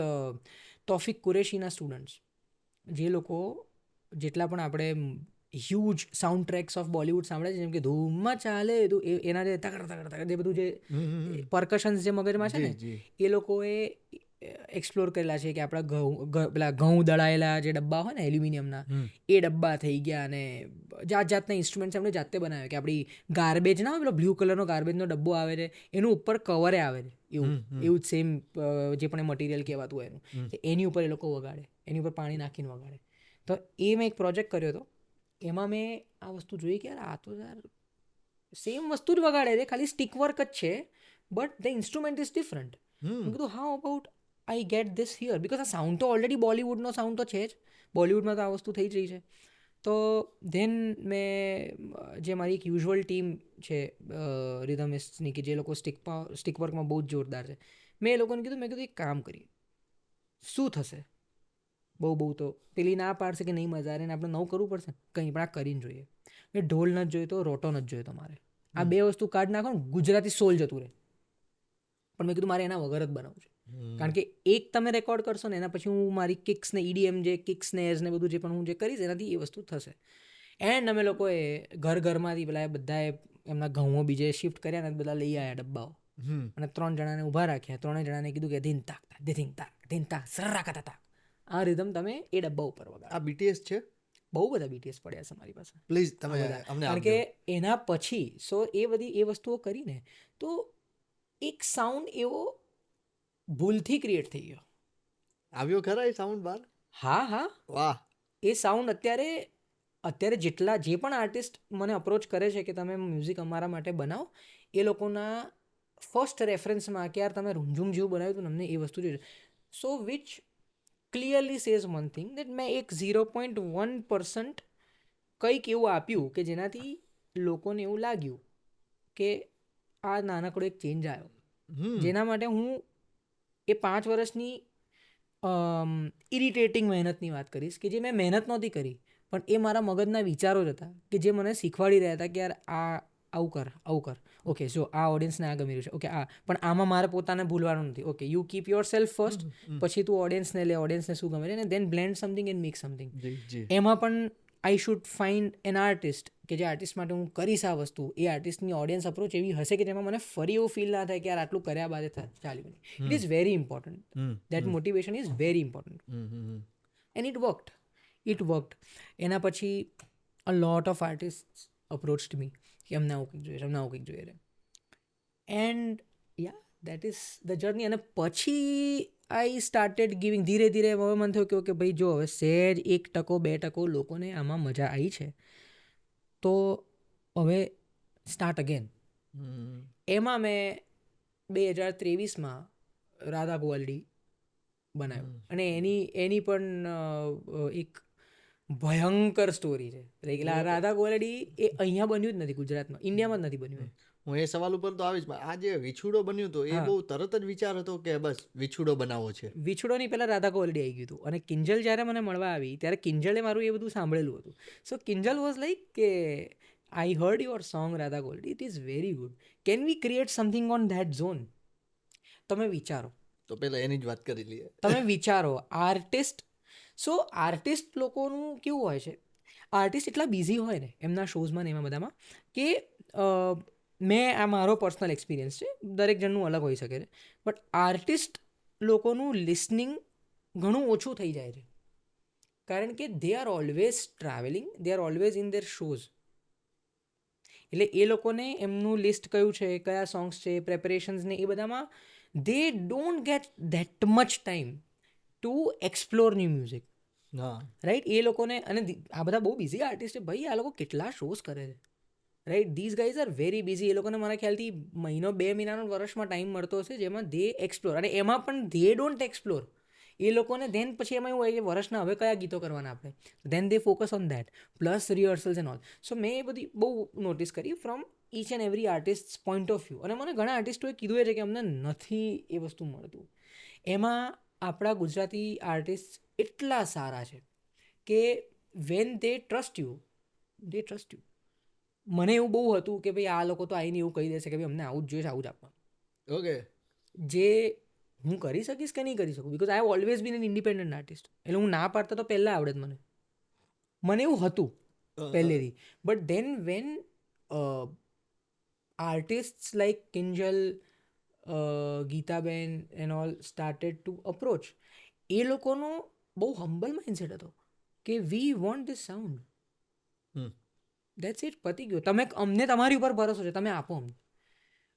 Taufiq કુરેશીના સ્ટુડન્ટ્સ, જે લોકો જેટલા પણ આપણે huge soundtracks of Bollywood સાંભળે છે, જેમ કે ધૂમમાં ચાલે એના જે તકડ જે બધું જે પરકશન્સ જે મગજમાં છે ને, એ લોકોએ એક્સપ્લોર કરેલા છે કે આપણા પેલા ઘઉં દળાયેલા જે ડબ્બા હોય ને એલ્યુમિનિયમના, એ ડબ્બા થઈ ગયા, અને જાતના ઇન્સ્ટ્રુમેન્ટ્સ આપણે જાતે બનાવે, કે આપણી ગાર્બેજ ના હોય, પેલો બ્લુ કલરનો ગાર્બેજનો ડબ્બો આવે છે, એનું ઉપર કવરે આવે છે, એવું જ સેમ જે પણ મટીરિયલ કહેવાતું હોય એનું, એની ઉપર એ લોકો વગાડે, એની ઉપર પાણી નાખીને વગાડે. તો એ મેં એક પ્રોજેક્ટ કર્યો હતો, એમાં મેં આ વસ્તુ જોઈ કે યાર આ તો યાર સેમ વસ્તુ જ વગાડે છે, ખાલી સ્ટિક વર્ક જ છે, but the instrument is different. મેં કીધું how about I get this here, because આ સાઉન્ડ તો ઓલરેડી બોલિવૂડનો સાઉન્ડ તો છે જ, બોલિવૂડમાં તો આ વસ્તુ થઈ જ રહી છે. તો ધેન મેં જે મારી એક યુઝ્યુઅલ ટીમ છે રિધમિસ્ટની, કે જે લોકો સ્ટિક વર્કમાં બહુ જ જોરદાર છે, મેં એ લોકોને કીધું, મેં કીધું એક કામ કરીએ, શું થશે, બહુ તો પેલી ના પાડશે કે નહીં મજા આવે ને આપણે નવું કરવું પડશે, કંઈ પણ આ કરીને જોઈએ. એ ઢોલ નથી જોઈતો, રોટો નથી જોઈતો, મારે આ 2 વસ્તુ કાઢ નાખો ને ગુજરાતી સોલ જતું રહે. પણ મેં કીધું મારે એના વગર જ બનાવવું છે, કારણ કે એક તમે રેકોર્ડ કરશો ને એના પછી હું મારી કિક્સ ને EDM જે કિક્સ સ્નેર્સ ને બધું જે પણ હું જે કરીશ એનાથી એ વસ્તુ થશે. એન્ડ અમે લોકોએ ઘરમાંથી પેલા બધાએ એમના ઘઉં બીજે શિફ્ટ કર્યા ને બધા લઈ આવ્યા ડબ્બાઓ, અને 3 જણાને ઊભા રાખ્યા, 3 જણાને કીધું કે ધીન તાક સરરા કતા, આ રિધમ તમે એ ડબ્બા ઉપર વગાડો. આ BTS છે, બહુ બધા BTS પડ્યા છે મારી પાસે, પ્લીઝ તમે અમને કારણ કે એના પછી એ વસ્તુઓ કરીને તો એક સાઉન્ડ એવો ભૂલથી ક્રિએટ થઈ ગયો. આવ્યો ખરા એ સાઉન્ડ બહાર? હા, વાહ. એ સાઉન્ડ અત્યારે જેટલા જે પણ આર્ટિસ્ટ મને અપ્રોચ કરે છે કે તમે મ્યુઝિક અમારા માટે બનાવો, એ લોકોના ફર્સ્ટ રેફરન્સમાં કે યાર તમે રૂમઝૂમ જેવું બનાવ્યું હતું અમને એ વસ્તુ જોઈએ. So which clearly says one thing that મેં એક 0.1% કંઈક એવું આપ્યું કે જેનાથી લોકોને એવું લાગ્યું કે આ નાનકડો એક ચેન્જ આવ્યો, જેના માટે હું એ 5 વર્ષની ઇરિટેટિંગ મહેનતની વાત કરીશ, કે જે મેં મહેનત નહોતી કરી, પણ એ મારા મગજના વિચારો જ હતા કે જે મને શીખવાડી રહ્યા હતા કે યાર આ આવું કર, ઓકે જો આ ઓડિયન્સને આ ગમી રહ્યું છે, ઓકે આ પણ આમાં મારે પોતાને ભૂલવાનું નથી, okay you keep yourself first, પછી તું ઓડિયન્સને લે, ઓડિયન્સને શું ગમે છે, અને then blend something and make something. એમાં પણ I should find an artist કે જે આર્ટિસ્ટ માટે હું કરીશ આ વસ્તુ, એ આર્ટિસ્ટની ઓડિયન્સ અપ્રોચ એવી હશે કે જેમાં મને ફરી એવું ફીલ ના થાય કે યાર આટલું કર્યા બાદ ચાલ્યું નહીં. It is very important, that motivation is very important, and it worked. એના પછી અ લોટ ઓફ આર્ટિસ્ટ અપ્રોચ્ડ મી કે અમને આવું કંઈક જોઈએ છે, and yeah that is the journey. અને પછી આઈ સ્ટાર્ટેડ ગિવિંગ, ધીરે ધીરે હવે મને થયું કે ઓકે ભાઈ જો હવે સહેજ 1%-2% લોકોને આમાં મજા આવી છે તો હવે સ્ટાર્ટ અગેન. એમાં મેં 2023માં રાધા ગોલ્ડી બનાવ્યું. અને એની પણ એક ભયંકર સ્ટોરી છે. લાઈક રાધા ગોલ્ડી એ અહીંયા બન્યું જ નથી ગુજરાતમાં, ઇન્ડિયામાં જ નથી બન્યું. હું એ સવાલ ઉપર તો આવીશ. આ જે વિછુડો બન્યું હતું એ બહુ તરત જ વિચાર હતો કે બસ વિછુડો બનાવવો છે? વિછુડોની પહેલાં રાધા ગોલ્ડી આવી ગયું હતું. અને કિંજલ જ્યારે મને મળવા આવી ત્યારે કિંજલે મારું એ બધું સાંભળેલું હતું. સો કિંજલ વોઝ લાઈક કે I heard your song Radha goldy, it is very good, can we create something on that zone? તમે વિચારો, તો પહેલા એની જ વાત કરી લઈએ. તમે વિચારો આર્ટિસ્ટ. સો આર્ટિસ્ટ લોકોનું કેવું હોય છે, આર્ટિસ્ટ એટલા બિઝી હોય ને એમના શોઝમાં ને એમાં બધામાં કે મેં આ મારો પર્સનલ એક્સપિરિયન્સ છે, દરેક જણનું અલગ હોઈ શકે છે, બટ આર્ટિસ્ટ લોકોનું લિસનિંગ ઘણું ઓછું થઈ જાય છે. કારણ કે they are always travelling, they are always in their shows. એટલે એ લોકોને એમનું લિસ્ટ કયું છે, કયા સોંગ્સ છે, પ્રેપરેશન્સ ને એ બધામાં they don't get that much time to explore new music. Right? એ લોકોને, અને આ બધા બહુ બિઝી આર્ટિસ્ટ છે ભાઈ, આ લોકો કેટલા શોઝ કરે છે. Right? These guys are very busy. એ લોકોને મારા ખ્યાલથી 1-2 મહિનાનો વર્ષમાં ટાઈમ મળતો હશે જેમાં દે એક્સપ્લોર. અને એમાં પણ દે ડોન્ટ એક્સપ્લોર. એ લોકોને ધેન પછી એમાં એવું હોય કે વર્ષના હવે કયા ગીતો કરવાના આપણે, then they focus on that plus rehearsals and all. So મેં એ બધી બહુ નોટિસ કરી from each and every artist point of view. અને મને ઘણા આર્ટિસ્ટોએ કીધું એ છે કે અમને નથી એ વસ્તુ મળતું. એમાં આપણા ગુજરાતી આર્ટિસ્ટ એટલા સારા છે કે when they trust you, they trust you. મને એવું બહુ હતું કે ભાઈ આ લોકો તો આવીને એવું કહી દેશે કે ભાઈ અમને આવું જ જોઈએ, આવું જ આપવાનું. ઓકે, જે હું કરી શકીશ કે નહીં કરી શકું, because I have always been an independent artist. એટલે હું ના પાડતા તો પહેલાં આવડે જ મને એવું હતું પહેલેથી. But then when artist like Kinjal, Geetaben and all started to approach, એ લોકોનો બહુ હમ્બલ માઇન્ડસેટ હતો કે we want this sound, that's it, પતી ગયો. તમે અમને તમારી ઉપર ભરોસો છે, તમે આપો અમને.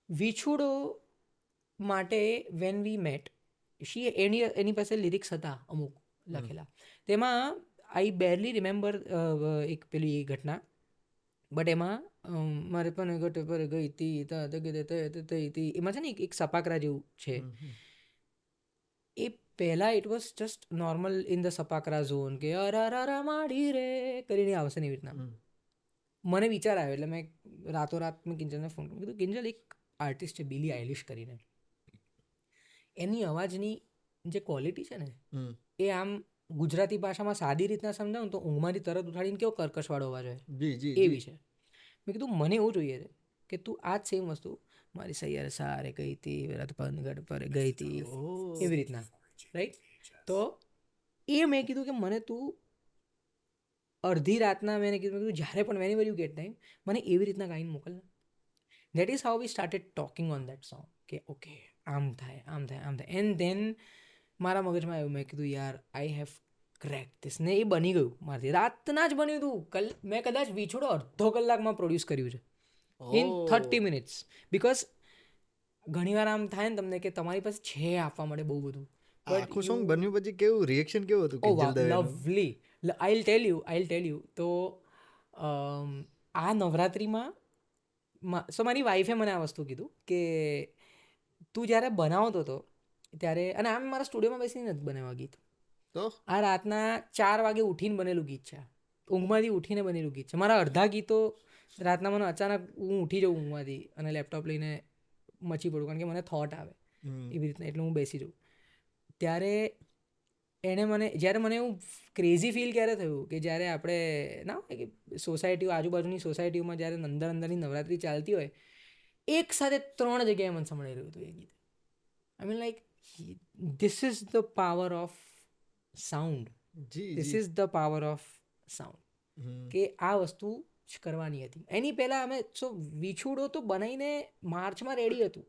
વિછુડો માટે વેન વી મેટ, એની પાસે લિરિક્સ હતા અમુક લખેલા. તેમાં આઈ બેરલી રિમેમ્બર એક પેલી ઘટના, બટ એમાં મારે પણ ગટ પર ગઈ હતી એમાં છે ને એક સપાકરા જેવું છે. એ પહેલાં it was just normal in the સપાકરા ઝોન કે અરા માડી રે કરીને આવશે ને એવી રીતના. મને વિચાર આવ્યો એટલે મેં રાતોરાત મેં કિંજલને ફોન કર્યો, કીધું કિંજલ એક આર્ટિસ્ટ છે બિલી આઇલિશ કરીને, એની અવાજની જે ક્વોલિટી છે ને એ આમ ગુજરાતી ભાષામાં સાદી રીતના સમજાવું તો ઊંઘમાંથી તરત ઉઠાડીને કેવો કર્કશવાળો અવાજ હોય એવી છે. મેં કીધું મને એવું જોઈએ છે કે તું આ જ સેમ વસ્તુ મારી સૈયર સારે ગઈ હતી, રતપનગઢ પર ગઈ હતી, એવી રીતના. રાઈટ? તો એ મેં કીધું કે મને તું અડધી રાતના મેં કીધું જ્યારે પણ whenever you get time મને એવી રીતના ગાઈને મોકલને. That is how we started talking on that song કે ઓકે આમ થાય આમ થાય આમ થાય. એન્ડ ધેન મારા મગજમાં આવ્યું, મેં કીધું યાર આઈ હેવ ક્રેક ધીસ, ને એ બની ગયું મારાથી. રાતના જ બન્યું હતું. મેં કદાચ વિછોડો અડધો કલાકમાં પ્રોડ્યુસ કર્યું છે ઇન 30 મિનિટ્સ. બિકોઝ ઘણીવાર આમ થાય ને તમને કે તમારી પાસે છે આપવા માટે બહુ બધું. આખું સોંગ બન્યું પછી કેવું રિએક્શન કેવું હતું? લવલી. I'll tell you. તો આ નવરાત્રિમાં સો મારી વાઈફે મને આ વસ્તુ કીધું કે તું જ્યારે બનાવતો હતો ત્યારે, અને આમ મારા સ્ટુડિયોમાં બેસીને જ બનાવ્યા ગીત, તો આ રાતના 4 વાગે ઉઠીને બનેલું ગીત છે, ઊંઘમાંથી ઉઠીને બનેલું ગીત છે. મારા અડધા ગીતો રાતના મને અચાનક હું ઉઠી જાઉં ઊંઘમાંથી અને લેપટોપ લઈને મચી પડું કારણ કે મને થોટ આવે એવી રીતના, એટલે હું બેસી જાઉં. ત્યારે એણે મને, જ્યારે મને એવું ક્રેઝી ફીલ ક્યારે થયું કે જ્યારે આપણે ના હોય કે સોસાયટીઓ, આજુબાજુની સોસાયટીઓમાં જ્યારે અંદરની નવરાત્રિ ચાલતી હોય, એક સાથે 3 જગ્યાએ મને સંભળાઈ રહ્યું હતું એ ગીત. I mean like this is the power of sound, this is the power of sound, કે આ વસ્તુ જ કરવાની હતી. એની પહેલાં અમે વિછુડો તો બનાવીને માર્ચમાં રેડી હતું.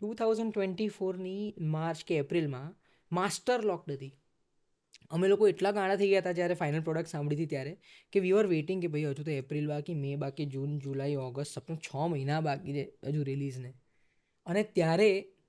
2024ની માર્ચ કે એપ્રિલમાં માસ્ટર લોકડ હતી. અમે લોકો એટલા ગાણા થઈ ગયા હતા જ્યારે ફાઇનલ પ્રોડક્ટ સાંભળી હતી ત્યારે કે વી આર વેઇટિંગ કે ભાઈ હજુ તો એપ્રિલ બાકી, મે બાકી, જૂન, જુલાઈ, ઓગસ્ટ, સપ્ટેમ્બર, 6 મહિના બાકી છે હજુ રિલીઝને. અને ત્યારે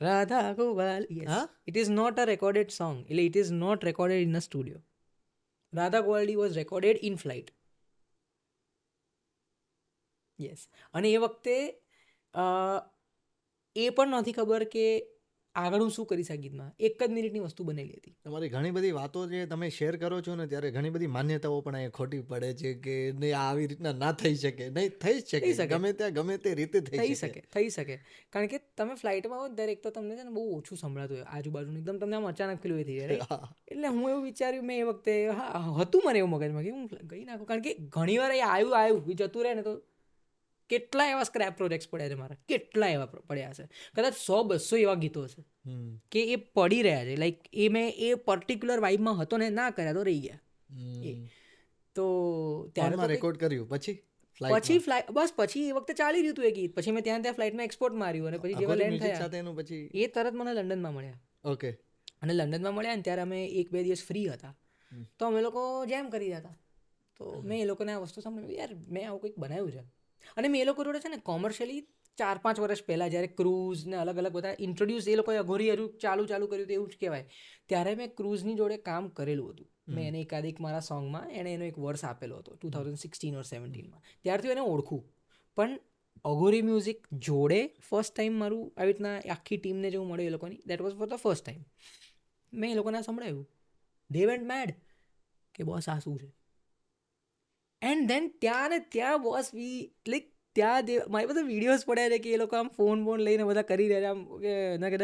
રાધા ગોપાલ, યસ. હા? It is not a recorded song, એટલે it is not recorded in a studio. Radha Gopaldi was recorded in flight. Yes. અને એ વખતે અ, એ પણ નથી ખબર કે આગળ હું શું કરીશ આ ગીતમાં. એક જ મિનિટની વસ્તુ બનેલી હતી. તમારી ઘણી બધી વાતો જે તમે શેર કરો છો ને ત્યારે ઘણી બધી માન્યતાઓ પણ અહીંયા ખોટી પડે છે કે નહીં આ આવી રીતના ના થઈ શકે. નહીં થઈ જ થઈ શકે. શકે. ગમે ત્યાં ગમે તે રીતે થઈ શકે. કારણ કે તમે ફ્લાઇટમાં હો ત્યારે એક તો તમને છે ને બહુ ઓછું સંભળાતું હોય આજુબાજુનું, એકદમ તમને આમ અચાનક પેલું એ થઈ જાય right? હા. એટલે હું એવું વિચાર્યું મેં એ વખતે, હા હતું મને એવું મગજમાં કે હું ગઈ નાખું. કારણ કે ઘણીવાર એ આવ્યું એ જતું રહે ને તો કેટલા એવા સ્ક્રેપ પ્રોજેક્ટ્સ પડ્યા છે મારા, કેટલા એવા પડ્યા હશે, કદાચ 100-200 એવા ગીતો હશે હમ. કે એ પડી રહ્યા છે. લાઈક એ મેં એ પર્ટિક્યુલર વાઇબમાં હતો ને ના કર્યા તો રહી ગયા. એ તો ત્યારે તો કંઈક- રેકોર્ડ કર્યું પછી પછી પછી એ વખતે ચાલી રહ્યું હતું એ ગીત. પછી મેં ત્યાં ફ્લાઇટમાં એક્સપોર્ટ માર્યું અને પછી જેવા લેન્ડ થયા સાથે એનું પછી એ તરત મને લંડનમાં મળ્યા. ઓકે. અને લંડનમાં મળ્યા ને ત્યારે અમે 1-2 દિવસ ફ્રી હતા, તો અમે લોકો જેમ કરી રહ્યા હતા. તો મેં એ લોકોને આ વસ્તુ સાંભળી, યાર મેં આવું કંઈક બનાવ્યું છે. અને મેં એ લોકો જોડે છે ને કોમર્શિયલી 4-5 વર્ષ પહેલાં જ્યારે ક્રૂઝ ને અલગ અલગ બધા ઇન્ટ્રોડ્યુસ એ લોકોએ અઘોરી હજુ ચાલુ કર્યું હતું એવું જ કહેવાય, ત્યારે મેં ક્રૂઝની જોડે કામ કરેલું હતું. મેં એને એકાદિક મારા સોંગમાં એણે એનો એક વર્ષ આપેલો હતો 2016 or 17માં. ત્યારથી એને ઓળખું. પણ અઘોરી મ્યુઝિક જોડે ફર્સ્ટ ટાઈમ મારું આવી રીતના આખી ટીમને જેવું મળ્યું એ લોકોની, that was for the first time. મેં એ લોકોને સંભળાયું, દે વેન્ટ મેડ કે બોસ આ શું છે. એન્ડ ધેન ત્યાં ને ત્યાં બોસ વી લાઈક ત્યાં મારી બધા વિડીયોઝ પડ્યા છે કે એ લોકો આમ ફોન લઈને બધા કરી રહ્યા છે, આમ કે ના કે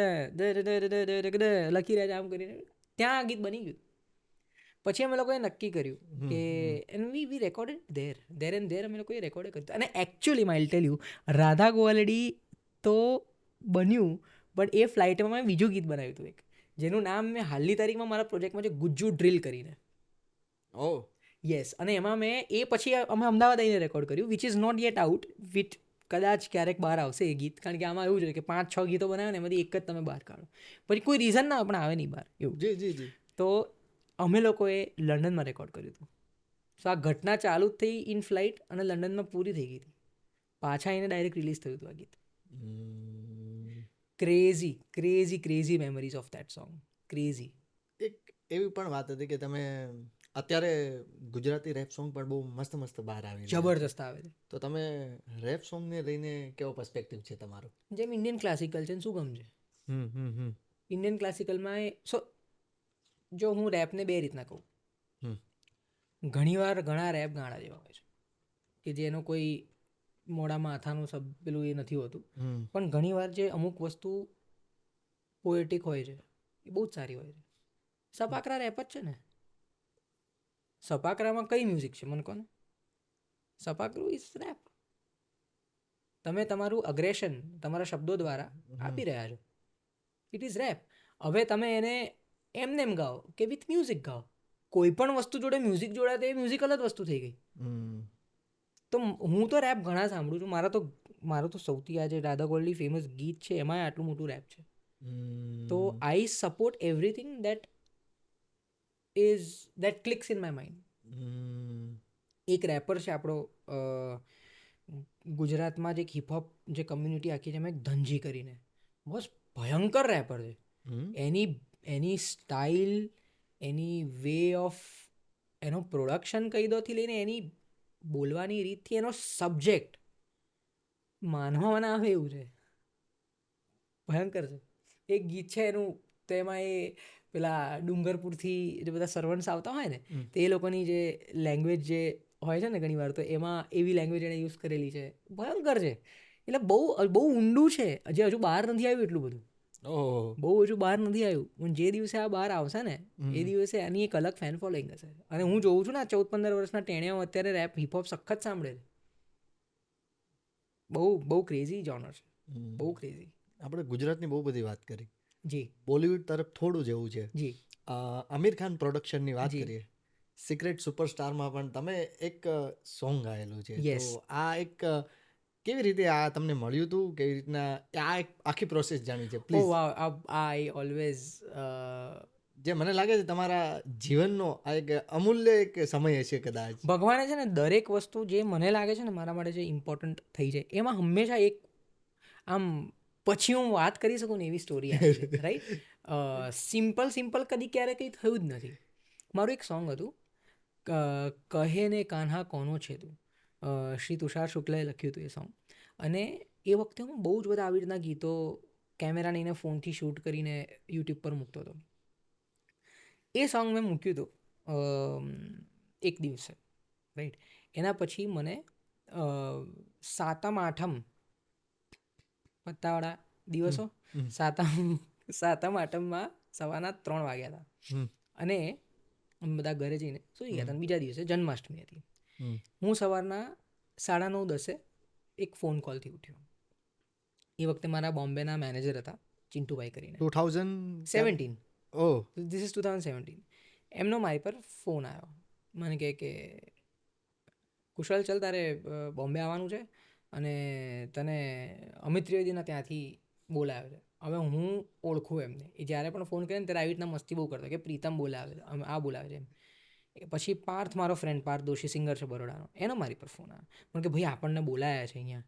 લખી રહ્યા છે આમ કરીને. ત્યાં આ ગીત બની ગયું. પછી અમે લોકોએ નક્કી કર્યું કે એન્ડ વી રેકોર્ડેડ ધેર અમે લોકોએ રેકોર્ડ કર્યું. અને actually may I tell you, Radha Govaldi તો બન્યું, બટ એ ફ્લાઇટમાં મેં બીજું ગીત બનાવ્યું હતું એક, જેનું નામ મેં હાલની તારીખમાં મારા પ્રોજેક્ટમાં છે ગુજ્જુ ડ્રિલ કરીને. ઓ યસ. અને એમાં મેં એ પછી અમે અમદાવાદ આવીને રેકોર્ડ કર્યું, which is not yet out, which કદાચ ક્યારેક બહાર આવશે એ ગીત. કારણ કે આમાં એવું છે કે 5-6 ગીતો બનાવે ને એમાંથી એક જ તમે બહાર કાઢો, પછી કોઈ રીઝન ના પણ આવે નહીં બહાર એવું. જી જી જી. તો અમે લોકોએ લંડનમાં રેકોર્ડ કર્યું હતું. સો આ ઘટના ચાલુ જ થઈ ઇન ફ્લાઇટ અને લંડનમાં પૂરી થઈ ગઈ હતી. પાછા આવીને ડાયરેક્ટ રિલીઝ થયું હતું આ ગીત. Crazy memories of that song. Crazy. એક એવી પણ વાત હતી કે તમે અત્યારે ગુજરાતી રેપ સોંગ પણ બહુ મસ્ત મસ્ત બહાર આવી રહ્યા છે. જબરજસ્ત આવે છે. તો તમે રેપ સોંગને લઈને કેવો પર્સપેક્ટિવ છે તમારો? જેમ ઇન્ડિયન ક્લાસિકલ છે ને શું ગમ છે. ઇન્ડિયન ક્લાસિકલમાં જો હું રેપને બે રીતના કહું, ઘણીવાર ઘણા રેપ ગાણા જેવા હોય છે કે જેનો કોઈ મોડા માથાનું પેલું એ નથી હોતું, પણ ઘણીવાર જે અમુક વસ્તુ પોએટિક હોય છે એ બહુ જ સારી હોય છે. સપાકરા રેપ જ છે ને. સપાકરામાં કઈ મ્યુઝિક છે મને કહો ને. સપાકરું ઇઝ રેપ. તમે તમારું અગ્રેશન તમારા શબ્દો દ્વારા આપી રહ્યા છો, ઇટ ઇઝ રેપ. હવે તમે એને એમ ગાઓ કે વિથ મ્યુઝિક ગાઓ, કોઈ પણ વસ્તુ જોડે મ્યુઝિક જોડાય તો એ મ્યુઝિકલ જ વસ્તુ થઈ ગઈ. તો હું તો રેપ ઘણા સાંભળું છું. મારો તો સૌથી આજે રાધા ગોલ્ડી ફેમસ ગીત છે એમાં આટલું મોટું રેપ છે. તો આઈ support everything that clicks in my mind. એક રેપર છે આપણો ગુજરાતમાં જ એક હિપહોપ જે કમ્યુનિટી આખી છે, એમાં એક ધનજી કરીને બહુ ભયંકર રેપર છે. એની સ્ટાઇલ, એની વે ઓફ, એનો પ્રોડક્શન કહી દોથી લઈને એની બોલવાની રીતથી એનો સબ્જેક્ટ માનવામાં ના આવે એવું છે. ભયંકર છે. એક ગીત છે એનું, તો એમાં એ પેલા ડુંગરપુરથી જે બધા સર્વન્ટ્સ આવતા હોય ને, તો એ લોકોની જે લેંગ્વેજ જે હોય છે ને ઘણી વાર, તો એમાં એવી લેંગ્વેજ એણે યુઝ કરેલી છે. ભયંકર છે. એટલે બહુ ઊંડું છે. હજુ બહાર નથી આવ્યું એટલું બધું. બહુ હજુ બહાર નથી આવ્યું. પણ જે દિવસે આ બહાર આવશે ને એ દિવસે આની એક અલગ ફેન ફોલોઈંગ હશે. અને હું જોઉં છું ને 14-15 વર્ષના ટેણિયાઓ અત્યારે રેપ હિપહોપ સખત સાંભળે છે. બહુ ક્રેઝી જોનર છે. બહુ ક્રેઝી. આપણે ગુજરાતની બહુ બધી વાત કરી. જી. બોલિવૂડ તરફ થોડું જેવું છે. જી. આમિર ખાન પ્રોડક્શનની વાત કરીએ, સિક્રેટ સુપરસ્ટારમાં પણ તમે એક સોંગ ગાયેલું છે. તો આ એક કેવી રીતે આ તમને મળ્યું હતું, કેવી રીતના આ એક આખી પ્રોસેસ જાણવી છે પ્લીઝ. આઈ ઓલવેઝ, જે મને લાગે છે તમારા જીવનનો આ એક અમૂલ્ય એક સમય હશે કદાચ. ભગવાને છે ને દરેક વસ્તુ જે મને લાગે છે ને મારા માટે જે ઇમ્પોર્ટન્ટ થઈ જાય એમાં હંમેશા એક આમ પછી હું વાત કરી શકું ને એવી સ્ટોરી આવી છે, રાઈટ. સિમ્પલ કદી ક્યારે કંઈ થયું જ નથી. મારું એક સોંગ હતું, કહે ને કાન્હા કોનો છે તું, શ્રી તુષાર શુક્લએ લખ્યું હતું એ સોંગ. અને એ વખતે હું બહુ જ બધા આવી રીતના ગીતો કેમેરા લઈને ફોનથી શૂટ કરીને યુટ્યુબ પર મૂકતો હતો. એ સોંગ મેં મૂક્યું હતું એક દિવસે, રાઈટ. એના પછી મને સાતમ આઠમ પત્તાવાળા દિવસો, સાતમ આઠમમાં સવારના 3 વાગ્યા હતા અને અમે બધા ઘરે જઈને સુઈ ગયા હતા. બીજા દિવસે જન્માષ્ટમી હતી. હું સવારના 9:30 એક ફોન કોલથી ઉઠ્યો. એ વખતે મારા બોમ્બેના મેનેજર હતા, ચિંટુભાઈ કરીને. 2017. ઓહ, ધીસ ઇઝ 2017. એમનો મારી પર ફોન આવ્યો. મને કહે કે કુશલ, ચાલ તારે બોમ્બે આવવાનું છે અને તને અમિત ત્રિવેદીના ત્યાંથી બોલાવ્યો છે. હવે હું ઓળખું એમને. એ જ્યારે પણ ફોન કરે ને ત્યારે આવી રીતના મસ્તી બહુ કરતો કે પ્રીતમ બોલાવે છે, આ બોલાવે છે એમ. પછી પાર્થ, મારો ફ્રેન્ડ પાર્થ દોશી, સિંગર છે બરોડાનો, એનો મારી પર ફોન આવ્યો. મને કે ભાઈ આપણને બોલાયા છે અહીંયા.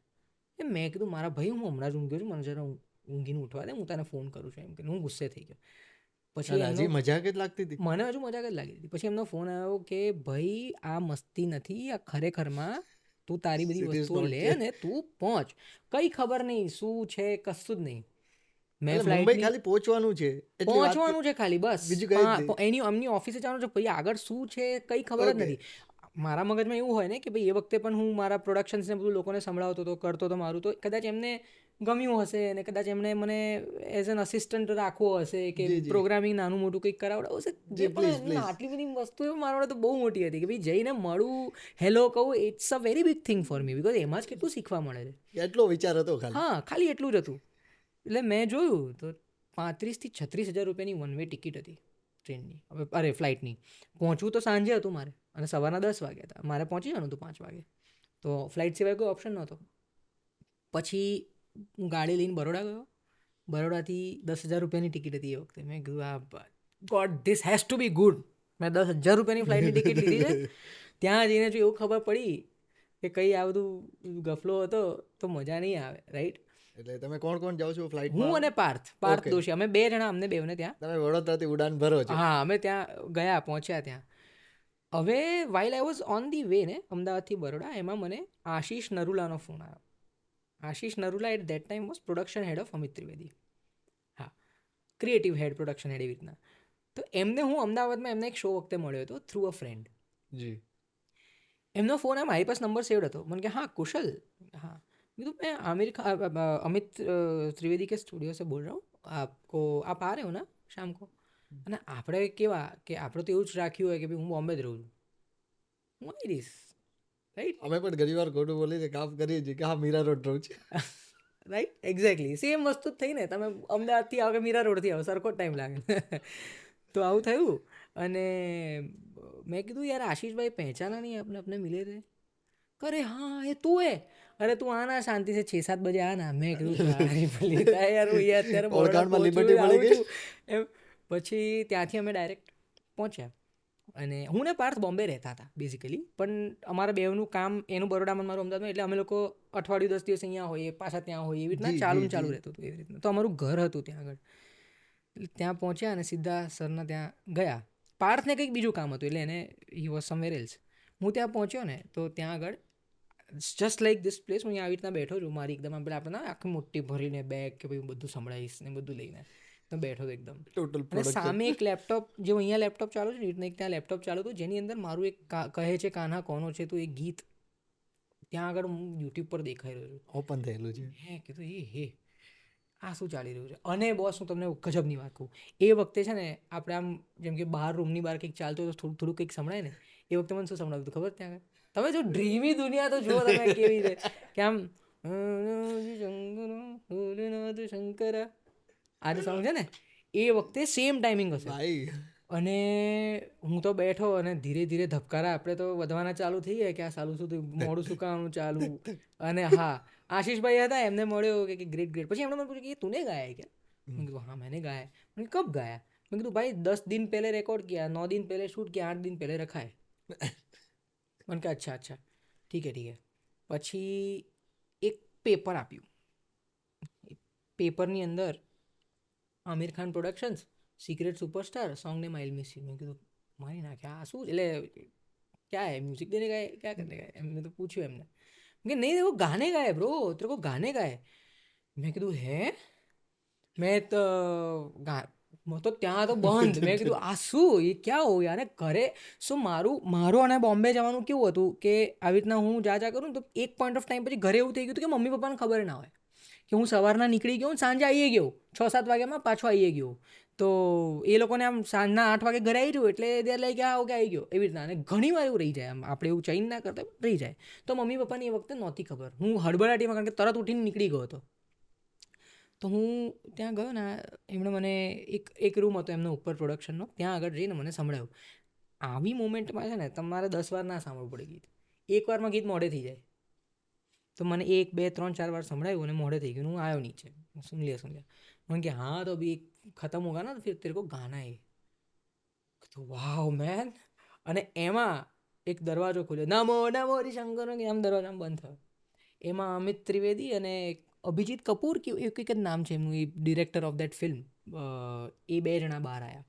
મેં કીધું મારા ભાઈ હું હમણાં જ ઊંઘ્યો છું, મને જરા ઊંઘીને ઉઠવા દે, હું તને ફોન કરું છું એમ કે. હું ગુસ્સે થઈ ગયો. પછી હજી મજાક જ લાગતી હતી. મને હજુ મજાક જ લાગી હતી. પછી એમનો ફોન આવ્યો કે ભાઈ આ મસ્તી નથી, આ ખરેખરમાં તું તારી બધી વસ્તુઓ લે અને તું પહોંચ. કંઈ ખબર નહીં શું છે, કશું જ નહીં. મેં મુંબઈ ખાલી પહોંચવાનું છે, પહોંચવાનું છે ખાલી, બસ. બીજું કંઈ જ એમની ઓફિસે જવાનું છે. ભાઈ આગળ શું છે કંઈ ખબર જ નથી. મારા મગજમાં એવું હોય ને કે ભાઈ એ વખતે પણ હું મારા પ્રોડક્શન્સને બધું લોકોને સંભળાવતો હતો, કરતો હતો મારું, તો કદાચ એમને ગમ્યું હશે અને કદાચ એમને મને એઝ એન અસિસ્ટન્ટ રાખવો હશે કે પ્રોગ્રામિંગ નાનું મોટું કંઈક કરાવડાવું હશે. જે પણ આટલી બધી વસ્તુઓ મારા માટે તો બહુ મોટી હતી કે ભાઈ જઈને મળું, હેલો કહું, it's a very big thing for me, because એમાં જ કેટલું શીખવા મળે છે. એટલો વિચાર હતો ખાલી. હા, ખાલી એટલું જ હતું. એટલે મેં જોયું તો 35,000 થી 36,000 રૂપિયાની વન વે ટિકિટ હતી ટ્રેનની, અરે ફ્લાઇટની. પહોંચવું તો સાંજે હતું મારે અને સવારના 10 વાગ્યા હતા. મારે પહોંચી જવાનું હતું 5 વાગે. તો ફ્લાઇટ સિવાય કોઈ ઓપ્શન નહોતો. પછી હું ગાડી લઈને બરોડા ગયો. બરોડાથી 10,000 રૂપિયાની ટિકિટ હતી એ વખતે. મેં કીધું આ god, this has to be good. મેં 10,000 રૂપિયાની ફ્લાઇટની ટિકિટ લીધી છે. ત્યાં જઈને જો એવું ખબર પડી કે કંઈ આ બધું ગફલો હતો તો મજા નહીં આવે, રાઈટ. એટલે તમે કોણ જાઓ છો ફ્લાઇટ? હું અને પાર્થ દોશી, અમે 2 જણા, અમને બેવને ત્યાં. તમે વડોદરાથી ઉડાન ભરો છો? હા, અમે ત્યાં ગયા, પહોંચ્યા ત્યાં. હવે while I was on the way ને અમદાવાદથી બરોડા, એમાં મને આશીષ નરુલાનો ફોન આવ્યો. Ashish Narula at that time was production head of Amit Trivedi. હા, ક્રિએટિવ હેડ, પ્રોડક્શન હેડ, એવી રીતના. તો એમને હું અમદાવાદમાં એમને એક શો વખતે મળ્યો હતો થ્રુ અ ફ્રેન્ડ. જી. એમનો ફોન મારી પાસે નંબર સેવડ હતો. મને કે હા કુશલ, હા. मैं अमित त्रिवेदी के स्टूडियो से बोल रहा हूँ, आपको आप आ रहे हो ना शाम को? અને આપણે કેવા કે આપણે તો એવું જ રાખ્યું હોય કે ભાઈ હું બોમ્બે જ રહું છું, હું આવી રહીશ, રાઈટ. અમે પણ ઘણી વાર ખોટું બોલીને કામ કરીએ છીએ કે હા મીરા રોડ રહું છે, રાઈટ. એક્ઝેક્ટલી સેમ વસ્તુ જ થઈ ને. તમે અમદાવાદથી આવો કે મીરા રોડથી આવો, સરખો ટાઈમ લાગે. તો આવું થયું. અને મેં કીધું યાર આશીષભાઈ પહેચાના નહીં આપને, આપને મિલે थे. કરે હા એ તું હે, અરે તું આના શાંતિ से 6-7 બજે આના. મેં કીધું યાર હું અત્યારે ઓળખાણમાં લિબર્ટી મળી ગઈ એમ. પછી ત્યાંથી અમે ડાયરેક્ટ પહોંચ્યા. અને હું ને પાર્થ બોમ્બે રહેતા હતા બેઝિકલી, પણ અમારા બેવનું કામ એનું બરોડામાં, મારું અમદાવાદમાં, એટલે અમે લોકો અઠવાડિયું 10 દિવસ અહીંયા હોઈએ, પાછા ત્યાં હોઈએ, એવી રીતના ચાલુ રહેતું હતું. એવી રીતના તો અમારું ઘર હતું ત્યાં આગળ. એટલે ત્યાં પહોંચ્યા અને સીધા સરના ત્યાં ગયા. પાર્થને કંઈક બીજું કામ હતું એટલે એને હી વોઝ સમવેર એલ્સ. હું ત્યાં પહોંચ્યો ને તો ત્યાં આગળ જસ્ટ લાઈક ધીસ પ્લેસ, હું અહીંયા આવી રીતના બેઠો છું. મારી એકદમ આપણે આખી મોટી ભરીને બેગ કે ભાઈ બધું સંભળાવીશ ને બધું લઈને તો બેઠો હતો એકદમ. અને સામે એક લેપટોપ, જે અહીંયા લેપટોપ ચાલુ છે ને, રીતના એક ત્યાં લેપટોપ ચાલુ હતું જેની અંદર મારું એક કહે છે કાન્હા કોનો છે તો એ ગીત ત્યાં આગળ હું યુટ્યુબ પર દેખાઈ રહ્યું છું, ઓપન થયેલું છે. હે કીધું હે આ શું ચાલી રહ્યું છે. અને બોસ હું તમને ગજબની વાત કહું, એ વખતે છે ને આપણે આમ જેમ કે બહાર રૂમની બહાર કંઈક ચાલતું હોય તો થોડું કંઈક સંભળાય ને, એ વખતે મને શું સંભળાવતું ખબર ત્યાં આગળ? તમે જો ડ્રીમી દુનિયા તો જુઓ તમે કેવી છે કે આમ શંકર, આ જે સોંગ છે ને એ વખતે સેમ ટાઈમિંગ હશે. અને હું તો બેઠો અને ધીરે ધીરે ધબકારા આપણે તો વધવાના ચાલુ થઈ ગયા કે આ સાલું શું મોડું શું કામનું ચાલુ. અને હા આશીષભાઈ હતા, એમને મળ્યો કે ગ્રેટ ગ્રેટ. પછી એમણે મને પૂછ્યું કે તુને ગાયા ક્યાં? મેં કીધું હા मैंने गाया. मैंने कब गाया? મેં કીધું ભાઈ 10 दिन पहले रिकॉर्ड किया, 9 दिन पहले शूट किया, 8 दिन पहले रखा है. મને કે અચ્છા ઠીક હે. પછી એક પેપર આપ્યું, પેપરની અંદર Aamir Khan productions secret superstar song ને માઇલ મિસ યુ. મેં કીધું મારી નાખ્યા આ શું એટલે ક્યાં હે મ્યુઝિક દેને ગए ક્યાં કરને ગए એમને તો પૂછ્યું એમને કે નહીં वो गाने गाए ब्रो तेरे को गाने गाए. મેં કીધું હે મેં તો ત્યાં તો બંધ. મેં કીધું આ શું એ ક્યાં હોય અને ઘરે શું મારું અને બોમ્બે જવાનું કેવું હતું કે આવી રીતના હું જા કરું તો એક પોઈન્ટ ઓફ ટાઈમ પછી ઘરે એવું થઈ ગયું હતું કે મમ્મી પપ્પાને ખબર ના હોય કે હું સવારના નીકળી ગયો સાંજે આવી ગયો 6-7 વાગ્યામાં પાછો આવી ગયો. તો એ લોકોને આમ સાંજના 8 વાગે ઘરે આવી રહ્યું એટલે દે લાઈક ઓકે આવી ગયો એવી રીતના. અને ઘણી વાર એવું રહી જાય આમ આપણે એવું ચેન્જ ના કરતા રહી જાય. તો મમ્મી પપ્પાની એ વખતે નહોતી ખબર. હું હડબડાટીમાં કારણ કે તરત ઉઠીને નીકળી ગયો હતો. તો હું ત્યાં ગયો ને એમણે મને એક રૂમ હતો એમનો ઉપર પ્રોડક્શનનો ત્યાં આગળ જઈને મને સંભળાયું. આવી મોમેન્ટમાં છે ને તમારે 10 વાર ના સાંભળવું પડે ગીત. એક વારમાં ગીત મોડે થઈ જાય. તો મને 1 2 3 4 વાર સંભળાયું અને મોડે થઈ ગયું. હું આવ્યો નીચે સુન लिया મને કે હા તો અભી ખતમ હોગા ના તો ફિર તેરે કો ગાના હે. તો વાવ મેન. અને એમાં એક દરવાજો ખુલ્યો નમો નમો શંકર આમ દરવાજો બંધ થયો. એમાં અમિત ત્રિવેદી અને અભિજીત કપૂર કે એક જ નામ છે એમનું એ ડિરેક્ટર ઓફ દેટ ફિલ્મ એ 2 જણા બહાર આવ્યા.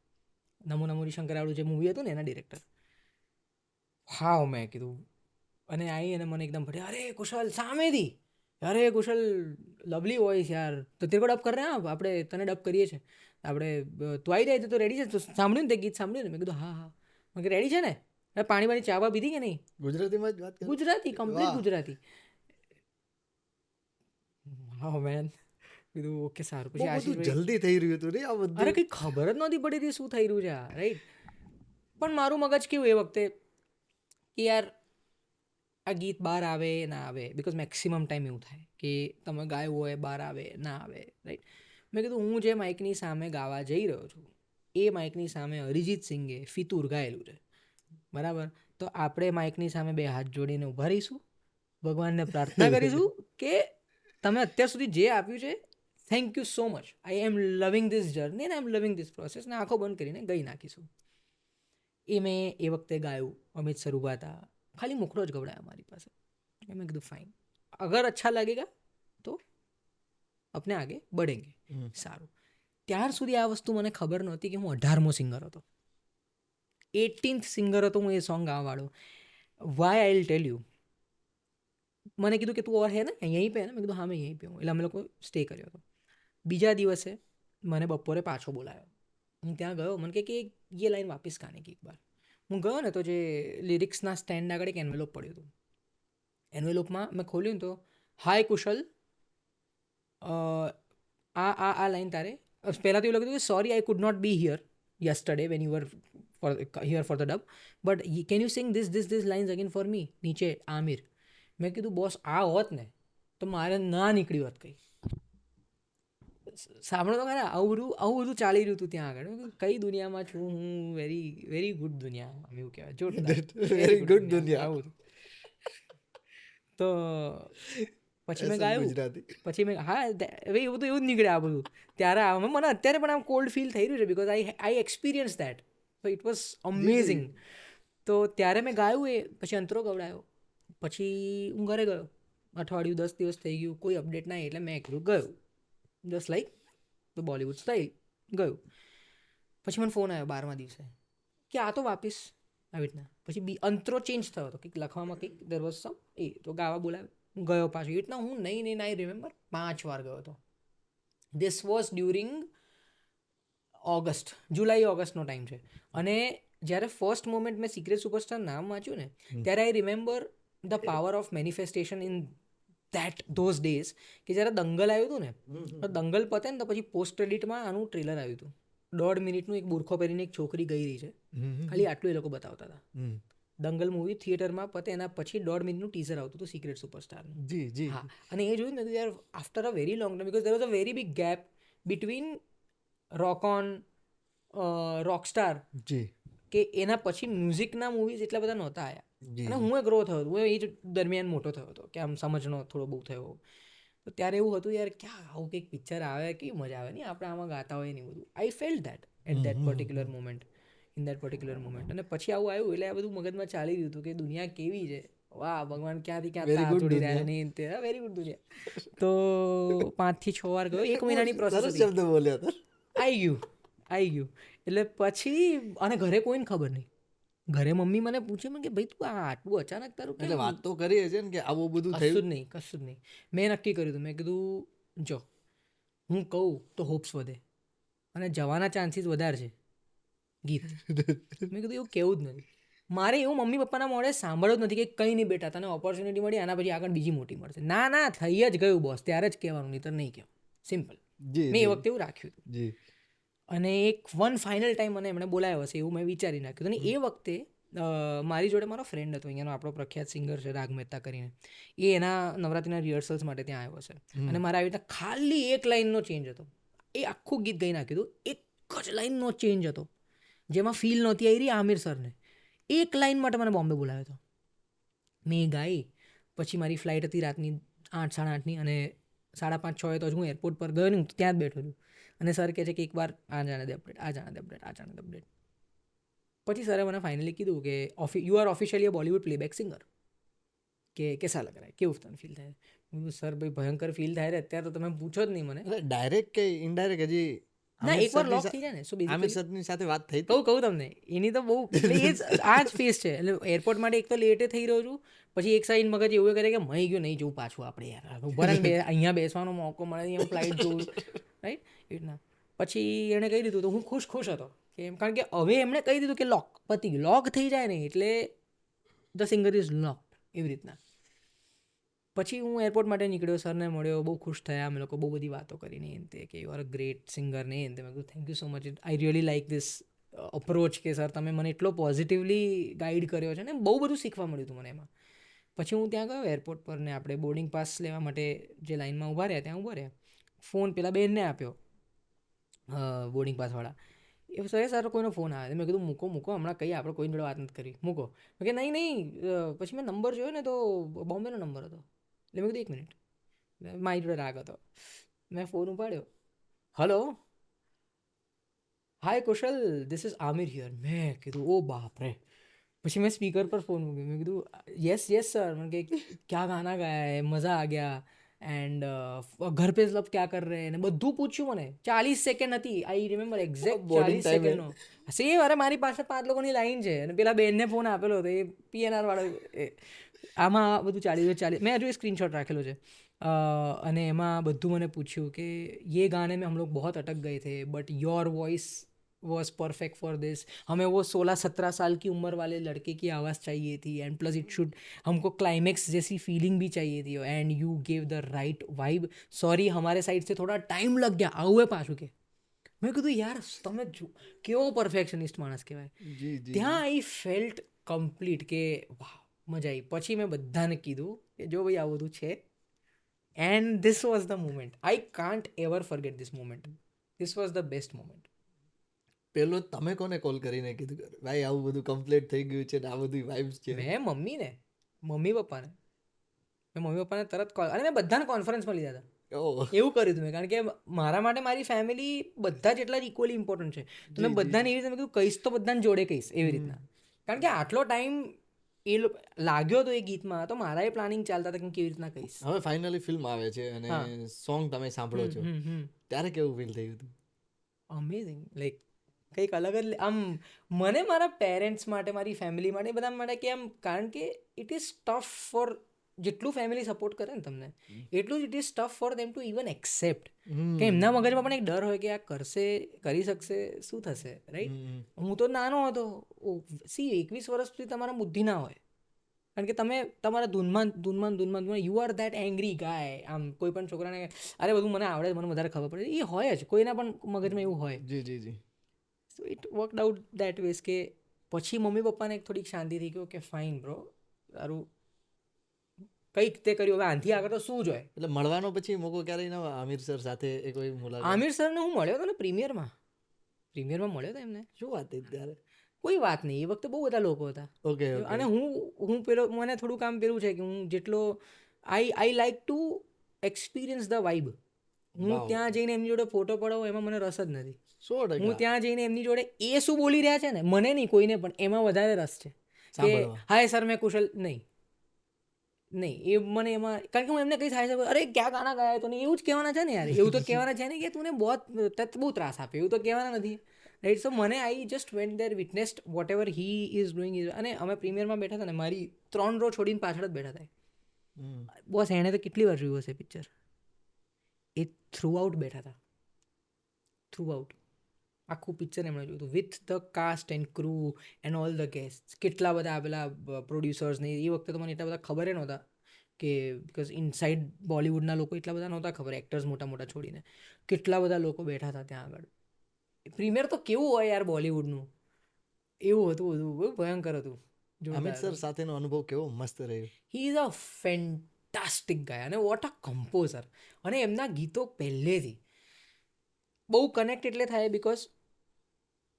નમો નમો શંકરવાળું જે મૂવી હતું ને એના ડિરેક્ટર. હાવ મેં કીધું અને આવી અને મને એકદમ ફરી અરે કુશલ સામેથી અરે કુશલ લવલી વોઇસ યાર તો તેરે કો ડબ કર રહે હા આપણે તને ડબ કરીએ છીએ આપણે તું આવી જાય તો રેડી છે તો સાંભળ્યું ને તે ગીત સાંભળ્યું ને મેં કીધું હા મેં કે રેડી છે ને પાણી બાણી ચાવા પીધી કે નહીં. ગુજરાતીમાં જ વાત કરો. ગુજરાતી કમ્પ્લીટ ગુજરાતી. હા મેન કીધું ઓકે સારું. પછી બધું જલ્દી થઈ રહ્યું હતું ને આ બધું. અરે કંઈ ખબર જ નહોતી પડી હતી શું થઈ રહ્યું છે આ રાઈટ. પણ મારું મગજ કેવું એ વખતે કે યાર આ ગીત બહાર આવે ના આવે બિકોઝ મેક્સિમમ ટાઈમ એવું થાય કે તમે ગાયું હોય બહાર આવે ના આવે રાઈટ. મેં કીધું હું જે માઇકની સામે ગાવા જઈ રહ્યો છું એ માઇકની સામે અરિજીત સિંઘે ફિતૂર ગાયેલું છે બરાબર. તો આપણે માઇકની સામે 2 હાથ જોડીને ઊભા રહીશું ભગવાનને પ્રાર્થના કરીશું કે તમે અત્યાર સુધી જે આપ્યું છે thank you so much. I am loving this journey and I am loving this process ને આંખો બંધ કરીને ગઈ નાખીશું. એ મેં એ વખતે ગાયું. અમિત સર ઊભા હતા ખાલી મુખડો જ ગવડાયો મારી પાસે. મેં કીધું ફાઇન અગર અચ્છા લાગેગા તો अपने आगे बढ़ेंगे. સારું. ત્યાર સુધી આ વસ્તુ મને ખબર નહોતી કે હું 18મો સિંગર હતો. 18th સિંગર હતો હું એ સોંગ ગાવાવાળો. Why I will tell you. મને કીધું કે તું ઓર હે ને यहीं पे है ना. મેં કીધું હા મેં यहीं पे हूँ. એટલે અમે લોકો સ્ટે કર્યો હતો. બીજા દિવસે મને બપોરે પાછો બોલાયો. હું ત્યાં ગયો. મને કે ये लाइन वापस गाने की एक बार. હું ગયો ને તો જે લિરિક્સના સ્ટેન્ડ આગળ એક એન્વેલોપ પડ્યું હતું. એન્વેલોપમાં મેં ખોલ્યું ને તો હાય કુશલ આ લાઈન તારે પહેલાં તો એવું લખ્યું કે sorry I could not be here yesterday when you were here for the dub but can you sing this lines again for me. નીચે આમિર. મેં કીધું બોસ આ હોત ને તો મારે ના નીકળ્યું હોત કંઈ. સાંભળો તો ખરા આવું બધું ચાલી રહ્યું હતું ત્યાં આગળ. કઈ દુનિયામાં છું હું. વેરી વેરી ગુડ દુનિયા એવું કહેવાય. જો વેરી ગુડ દુનિયા આવું. તો પછી મેં ગાયું. પછી મેં હા હવે એવું તો એવું જ નીકળે આ બધું. ત્યારે મને અત્યારે પણ આમ કોલ્ડ ફીલ થઈ રહ્યું છે because I experience that. So it was amazing. તો ત્યારે મેં ગાયું એ પછી અંતરો ગવડાયો. પછી હું ઘરે ગયો. અઠવાડિયું 10 દિવસ થઈ ગયું કોઈ અપડેટ ના એટલે મેં કીધું ગયું just like the Bollywood style ગયું. પછી મને ફોન આવ્યો 12મા દિવસે કે આ તો વાપીસ આવી રીતના. પછી અંતરો ચેન્જ થયો હતો કંઈક લખવામાં કંઈક દેર વોઝ સમ એ તો ગાવા બોલાવે. હું ગયો પાછો. એ રીતના હું નહીં આઈ રિમેમ્બર 5 વાર ગયો હતો. ધીસ વોઝ ડ્યુરિંગ જુલાઈ ઓગસ્ટનો ટાઈમ છે. અને જ્યારે ફર્સ્ટ મોમેન્ટ મેં સિક્રેટ સુપરસ્ટાર નામ વાંચ્યું ને ત્યારે I remember the power of manifestation in that those days કે જ્યારે દંગલ આવ્યું હતું ને તો દંગલ પતે ને તો પછી પોસ્ટ ક્રેડિટમાં આનું ટ્રેલર આવ્યું હતું. 1.5 મિનિટનું એક બુરખો પહેરીને એક છોકરી ગઈ રહી છે ખાલી આટલું એ લોકો બતાવતા હતા. દંગલ મૂવી થિયેટરમાં પતે એના પછી 1.5 મિનિટનું ટીઝર આવતું હતું સિક્રેટ સુપરસ્ટારનું. જી હા. અને એ જોયું ને યાર after a very long time because there was a very big gap between rock on rockstar જી કે એના પછી મ્યુઝિકના મૂવીઝ એટલા બધા નહોતા આવ્યા. અને હું ગ્રો થયો હતો. હું એ જ દરમિયાન મોટો થયો હતો કે આમ સમજનો થોડો બહુ થયો. તો ત્યારે એવું હતું યાર ક્યાં આવું કંઈક પિક્ચર આવે કેવી મજા આવે નહીં આપણે આમાં ગાતા હોય ને બધું. I felt that at that particular moment in that particular moment. અને પછી આવું આવ્યું એટલે આ બધું મગજમાં ચાલી રહ્યું હતું કે દુનિયા કેવી છે. વાહ ભગવાન ક્યાંથી ક્યાં Very તાર good જોડી દુનિયા. રહ્યા નહીં તે વેરી ગુડ દુનિયા. તો 5 થી 6 વાર ગયો, 1 મહિનાની પ્રોસેસ સરસ હતી. શબ્દ બોલ્યા હતા. આવી ગયું એટલે પછી અને ઘરે કોઈને ખબર નહીં. ઘરે મમ્મી મને પૂછે કે ભાઈ તું આ આટલું અચાનક તારું કેમ? એટલે વાત તો કરીએ છે ને કે આવું બધું થયું. કશું જ નહીં. મેં નક્કી કર્યું હતું, મેં કીધું જો હું કહું તો હોપ્સ વધે અને જવાના ચાન્સીસ વધારે છે ગીત. મેં કીધું એવું કેવું જ નથી. મારે એવું મમ્મી પપ્પાના મોડે સાંભળવું જ નથી કે કંઈ નહીં બેટા તને ઓપોર્ચ્યુનિટી મળી આના પછી આગળ બીજી મોટી મળશે. ના થઈ જ ગયું બોસ, ત્યારે જ કહેવાનું, નહીં તો નહીં કહેવું. સિમ્પલ. જી મેં એ વખતે એવું રાખ્યું હતું. જી અને એક ફાઇનલ ટાઈમ મને એમણે બોલાવ્યો હશે એવું મેં વિચારી નાખ્યું. અને એ વખતે મારી જોડે મારો ફ્રેન્ડ હતો, અહીંયાનો આપણો પ્રખ્યાત સિંગર છે રાગ મહેતા કરીને. એ એના નવરાત્રિના રિહર્સલ્સ માટે ત્યાં આવ્યો છે. અને મારા આવી રીતે ખાલી એક લાઇનનો ચેન્જ હતો. એ આખું ગીત ગાઈ નાખ્યું હતું. એક જ લાઇનનો ચેન્જ હતો જેમાં ફીલ નહોતી આવી રહી આમિર સરને. એક લાઇન માટે મને બોમ્બે બોલાવ્યો હતો. મેં ગાઈ, પછી મારી ફ્લાઇટ હતી રાતની 8, 8:30ની અને 5:30, 6 તો હજુ હું એરપોર્ટ પર ગયો ને ત્યાં જ બેઠો છું. અને સર કહે છે કે એકવાર આ જાણે દે અપડેટ. પછી સરે મને ફાઇનલી કીધું કે you are officially a Bollywood playback singer. કે કેસા લગ રહા હે, કેવું તને ફીલ થાય? સર ભાઈ ભયંકર ફીલ થાય રે, અત્યારે તો તમે પૂછો જ નહીં મને. એટલે ડાયરેક્ટ કે ઇનડાયરેક્ટ હજી ના એકવાર લોક થઈ જાય ને. સો આમિર સરની સાથે વાત થઈ કહું તમને એની તો બહુ એ જ આ જ ફેસ છે. એટલે એરપોર્ટ માટે એક તો લેટે થઈ રહ્યો છું, પછી એક સાઈડ મગજ એવું કરે કે મહી ગયું નહીં જવું પાછું આપણે યાર, ઉભા અહીંયા બેસવાનો મોકો મળે, અહીંયા ફ્લાઇટ જોઉં, રાઈટ એ રીતના. પછી એણે કહી દીધું તો હું ખુશ હતો કે એમ, કારણ કે હવે એમણે કહી દીધું કે લોક પતી ગયું. લોક થઈ જાય ને એટલે ધ સિંગર ઇઝ લોકડ એવી રીતના. પછી હું એરપોર્ટ માટે નીકળ્યો, સરને મળ્યો, બહુ ખુશ થયા અમે લોકો, બહુ બધી વાતો કરી ને તે કે you are a great singer ને તે. મેં કીધું thank you so much, I really like this approach કે સર તમે મને એટલો પોઝિટિવલી ગાઈડ કર્યો છે ને બહુ બધું શીખવા મળ્યું હતું મને એમાં. પછી હું ત્યાં ગયો એરપોર્ટ પર ને આપણે બોર્ડિંગ પાસ લેવા માટે જે લાઇનમાં ઊભા રહ્યા ત્યાં ઊભા રહ્યા. ફોન પેલા બેનને આપ્યો બોર્ડિંગ પાસવાળા. એ સર કોઈનો ફોન આવે. મેં કીધું મૂકો હમણાં કંઈ આપણે કોઈ જોડે વાત નથી કરી, મૂકો. કે નહીં. પછી મેં નંબર જોયો ને તો બોમ્બેનો નંબર હતો. એટલે મેં કીધું 1 મિનિટ, મારી જોડે રાગ હતો. મેં ફોન ઉપાડ્યો. Hello, hi Kushal, this is Aamir here. મેં કીધું ઓ બાપ રે. પછી મેં સ્પીકર પર ફોન મૂક્યો. મેં કીધું યસ સર. મને કે ક્યાં ગાના ગાયા હે, મજા આ ગયા એન્ડ ઘર પે સબ ક્યાં કર રહે ને બધું પૂછ્યું મને. 40 સેકન્ડ હતી, આઈ રિમેમ્બર એક્ઝેક્ટ 40 સેકન્ડનો. સેમ અરે મારી પાસે 5 લોકોની લાઈન છે અને પેલા બેનને ફોન આપેલો હતો, એ PNR વાળો. આમાં બધું 40 મેં હજુ એ સ્ક્રીનશોટ રાખેલો છે. અને એમાં બધું મને પૂછ્યું કે ये गाने में हम लोग बहुत अटक गए थे but your voice was perfect for this, हमें वो 16-17 साल की उम्र वाले लड़के की आवाज़ चाहिए थी एंड प्लस इट शुड हमको क्लाइमेक्स जैसी फीलिंग भी चाहिए थी and you gave the right vibe, sorry हमारे साइड से थोड़ा टाइम लग गया, આવું એ પાછું કે. મેં કીધું યાર તમે કેવો પરફેક્શનિસ્ટ માણસ કહેવાય. ત્યાં આઈ ફેલ્ટ કમ્પ્લીટ કે વાહ મજા આવી. પછી મેં બધાને કીધું કે જો ભાઈ આવું બધું છે and this was the moment. I can't ever forget this moment. This was the best moment. પેલો તમે કોને કોલ કરીને કીધું કે ભાઈ આવું બધું કમ્પ્લીટ થઈ ગયું છે ને આ બધી વાઇબ્સ છે? મેં મમ્મી પપ્પાને તરત કોલ, અને મેં બધાને કોન્ફરન્સમાં લીધા હતા. એવું કર્યું હતું મેં, કારણ કે મારા માટે મારી ફેમિલી બધા જ એટલા જ ઇક્વલી ઇમ્પોર્ટન્ટ છે. તો મેં બધાને એવી રીતે મેં કીધું કહીશ તો બધાને જોડે કહીશ એવી રીતના. કારણ કે આટલો ટાઈમ એ લાગ્યો હતો એ ગીતમાં, તો મારા એ પ્લાનિંગ ચાલતા હતા કે કેવી રીતના કહીશ. હવે ફાઇનલી ફિલ્મ આવે છે અને સોંગ તમે સાંભળો છો, ત્યારે કેવું ફીલ થયું હતું? અમેઝિંગ, લાઈક કંઈક અલગ જ આમ મને મારા પેરેન્ટ્સ માટે, મારી ફેમિલી માટે, બધા માટે કે આમ, કારણ કે ઇટ ઇઝ ટફ ફોર, જેટલું ફેમિલી સપોર્ટ કરે ને તમને એટલું જ it is tough for them to even accept કે એમના મગજમાં પણ એક ડર હોય કે આ કરશે, કરી શકશે, શું થશે, રાઈટ. હું તો નાનો હતો. 21 વર્ષ સુધી તમારા બુદ્ધિ ના હોય, કારણ કે તમે તમારા ધૂનમાં યુ આર દેટ એંગ્રી ગાય. આમ કોઈ પણ છોકરાને અરે બધું મને આવડે, મને વધારે ખબર પડે, એ હોય જ, કોઈના પણ મગજમાં એવું હોય. જી. So it worked out that ways કે પછી મમ્મી પપ્પાને એક થોડીક શાંતિ થઈ ગયો કે ફાઇન બ્રો, તારું કંઈક તે કર્યું, હવે આનાથી આગળ તો શું જોઈએ. એટલે મળવાનો પછી મોકો ક્યારેય ન આમિર સર સાથે એ કોઈ મુલાકાત? આમિર સરને હું મળ્યો હતો ને પ્રીમિયરમાં મળ્યો હતો એમને. શું વાત હતી ત્યારે? કોઈ વાત નહીં, એ વખતે બહુ બધા લોકો હતા. ઓકે. અને હું પેલો, મને થોડું કામ પેલું છે કે હું જેટલો I like to experience the vibe. હું ત્યાં જઈને એમની જોડે ફોટો પડાવું એમાં મને રસ જ નથી. 100%. હું ત્યાં જઈને એમની જોડે એ શું બોલી રહ્યા છે ને, મને નહીં કોઈને પણ એમાં વધારે રસ છે કે હાય સર મેં કુશલ નહીં. નહીં એ મને એમાં કારણ કે હું એમને કંઈ થાય છે અરે ક્યાં ગાના ગાયા તો ને એવું જ કહેવાના છે ને યાર એવું તો કહેવાના છે ને કે તું બહુ ત્રાસ આપે એવું તો કહેવાના નથી રાઈટ સો મને I just went there witnessed whatever he is doing is અને અમે પ્રીમિયરમાં બેઠા હતા ને મારી 3 રો છોડીને પાછળ જ બેઠા હતા બોસ એણે તો કેટલી વાર જોયું હશે પિક્ચર એ થ્રુ આઉટ બેઠા હતા થ્રુ આઉટ આખું પિક્ચર એમણે જોયું હતું with the cast and crew and all the guest કેટલા બધા પેલા પ્રોડ્યુસર્સ ને એ વખતે તો મને એટલા બધા ખબર નહોતા કે બિકોઝ ઇનસાઇડ બોલિવૂડના લોકો એટલા બધા નહોતા ખબર એક્ટર્સ મોટા મોટા છોડીને કેટલા બધા લોકો બેઠા હતા ત્યાં આગળ પ્રીમિયર તો કેવું હોય યાર બોલિવૂડનું એવું હતું બધું બહુ ભયંકર હતું અમિત સર સાથેનો અનુભવ કેવો મસ્ત રહ્યો. હી ઇઝ અ ફેન્ટાસ્ટિક ગાય અને વોટ અ કમ્પોઝર અને એમના ગીતો પહેલેથી બહુ કનેક્ટ એટલે થાય because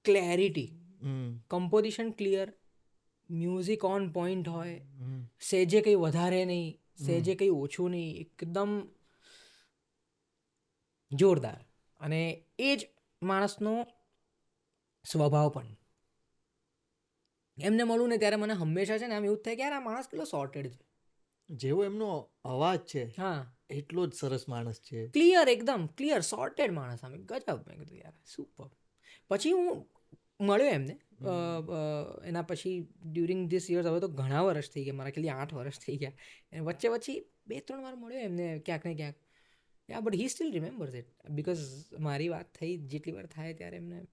clarity composition clear music on point હોય સેજે કંઈ વધારે નહીં સેજે કંઈ ઓછું નહીં એકદમ જોરદાર અને એ જ માણસનો સ્વભાવ પણ એમને મળું ને ત્યારે મને હંમેશા છે ને આમ એવું જ થાય કે યાર આ માણસ કેટલો સોર્ટેડ છે જેવો એમનો અવાજ છે હા એટલો જ સરસ માણસ છે. ક્લિયર એકદમ ક્લિયર સોર્ટેડ માણસ આમ ગજબ મેં કીધું યાર સુપર પછી હું મળ્યો એમને એના પછી ડ્યુરિંગ ધીસ યર્સ હવે તો ઘણા વર્ષ થઈ ગયા મારા ખાલી 8 વર્ષ થઈ ગયા અને વચ્ચે વચ્ચે 2-3 વાર મળ્યો એમને ક્યાંક ને ક્યાંક યા but he still remembers it because મારી વાત થઈ જેટલી વાર થાય ત્યારે એમને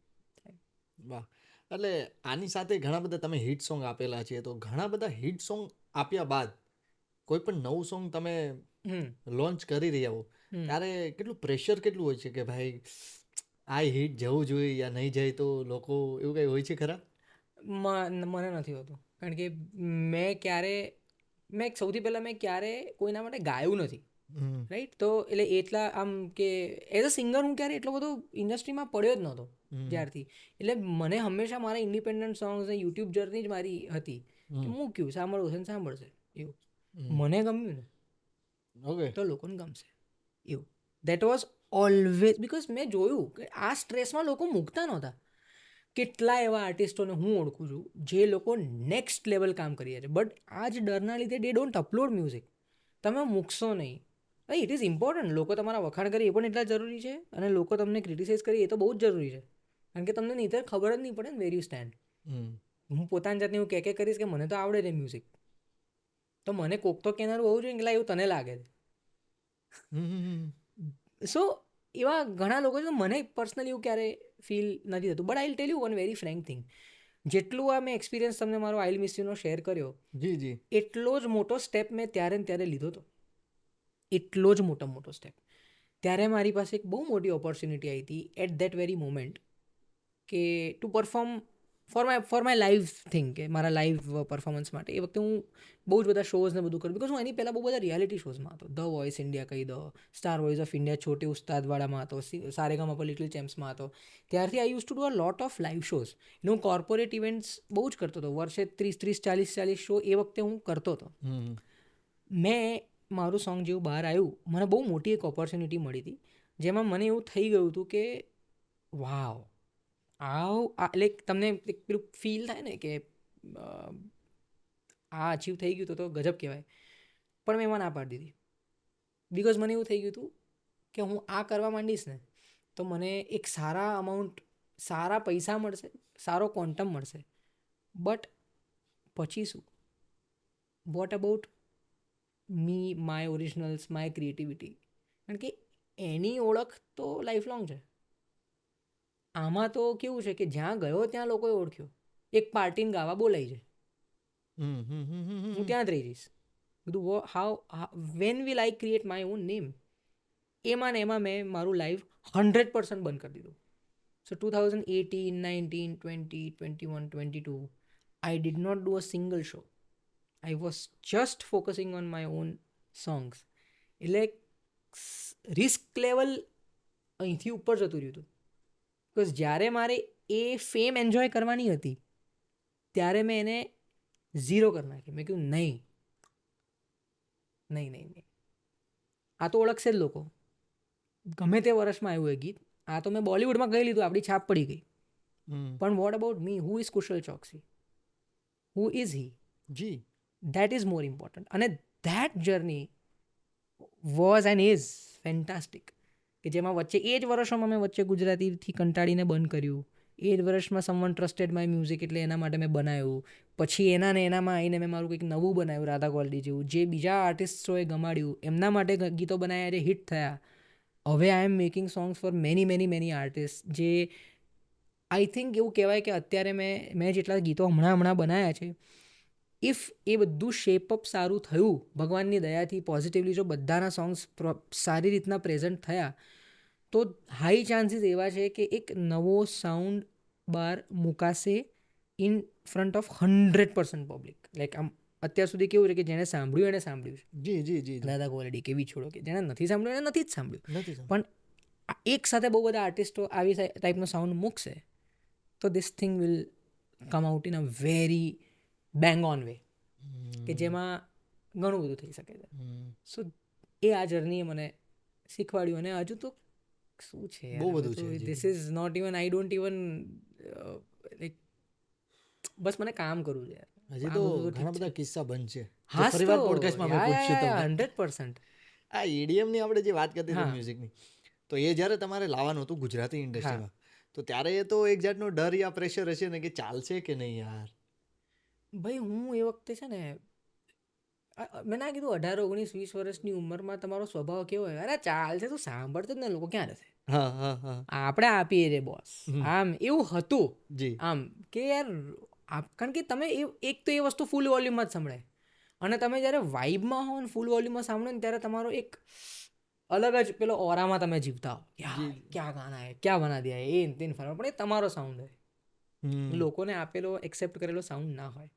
થાય. વાહ. એટલે આની સાથે ઘણા બધા તમે હિટ સોંગ આપેલા છે તો ઘણા બધા હિટ સોંગ આપ્યા બાદ કોઈ પણ નવું સોંગ તમે લોન્ચ કરી રહ્યા હો ત્યારે કેટલું પ્રેશર કેટલું હોય છે કે ભાઈ આ હિટ જવું જોઈએ યા નહીં જાય તો લોકો એવું કંઈ હોય છે ખરા? મને નથી હોતું કારણ કે સૌથી પહેલાં મેં ક્યારે કોઈના માટે ગાયું નથી રાઈટ તો એટલે એટલા આમ કે એઝ અ સિંગર હું ક્યારે એટલો બધો ઇન્ડસ્ટ્રીમાં પડ્યો જ નહોતો જ્યારથી એટલે મને હંમેશા મારા ઇન્ડિપેન્ડન્ટ સોંગ્સ યુટ્યુબ જર્ની જ મારી હતી કે મૂક્યું સાંભળવું છે ને સાંભળશે એવું મને ગમ્યું ને ઓકે તો લોકોને ગમશે એવું દેટ વોઝ ઓલવેઝ બિકોઝ મેં જોયું કે આ સ્ટ્રેસમાં લોકો મૂકતા નહોતા કેટલા એવા આર્ટિસ્ટોને હું ઓળખું છું જે લોકો નેક્સ્ટ લેવલ કામ કરીએ છે બટ આ જ ડરના લીધે દે ડોન્ટ અપલોડ મ્યુઝિક તમે મૂકશો નહીં ભાઈ ઇટ ઇઝ ઇમ્પોર્ટન્ટ લોકો તમારા વખાણ કરે એ પણ એટલા જરૂરી છે અને લોકો તમને ક્રિટિસાઇઝ કરે એ તો બહુ જ જરૂરી છે કારણ કે તમને નહીં તો ખબર જ નહીં પડે ને વેર યુ સ્ટેન્ડ હું પોતાની જાતને એવું કે કરીશ કે મને તો આવડે છે મ્યુઝિક તો મને કોક તો કેનારું હોવું જોઈએ કે એવું તને લાગે છે સો એવા ઘણા લોકો છે મને પર્સનલી એવું ક્યારે ફીલ નથી થતું but I will tell you one very frank thing જેટલું આ મેં એક્સપિરિયન્સ તમને મારો I will miss you know share કર્યો જી જી એટલો જ મોટો સ્ટેપ મેં ત્યારે ને ત્યારે લીધો હતો એટલો જ મોટો સ્ટેપ ત્યારે મારી પાસે એક બહુ મોટી ઓપોર્ચ્યુનિટી આવી હતી એટ દેટ વેરી મોમેન્ટ કે two perform for my live thing કે મારા લાઈવ પરફોર્મન્સ માટે એ વખતે હું બહુ જ બધા શોઝ ને બધું કરું બિકોઝ હું એની પહેલાં બહુ બધા રિયાલિટી શોઝમાં હતો ધ વોઇસ ઇન્ડિયા કહી દો સ્ટાર વોઇસ ઓફ ઇન્ડિયા છોટે ઉસ્તાદવાળામાં હતો સારેગામા પર લિટલ ચેમ્પ્સમાં હતો ત્યારથી આઈ used to do a lot of live shows એટલે હું કોર્પોરેટ ઇવેન્ટ્સ બહુ જ કરતો હતો વર્ષે 30-40 શો એ વખતે હું કરતો હતો મેં મારું સોંગ જેવું બહાર આવ્યું મને બહુ મોટી એક ઓપોર્ચ્યુનિટી મળી હતી જેમાં મને એવું થઈ ગયું હતું કે વાવ એટલે તમને એક પેલું ફીલ થાય ને કે આ અચીવ થઈ ગયું તો ગજબ કહેવાય પણ મેં એમાં ના પાડી દીધી બિકોઝ મને એવું થઈ ગયું હતું કે હું આ કરવા માંડીશ ને તો મને એક સારા અમાઉન્ટ સારા પૈસા મળશે સારો ક્વોન્ટમ મળશે બટ પછી શું what about me my originals my creativity કારણ કે એની ઓળખ તો લાઈફ લોંગ છે આમાં તો કેવું છે કે જ્યાં ગયો ત્યાં લોકોએ ઓળખ્યો એક પાર્ટીને ગાવા બોલાઈ છે હું ત્યાં જ રહી જઈશ બધું when will I create my own name એમાં ને એમાં મેં મારું લાઈવ 100% બંધ કરી દીધું સો 2018, 19, 20, 21, 22 I did not do a single show. I was just focusing on my own songs. એટલે રિસ્ક લેવલ અહીંથી ઉપર જતું રહ્યું હતું બિકોઝ જ્યારે મારે એ ફેમ એન્જોય કરવાની હતી ત્યારે મેં એને 0 કરી નાખી મેં કહ્યું નહીં આ તો ઓળખશે જ લોકો ગમે તે વર્ષમાં આવ્યું એ ગીત આ તો મેં બોલિવૂડમાં કહી લીધું આપણી છાપ પડી ગઈ પણ what about me who is Kushal Choksi who is he જી દેટ ઇઝ મોર ઇમ્પોર્ટન્ટ અને that journey was and is fantastic. કે જેમાં વચ્ચે એ જ વર્ષોમાં મેં વચ્ચે ગુજરાતીથી કંટાળીને બંધ કર્યું. એ જ વર્ષમાં સમવન ટ્રસ્ટેડ માય મ્યુઝિક એટલે એના માટે મેં બનાવ્યું. પછી એના ને એનામાં આવીને મેં મારું કંઈક નવું બનાવ્યું રાધા ક્વોલિટી જેવું, જે બીજા આર્ટિસ્ટોએ ગમાડ્યું, એમના માટે ગીતો બનાવ્યા જે હિટ થયા. હવે I am making songs for many artist, જે આઈ થિંક એવું કહેવાય કે અત્યારે મેં જેટલા ગીતો હમણાં બનાવ્યા છે, ઇફ એ બધું શેપઅપ સારું થયું ભગવાનની દયાથી, પોઝિટિવલી જો બધાના સોંગ્સ સારી રીતના પ્રેઝન્ટ થયા, તો હાઈ ચાન્સીસ એવા છે કે એક નવો સાઉન્ડ બહાર મુકાશે in front of 100% public. Like આમ અત્યાર સુધી કેવું છે કે જેણે સાંભળ્યું એને સાંભળ્યું છે, જી જી જી દાદા ક્વોલિટી કેવી છોડો, કે જેણે નથી સાંભળ્યું એને નથી જ સાંભળ્યું. નથી પણ એક સાથે બહુ બધા આર્ટિસ્ટો આવી ટાઈપનો સાઉન્ડ મૂકશે તો this thing will come out in a very bang on way, કે જેમાં ઘણું બધું થઈ શકે છે. સો એ આ જર્નીએ મને શીખવાડ્યું. અને હજુ તો શું છે, બહુ બધું છે હજી. This is not even, I don't even like, બસ મને કામ કરવું છે. હજી તો ઘણા બધા કિસ્સા બનશે. હા, ફરીવાર પોડકાસ્ટમાં મેં પૂછ્યું તમને 100%. આ EDM ની આપણે જે વાત કરતી હતી મ્યુઝિકની, તો એ જ્યારે તમારે લાવવાનું હતું ગુજરાતી ઇન્ડસ્ટ્રીમાં, તો ત્યારે એ તો એક જાતનો ડર યા પ્રેશર હશે ને કે ચાલશે કે નહીં યાર? ભાઈ હું એ વખતે છે ને, મેં ના કીધું 18, 19, 20 વર્ષની ઉંમરમાં તમારો સ્વભાવ કેવો હોય, અરે ચાલશે, તું સાંભળતો જ ને, લોકો ક્યાં રહેશે, હા હા હા આપણે આપીએ રે બોસ, આમ એવું હતું. જી આમ કે યાર કારણ કે તમે એક તો એ વસ્તુ ફૂલ વોલ્યુમમાં જ સંભળાય, અને તમે જ્યારે વાઇબમાં હો ને ફૂલ વોલ્યુમમાં સાંભળો ને ત્યારે તમારો એક અલગ જ પેલો ઓરામાં તમે જીવતા હો, ક્યાં ગાના હે, ક્યાં બના દિયા હે, એ તેન ફરવા, પણ એ તમારો સાઉન્ડ હોય, લોકોને આપેલો એક્સેપ્ટ કરેલો સાઉન્ડ ના હોય.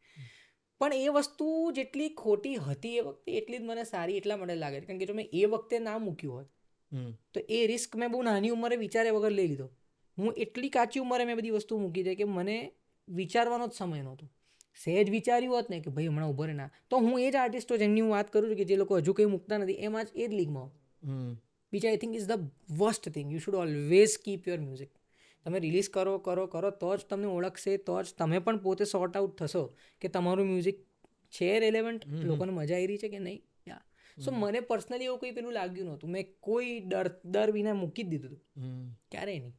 પણ એ વસ્તુ જેટલી ખોટી હતી એ વખતે, એટલી જ મને સારી એટલા માટે લાગે છે, કારણ કે જો મેં એ વખતે ના મૂક્યું હોત તો એ રિસ્ક મેં બહુ નાની ઉંમરે વિચારે વગર લઈ લીધો. હું એટલી કાચી ઉંમરે મેં બધી વસ્તુ મૂકી છે કે મને વિચારવાનો જ સમય નહોતો. સહેજ વિચાર્યું હોત ને કે ભાઈ હમણાં ઉભો રહે ના, તો હું એ જ આર્ટિસ્ટો જેમની હું વાત કરું છું કે જે લોકો હજુ કંઈ મૂકતા નથી, એમાં જ એ જ લીગમાં હોઉં. Which I think is the worst thing. You should always keep your music. તમે રિલીઝ કરો તો જ તમને ઓળખશે, તો જ તમે પણ પોતે સોર્ટ આઉટ થશો કે તમારું મ્યુઝિક છે રેલેવન્ટ, લોકોને મજા આવી રહી છે કે નહીં. સો મને પર્સનલી એવું કંઈ પેલું લાગ્યું નહોતું, મેં કોઈ ડર વિના મૂકી જ દીધું હતું, ક્યારેય નહીં.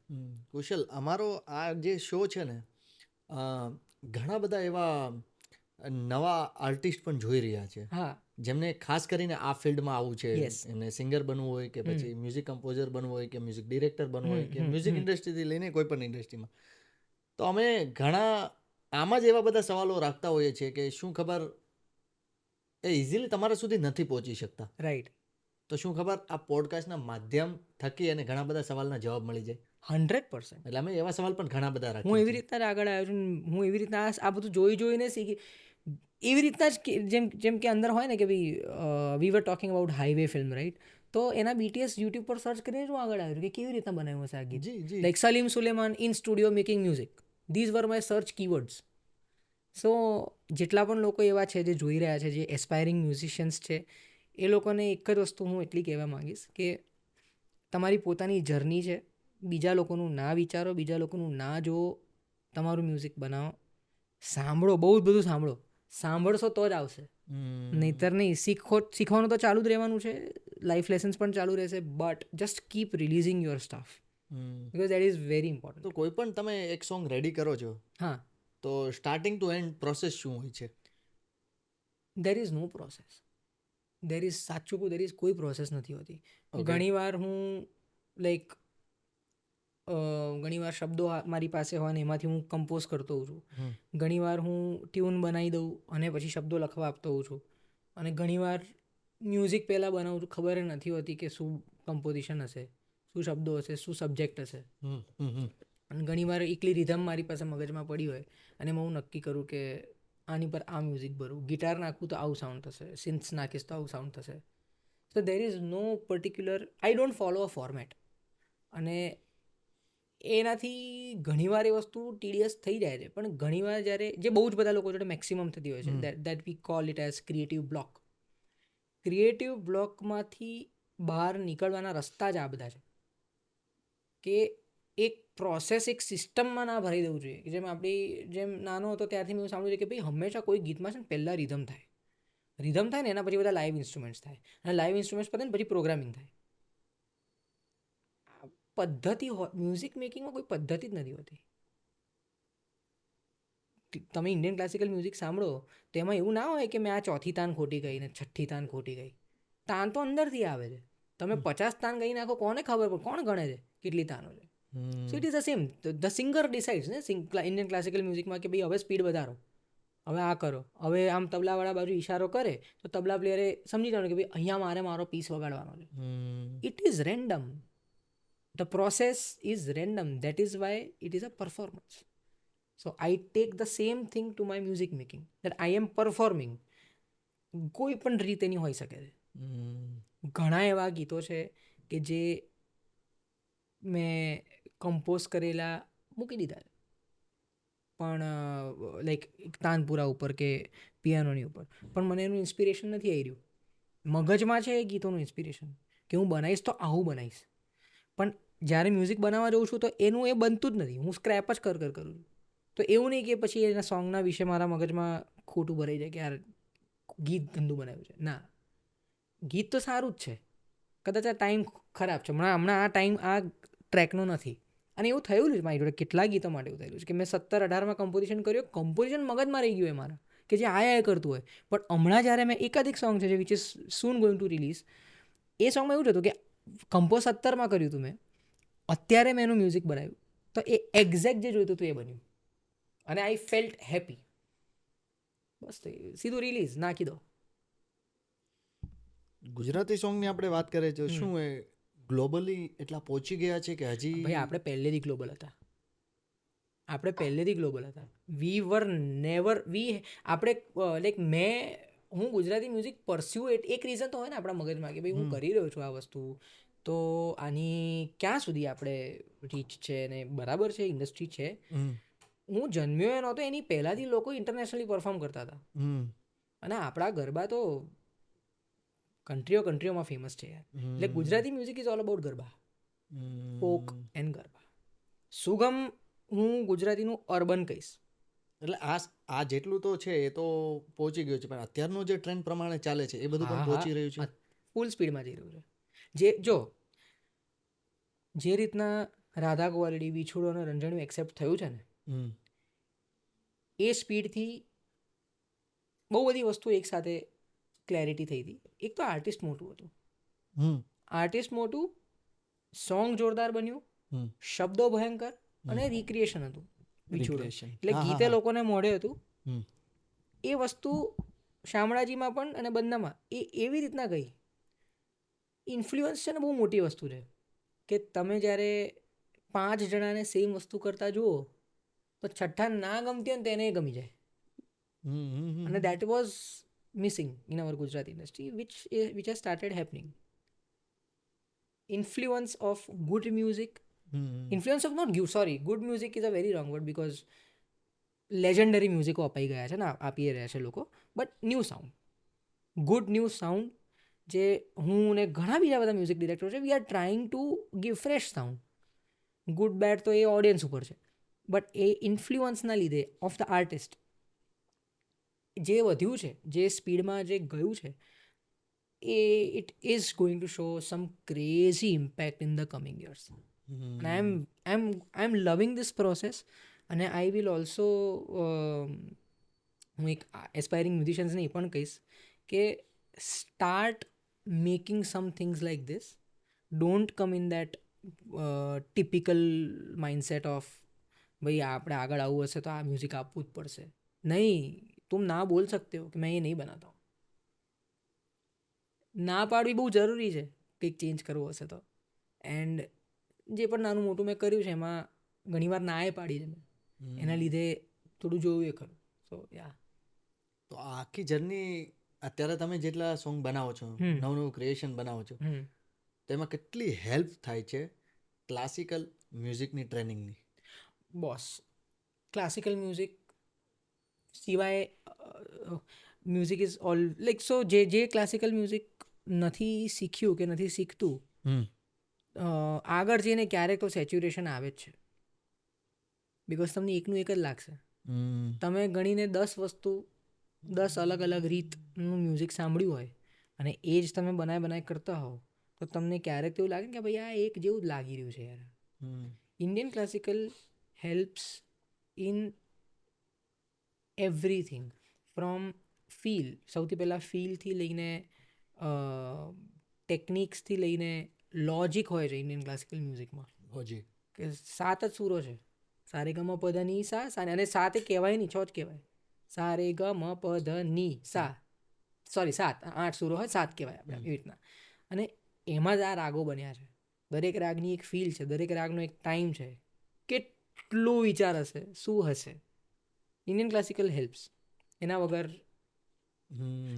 કુશલ, અમારો આ જે શો છે ને, ઘણા બધા એવા નવા આર્ટિસ્ટ પણ જોઈ રહ્યા છે, હા, જેમને ખાસ કરીને આ ફિલ્ડમાં આવવું છે, એમને સિંગર બનવું હોય કે પછી મ્યુઝિક કમ્પોઝર બનવું હોય કે મ્યુઝિક ડિરેક્ટર બનવું હોય કે મ્યુઝિક ઇન્ડસ્ટ્રીથી લઈને કોઈ પણ ઇન્ડસ્ટ્રીમાં. તો અમે ઘણા આમાં જ એવા બધા સવાલો રાખતા હોઈએ છીએ કે શું ખબર એ ઇઝીલી તમારા સુધી નથી પહોંચી શકતા. રાઈટ. તો શું ખબર આ પોડકાસ્ટના માધ્યમ થકી અને ઘણા બધા સવાલના જવાબ મળી જાય. 100%. એટલે અમે એવા સવાલ પણ ઘણા બધા હું રાખીએ એવી રીતના જ આગળ આવ્યો છું. હું એવી રીતના આ બધું જોઈને શીખી, એવી રીતના જ જેમ કે અંદર હોય ને કે ભાઈ we were talking about highway film, right? તો એના BTS યુટ્યુબ પર સર્ચ કરીને જ હું આગળ આવ્યો કે કેવી રીતના બનાવ્યું હશે આ ગીત. Like Salim Sulaiman in studio making music, these were my search keywords. So જેટલા પણ લોકો એવા છે જે જોઈ રહ્યા છે, જે એસ્પાયરિંગ મ્યુઝિશિયન્સ છે, એ લોકોને એક જ વસ્તુ હું એટલી કહેવા માંગીશ કે તમારી પોતાની જર્ની છે, બીજા લોકોનું ના વિચારો, બીજા લોકોનું ના જુઓ, તમારું મ્યુઝિક બનાવો, સાંભળો, બહુ જ બધું સાંભળશો તો જ આવશે, નહીતર નહીં. શીખવાનું તો ચાલુ જ રહેવાનું છે, લાઈફ લેસન્સ પણ ચાલુ રહેશે, but just keep releasing your staff, because that is very important. તો કોઈ પણ તમે એક સોંગ રેડી કરો છો, હા, તો સ્ટાર્ટિંગ ટુ એન્ડ પ્રોસેસ શું હોય છે? There is no process. સાચું કહું, દેર ઇઝ કોઈ પ્રોસેસ નથી હોતી. ઘણીવાર હું લાઈક ઘણીવાર શબ્દો મારી પાસે હોય ને એમાંથી હું કમ્પોઝ કરતો હોઉં છું. ઘણીવાર હું ટ્યુન બનાવી દઉં અને પછી શબ્દો લખવા આપતો હોઉં છું. અને ઘણીવાર મ્યુઝિક પહેલાં બનાવું છું, ખબર નથી હોતી કે શું કમ્પોઝિશન હશે, શું શબ્દો હશે, શું સબ્જેક્ટ હશે. અને ઘણીવાર એકલી રિધમ મારી પાસે મગજમાં પડી હોય અને હું નક્કી કરું કે આની પર આ મ્યુઝિક ભરું, ગિટાર નાખું તો આવું સાઉન્ડ થશે, સિન્થ્સ નાખીશ તો આવું સાઉન્ડ થશે. So there is no particular, I don't follow a format. અને એનાથી ઘણીવાર એ વસ્તુ ટીડિયસ થઈ જાય છે, પણ ઘણીવાર જ્યારે જે બહુ જ બધા લોકો જોડે મેક્સિમમ થતી હોય છે, that we call it as creative block. ક્રિએટિવ બ્લોકમાંથી બહાર નીકળવાના રસ્તા જ આ બધા છે કે એક પ્રોસેસ, એક સિસ્ટમમાં ના ભરી દેવું જોઈએ. જેમ નાનો હતો ત્યારથી મેં સાંભળ્યું છે કે ભાઈ હંમેશા કોઈ ગીતમાં છે ને પહેલાં રિધમ થાય, રિધમ થાય ને એના પછી બધા લાઈવ ઇન્સ્ટ્રુમેન્ટ્સ થાય, અને લાઈવ ઇન્સ્ટ્રુમેન્ટ્સ પતે ને પછી પ્રોગ્રામિંગ થાય. પદ્ધતિ મ્યુઝિક મેકિંગમાં કોઈ પદ્ધતિ જ નથી હોતી. તમે ઇન્ડિયન ક્લાસિકલ મ્યુઝિક સાંભળો તો એમાં એવું ના હોય કે મેં આ ચોથી તાન ખોટી ગઈ ને છઠ્ઠી તાન ખોટી ગઈ. તાન તો અંદરથી આવે છે. તમે 50 તાન ગઈ નાખો, કોને ખબર પડે, કોણ ગણે છે કેટલી તાનો છે? So it is the same. The singer decides ને ઇન્ડિયન ક્લાસિકલ મ્યુઝિકમાં કે ભાઈ હવે સ્પીડ વધારો, હવે આ કરો, હવે આમ તબલાવાળા બાજુ ઇશારો કરે તો તબલા પ્લેયરે સમજી જવાનું કે ભાઈ અહીંયા મારે મારો પીસ વગાડવાનો છે. It is random. The process is random. That is why it is a performance. So I take the same thing to my music making, that I am performing. કોઈ પણ રીતે નહીં હોઈ શકે છે. ઘણા એવા ગીતો છે કે જે મેં કમ્પોઝ કરેલા મૂકી દીધા, પણ લાઈક તાનપુરા ઉપર કે પિયાનોની ઉપર, પણ મને એનું ઇન્સ્પિરેશન નથી આવી રહ્યું. મગજમાં છે એ ગીતોનું ઇન્સ્પિરેશન કે હું બનાવીશ તો આવું બનાવીશ, પણ જ્યારે મ્યુઝિક બનાવવા જાઉં છું તો એનું એ બનતું જ નથી. હું સ્ક્રેપ જ કરું છું. તો એવું નહીં કે પછી એના સોંગના વિશે મારા મગજમાં ખોટું ભરાઈ જાય કે યાર ગીત ગંદુ બનાવ્યું છે. ના, ગીત તો સારું જ છે, કદાચ આ ટાઈમ ખરાબ છે, હમણાં આ ટાઈમ આ ટ્રેકનો નથી. અને એવું થયેલું છે મારી જોડે કેટલા ગીતો માટે એવું થયેલું છે કે મેં 17-18માં કમ્પોઝિશન કર્યું, કમ્પોઝિશન મગજમાં રહી ગયું એ મારા, કે જે આયા કરતું હોય. પણ હમણાં જ્યારે મેં એકાધિક સોંગ છે જે which is soon going to release, એ સોંગમાં એવું જ હતું કે કમ્પોઝ 17માં કર્યું હતું મેં, અત્યારે મેં એનું મ્યુઝિક બનાવ્યું તો એ એક્ઝેક્ટ જે જોઈતું હતું એ બન્યું, અને આઈ ફેલ્ટ હેપી. બસ સીધું રિલીઝ નાખી દો. ગુજરાતી સોંગની આપણે વાત કરીએ તો શું એ ગ્લોબલી એટલા પહોંચી ગયા છે કે હજી? ભાઈ આપણે પહેલેથી ગ્લોબલ હતા. વી વર નેવર આપણે લાઈક હું ગુજરાતી મ્યુઝિક પરસ્યુ, એક રીઝન તો હોય ને આપણા મગજમાં કે ભાઈ હું કરી રહ્યો છું આ વસ્તુ, તો આની ક્યાં સુધી આપણે રીચ છે ને બરાબર છે, ઇન્ડસ્ટ્રી છે. હું જન્મ્યો એ નહોતો એની પહેલાંથી લોકો ઇન્ટરનેશનલી પરફોર્મ કરતા હતા, અને આપણા ગરબા તો કન્ટ્રીઓમાં ફેમસ છે યાર. એટલે Gujarati music is all about garba, folk and garba. સુગમ હું ગુજરાતીનું અર્બન કહીશ. એટલે આ જેટલું તો છે એ તો પહોંચી ગયું છે, પણ અત્યારનો જે ટ્રેન્ડ પ્રમાણે ચાલે છે એ બધું પણ પહોંચી રહ્યું છે, ફૂલ સ્પીડમાં જઈ રહ્યું છે. જે રીતના રાધા ગોવાલડી, વિછોડો અને રંજણ્યું એક્સેપ્ટ થયું છે ને, એ સ્પીડથી બહુ બધી વસ્તુ એકસાથે ક્લેરિટી થઈ હતી. એક તો આર્ટિસ્ટ મોટું હતું, સોંગ જોરદાર બન્યું, શબ્દો ભયંકર, અને રિક્રિએશન હતું વિછોડો. એટલે ગીતે લોકોને મોઢે હતું. એ વસ્તુ શામળાજીમાં પણ અને બંનેમાં એ એવી રીતના ગઈ. ઇન્ફ્લુઅન્સ છે ને બહુ મોટી વસ્તુ છે કે તમે જ્યારે 5 જણાને સેમ વસ્તુ કરતા જુઓ તો છઠ્ઠા ના ગમતી હોય ને તેને ગમી જાય. અને that was missing in our Gujarati industry, which has started happening. Influence of good music, good music is a very wrong word because legendary music અપાઈ ગયા છે ને આપી રહ્યા છે લોકો, બટ ગુડ ન્યૂ સાઉન્ડ જે હું ને ઘણા બીજા બધા મ્યુઝિક ડિરેક્ટર છે, we are trying to give fresh sound. Good bad તો એ ઓડિયન્સ ઉપર છે, બટ એ ઇન્ફ્લુઅન્સના લીધે ઓફ ધ આર્ટિસ્ટ જે વધ્યું છે, જે સ્પીડમાં જે ગયું છે, it is going to show some crazy impact in the coming years. And I am loving this process. અને આઈ વિલ ઓલ્સો હું એક એસ્પાયરિંગ મ્યુઝિશિયન્સને એ પણ કહીશ કે start making some things like this. Don't come in that typical mindset of ભાઈ આપણે આગળ આવવું હશે તો આ મ્યુઝિક આપવું જ પડશે. નહીં, तुम ना बोल सकते हो कि मैं ये नहीं बनाता हूँ. ના પાડવી બહુ જરૂરી છે કંઈક ચેન્જ કરવો હશે તો. એન્ડ જે પણ નાનું મોટું મેં કર્યું છે એમાં ઘણીવાર ના એ પાડી છે મેં, એના લીધે થોડું જોયું એ ખરું. સો યા, તો આ આખી જર્ની અત્યારે તમે જેટલા સોંગ બનાવો છો, નવું ક્રિએશન બનાવો છો, તો એમાં કેટલી હેલ્પ થાય છે ક્લાસિકલ મ્યુઝિકની ટ્રેનિંગની? બોસ, ક્લાસિકલ મ્યુઝિક સિવાય music is all like so જે ક્લાસિકલ મ્યુઝિક નથી શીખ્યું કે નથી શીખતું, આગળ જઈને ક્યારેક તો સેચ્યુરેશન આવે જ છે. બિકોઝ તમને એકનું એક જ લાગશે. તમે ગણીને 10 વસ્તુ 10 અલગ અલગ રીતનું મ્યુઝિક સાંભળ્યું હોય અને એ જ તમે બનાય કરતા હોવ તો તમને ક્યારેક તો એવું લાગે ને કે ભાઈ આ એક જેવું જ લાગી રહ્યું છે યાર. Indian classical helps in everything from feel, સૌથી પહેલાં ફીલથી લઈને ટેકનિક્સથી લઈને લોજિક હોય છે ઇન્ડિયન ક્લાસિકલ મ્યુઝિકમાં. હોજી. કે 7 જ સૂરો છે, સારે ગમ પ ધ ની સા સા, અને સાત એ કહેવાય નહીં, 6 જ કહેવાય. સારે ગમ પ ધ ની સા, સોરી 7, 8 સૂરો હોય, 7 કહેવાય આપણે એવી રીતના. અને એમાં જ આ રાગો બન્યા છે. દરેક રાગની એક ફીલ છે, દરેક રાગનો એક ટાઈમ છે. કેટલું વિચાર હશે, શું હશે. Indian classical helps. એના વગર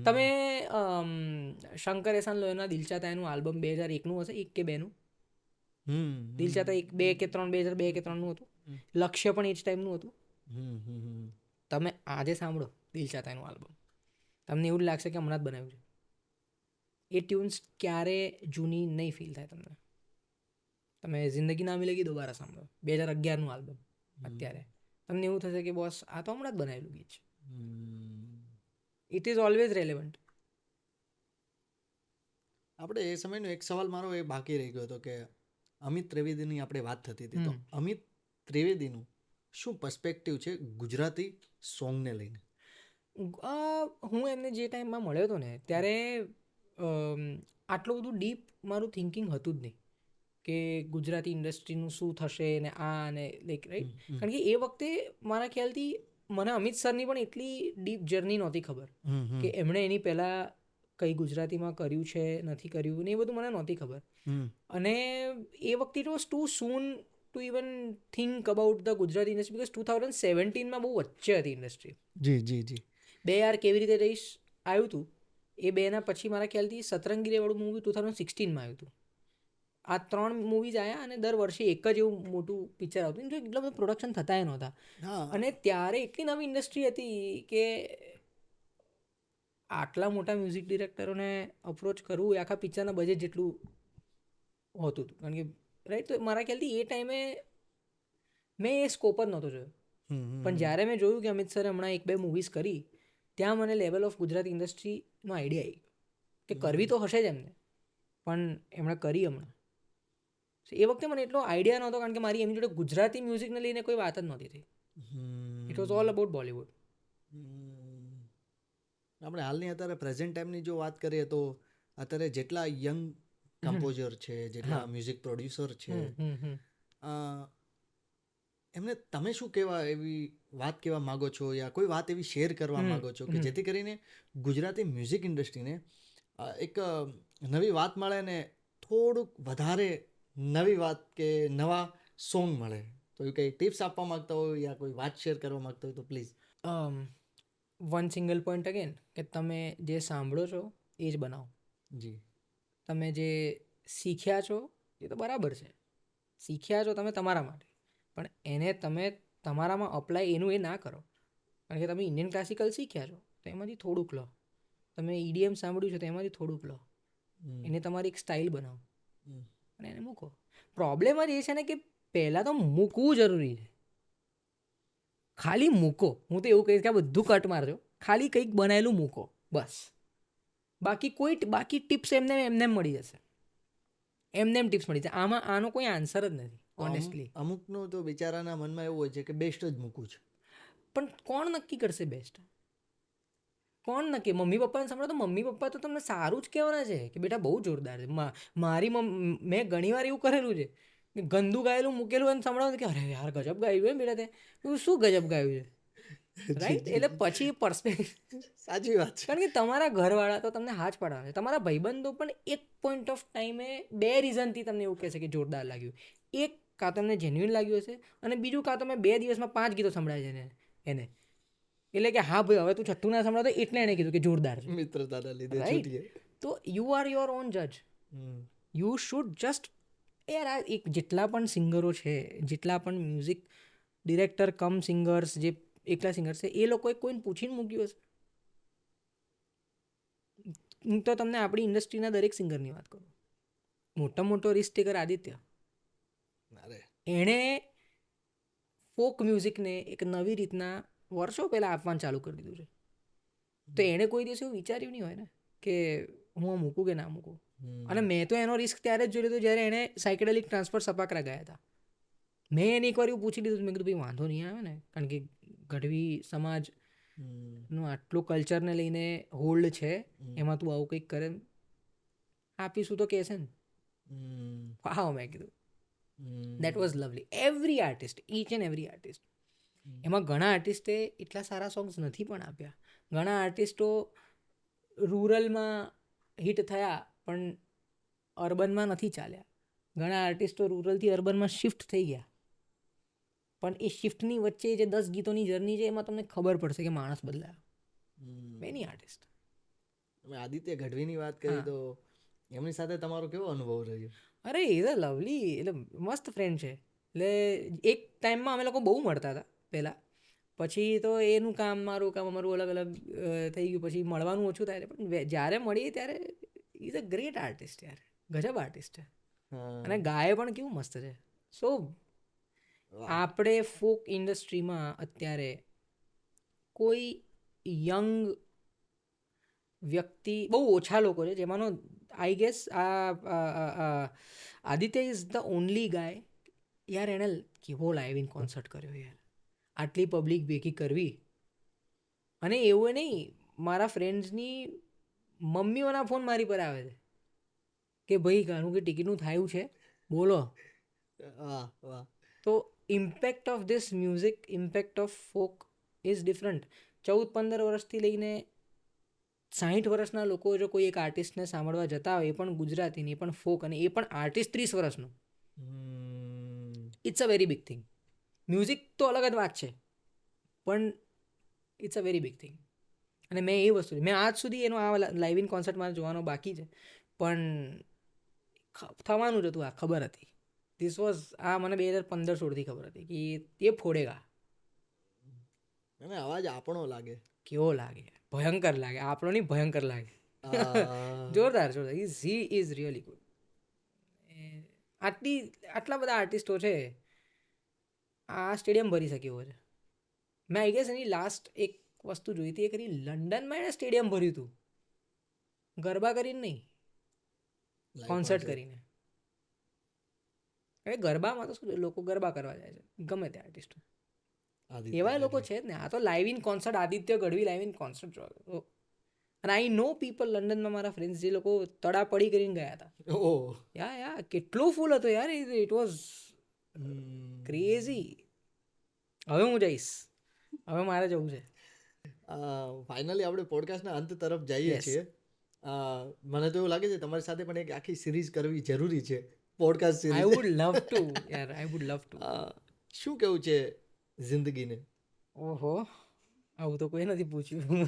તમે શંકર એહસાન લોહીના દિલ ચાહતા એનું આલ્બમ 2001નું હશે, 1 કે 2નું. દિલ ચાહતા 2 કે 3, 2002 કે 3નું હતું. લક્ષ્ય પણ એ જ ટાઈમનું હતું. તમે આજે સાંભળો દિલ ચાહતા એનું આલ્બમ, તમને એવું જ લાગશે કે હમણાં જ બનાવ્યું છે. એ ટ્યુન્સ ક્યારે જૂની નહીં ફીલ થાય તમને. તમે જિંદગી ના મિલેગી દોબારા સાંભળો, 2011નું આલ્બમ, અત્યારે તમને એવું થશે કે બોસ આ તો હમણાં જ બનાવેલું ગીત છે. It is always relevant. આપણે એ સમયનો એક સવાલ મારો એ બાકી રહી ગયો હતો કે અમિત ત્રિવેદીની આપણે વાત થતી હતી, તો અમિત ત્રિવેદીનું શું પર્સપેક્ટિવ છે ગુજરાતી સોંગને લઈને? હું એમને જે ટાઈમમાં મળ્યો હતો ને ત્યારે આટલું બધું ડીપ મારું થિંકિંગ હતું જ નહીં કે ગુજરાતી ઇન્ડસ્ટ્રીનું શું થશે ને આ ને લાઈક રાઈટ. કારણ કે એ વખતે મારા ખ્યાલથી મને અમિત સરની પણ એટલી ડીપ જર્ની નહોતી ખબર કે એમણે એની પહેલાં કંઈ ગુજરાતીમાં કર્યું છે નથી કર્યું ને એ બધું મને નહોતી ખબર. અને એ વખતે it was too soon to even think about the Gujarati industry, because 2017માં બહુ વચ્ચે હતી ઇન્ડસ્ટ્રી. જી. 2 યાર કેવી રીતે રહીશ આવ્યું હતું. એ 2ના પછી મારા ખ્યાલથી સતરંગી વાળું મૂવી 2016માં આવ્યું હતું. આ 3 મૂવીઝ આવ્યા અને દર વર્ષે એક જ એવું મોટું પિક્ચર આવતું, જો એટલા બધા પ્રોડક્શન થતા નહોતા. અને ત્યારે એટલી નવી ઇન્ડસ્ટ્રી હતી કે આટલા મોટા મ્યુઝિક ડિરેક્ટરોને અપ્રોચ કરવું એ આખા પિક્ચરના બજેટ જેટલું હોતું હતું. કારણ કે રાઈટ, તો મારા ખ્યાલથી એ ટાઈમે મેં એ સ્કોપ જ નહોતો જોયો. પણ જ્યારે મેં જોયું કે અમિત સરે હમણાં 1-2 મૂવીઝ કરી, ત્યાં મને લેવલ ઓફ ગુજરાતી ઇન્ડસ્ટ્રીનો આઈડિયા આવી કે કરવી તો હશે જ એમને, પણ એમણે કરી હમણાં. એ વખતે મને એટલો આઈડિયા નહોતો કારણ કે મારી એમની જોડે ગુજરાતી મ્યુઝિકને લઈને કોઈ વાત જ નહોતી થઈ. It was all about Bollywood. આપણે હાલની અત્યારે પ્રેઝન્ટ ટાઈમની જો વાત કરીએ તો અત્યારે જેટલા યંગ કમ્પોઝર છે, જેટલા મ્યુઝિક પ્રોડ્યુસર છે, એમને તમે શું કહેવા એવી વાત કહેવા માગો છો યા કોઈ વાત એવી શેર કરવા માગો છો કે જેથી કરીને ગુજરાતી મ્યુઝિક ઇન્ડસ્ટ્રીને એક નવી વાત મળે ને થોડુંક વધારે નવી વાત કે નવા સોંગ મળે? તો એ કંઈ ટિપ્સ આપવા માગતા હોય યા કોઈ વાત શેર કરવા માગતા હોય તો please. One single point again કે તમે જે સાંભળો છો એ જ બનાવો. જી. તમે જે શીખ્યા છો એ તો બરાબર છે, શીખ્યા છો તમે તમારા માટે, પણ એને તમે તમારામાં અપ્લાય એનું એ ના કરો. કારણ કે તમે ઇન્ડિયન ક્લાસિકલ શીખ્યા છો તો એમાંથી થોડુંક લો, તમે EDM સાંભળ્યું છે તો એમાંથી થોડુંક લો, એને તમારી એક સ્ટાઇલ બનાવો અને એને મૂકો. પ્રોબ્લેમ જ એ છે ને કે પહેલાં તો મૂકવું જરૂરી છે. ખાલી મૂકો. હું તો એવું કહીશ કે આ બધું કટ મારજો, ખાલી કંઈક બનાવેલું મૂકો બસ. બાકી ટિપ્સ એમને મળી જશે, એમને ટિપ્સ મળી જશે. આમાં આનો કોઈ આન્સર જ નથી ઓનેસ્ટલી. અમુકનું તો બિચારાના મનમાં એવું હોય છે કે બેસ્ટ જ મૂકવું છે. પણ કોણ નક્કી કરશે બેસ્ટ? કોણ નક્કી? મમ્મી પપ્પાને સાંભળો તો મમ્મી પપ્પા તો તમને સારું જ કહેવાના છે કે બેટા બહુ જોરદાર છે. મેં ઘણીવાર એવું કરેલું છે કે ગંદુ ગાયેલું મૂકેલું અને સાંભળો કે અરે યાર ગજબ ગાયું છે બેટા, તે શું ગજબ ગાયું છે, રાઈટ? એટલે પછી પર્સપેક્ટિવ. સાચી વાત છે. કારણ કે તમારા ઘરવાળા તો તમને હાથ પાડવાના છે, તમારા ભાઈબંધો પણ એક પોઈન્ટ ઓફ ટાઈમે 2 રીઝનથી તમને એવું કહેશે કે જોરદાર લાગ્યું. એક, કાં તમને જેન્યુઇન લાગ્યું હશે, અને બીજું કાં તમે 2 દિવસમાં 5 ગીતો સંભળાય છે એને. એટલે કે હા ભાઈ હવે તું છઠ્ઠું ના સંભળાતો એટલે એણે કીધું કે જોરદાર છે. મિત્રતાના લીધે છૂટીએ. તો યુ આર યોર ઓન જજ. યુ શુડ જસ્ટ યાર આ એક જેટલા પણ સિંગરો છે, જેટલા પણ મ્યુઝિક ડિરેક્ટર કમ સિંગર્સ, જે એકલા સિંગર્સ છે, એ લોકોએ કોઈને પૂછીને મૂક્યું હશે? હું તો તમને આપણી ઇન્ડસ્ટ્રીના દરેક સિંગરની વાત કરું. મોટો રિસ્ક ટેકર આદિત્ય, એણે ફોક મ્યુઝિકને એક નવી રીતના વર્ષો પહેલાં આપવાનું ચાલુ કરી દીધું છે. તો એણે કોઈ દિવસ એવું વિચાર્યું નહીં હોય ને કે હું આ મૂકું કે ના મૂકું. અને મેં તો એનો રિસ્ક ત્યારે જ જોઈ લીધો જ્યારે એણે સાયકેડેલિક ટ્રાન્સફર સપાકરા ગયા હતા. મેં એને એકવાર એવું પૂછી લીધું, મેં કીધું ભાઈ વાંધો નહીં આવે ને, કારણ કે ગઢવી સમાજનું આટલું કલ્ચરને લઈને હોલ્ડ છે, એમાં તું આવું કંઈક કરે આપીશું તો કહેશે ને. વાહ, મેં કીધું that was lovely. Every artist, inch and every artist. એમાં ઘણા આર્ટિસ્ટે એટલા સારા સોંગ્સ નથી પણ આપ્યા. ઘણા આર્ટિસ્ટો રૂરલમાં હિટ થયા પણ અર્બનમાં નથી ચાલ્યા. ઘણા આર્ટિસ્ટો રૂરલથી અર્બનમાં શિફ્ટ થઈ ગયા પણ એ શિફ્ટની વચ્ચે જે 10 ગીતોની જર્ની છે એમાં તમને ખબર પડશે કે માણસ બદલાયો. Many artist. તમે આદિત્ય ગઢવીની વાત કરી તો એમની સાથે તમારો કેવો અનુભવ રહ્યો? અરે એ તો લવલી, એટલે મસ્ત ફ્રેન્ડ છે. એટલે એક ટાઈમમાં અમે લોકો બહુ મળતા હતા પહેલાં, પછી તો એનું કામ મારું કામ અમારું અલગ અલગ થઈ ગયું, પછી મળવાનું ઓછું થાય. પણ જ્યારે મળીએ ત્યારે ઇઝ અ ગ્રેટ આર્ટિસ્ટ યાર, ગજબ આર્ટિસ્ટ છે. અને ગાય પણ કેવું મસ્ત છે. સો આપણે ફોક ઇન્ડસ્ટ્રીમાં અત્યારે કોઈ યંગ વ્યક્તિ બહુ ઓછા લોકો છે જેમાંનો I guess Aditya is the only guy. યાર એણે કેવો લાઈવ ઇન કોન્સર્ટ કર્યો યાર, આટલી પબ્લિક ભેગી કરવી. અને એવું નહીં, મારા ફ્રેન્ડ્સની મમ્મીઓના ફોન મારી પર આવે છે કે ભાઈ કારણ કે ટિકિટનું થયું છે બોલો. તો impact of this music, impact of folk is different. 14-15 વર્ષથી લઈને 60 વર્ષના લોકો જો કોઈ એક આર્ટિસ્ટને સાંભળવા જતા હોય, એ પણ ગુજરાતીની, એ પણ ફોક, અને એ પણ આર્ટિસ્ટ 30 વર્ષનું, it's a very big thing. Music તો અલગ જ વાત છે પણ it's a very big thing. અને મેં એ વસ્તુ, મેં આજ સુધી એનો આ લાઈવ ઇન કોન્સર્ટ મારે જોવાનો બાકી છે પણ થવાનું જ હતું. આ ખબર હતી. ધીસ વોઝ, આ મને 2015-16થી ખબર હતી કે એ ફોડેગા. અને અવાજ આપણો લાગે, કેવો લાગે, ભયંકર લાગે. આપણો નહીં, ભયંકર લાગે. જોરદાર જોરદાર. He is really good. આટલા બધા આર્ટિસ્ટો છે, આ સ્ટેડિયમ ભરી શકે એવો છે. મેં આઈ ગેસ એની લાસ્ટ એક વસ્તુ જોઈ હતી, એ કરી લંડનમાં એણે સ્ટેડિયમ ભર્યું હતું, ગરબા કરીને નહીં, કોન્સર્ટ કરીને. હવે ગરબામાં તો શું, લોકો ગરબા કરવા જાય છે ગમે તે આર્ટિસ્ટો, એવા લોકો છે જ ને. આ તો live in concert, Aditya Gadhvi live in concert જોયો. અને આઈ નો પીપલ લંડનમાં, મારા ફ્રેન્ડ્સ જે લોકો તડાપડી કરીને ગયા હતા. યા કેટલો ફૂલ હતો યાર. It was crazy. હવે હું જઈશ, હવે મારે જવું છે. ફાઇનલી આપણે પોડકાસ્ટના અંત તરફ જઈએ છીએ. મને તો એવું લાગે છે તમારી સાથે પણ એક આખી સિરીઝ કરવી જરૂરી છે, podcast series. I would love to યાર, આઈ વુડ લવ ટુ. શું કેવું છે જિંદગીને? ઓહો, આવું તો કોઈ નથી પૂછ્યું.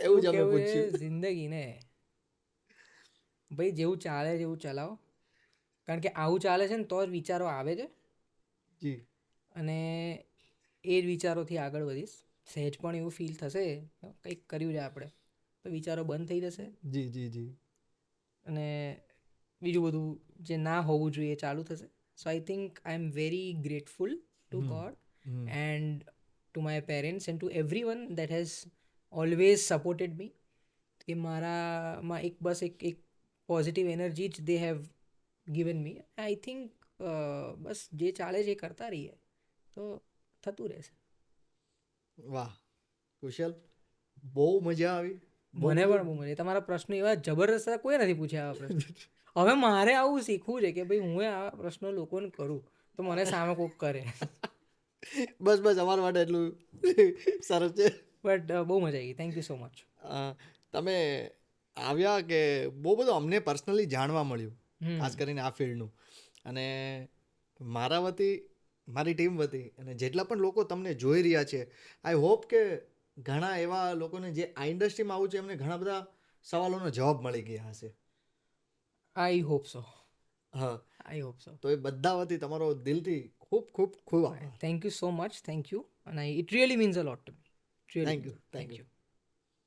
એવું જ અમે પૂછ્યું. જિંદગીને ભાઈ જેવું ચાલે જેવું ચલાવો, કારણ કે આવું ચાલે છે ને તો જ વિચારો આવે છે. જી. અને એ જ વિચારોથી આગળ વધીશ. સહેજ પણ એવું ફીલ થશે કંઈક કર્યું છે આપણે તો વિચારો બંધ થઈ જશે. જી જી જી. અને બીજું બધું જે ના હોવું જોઈએ એ ચાલુ થશે. So I think I am very grateful to God and to my parents and to everyone that has always supported me. કે મારામાં એક બસ એક પોઝિટિવ એનર્જી જ they have given me. I think બસ જે ચાલે છે એ કરતા રહીએ તો થતું રહેશે. વાહ કુશલ, બહુ મજા આવી. મને પણ બહુ મજા. તમારા પ્રશ્નો એવા જબરદસ્ત હતા, કોઈ નથી પૂછ્યા આવા પ્રશ્ન. હવે મારે આવું શીખવું છે કે ભાઈ હું આવા પ્રશ્નો લોકોને કરું તો મને સામે કોક કરે. બસ બસ અમારા માટે એટલું સરસ છે. બટ બહુ મજા આવી. Thank you so much. તમે આવ્યા કે બહુ બધું અમને પર્સનલી જાણવા મળ્યું, ખાસ કરીને આ ફિલ્ડનું. અને મારા વતી, મારી ટીમ વતી અને જેટલા પણ લોકો તમને જોઈ રહ્યા છે, આઈ હોપ કે ઘણા એવા લોકોને જે આ ઇન્ડસ્ટ્રીમાં આવું છે એમને ઘણા બધા સવાલોનો જવાબ મળી ગયા હશે. I hope so. હા, આઈ હોપ સો. તો એ બધા વતી તમારો દિલથી ખૂબ ખૂબ ખૂબ આભાર. Thank you so much. Thank you. અને it really means a lot to me. Thank you. Thank you.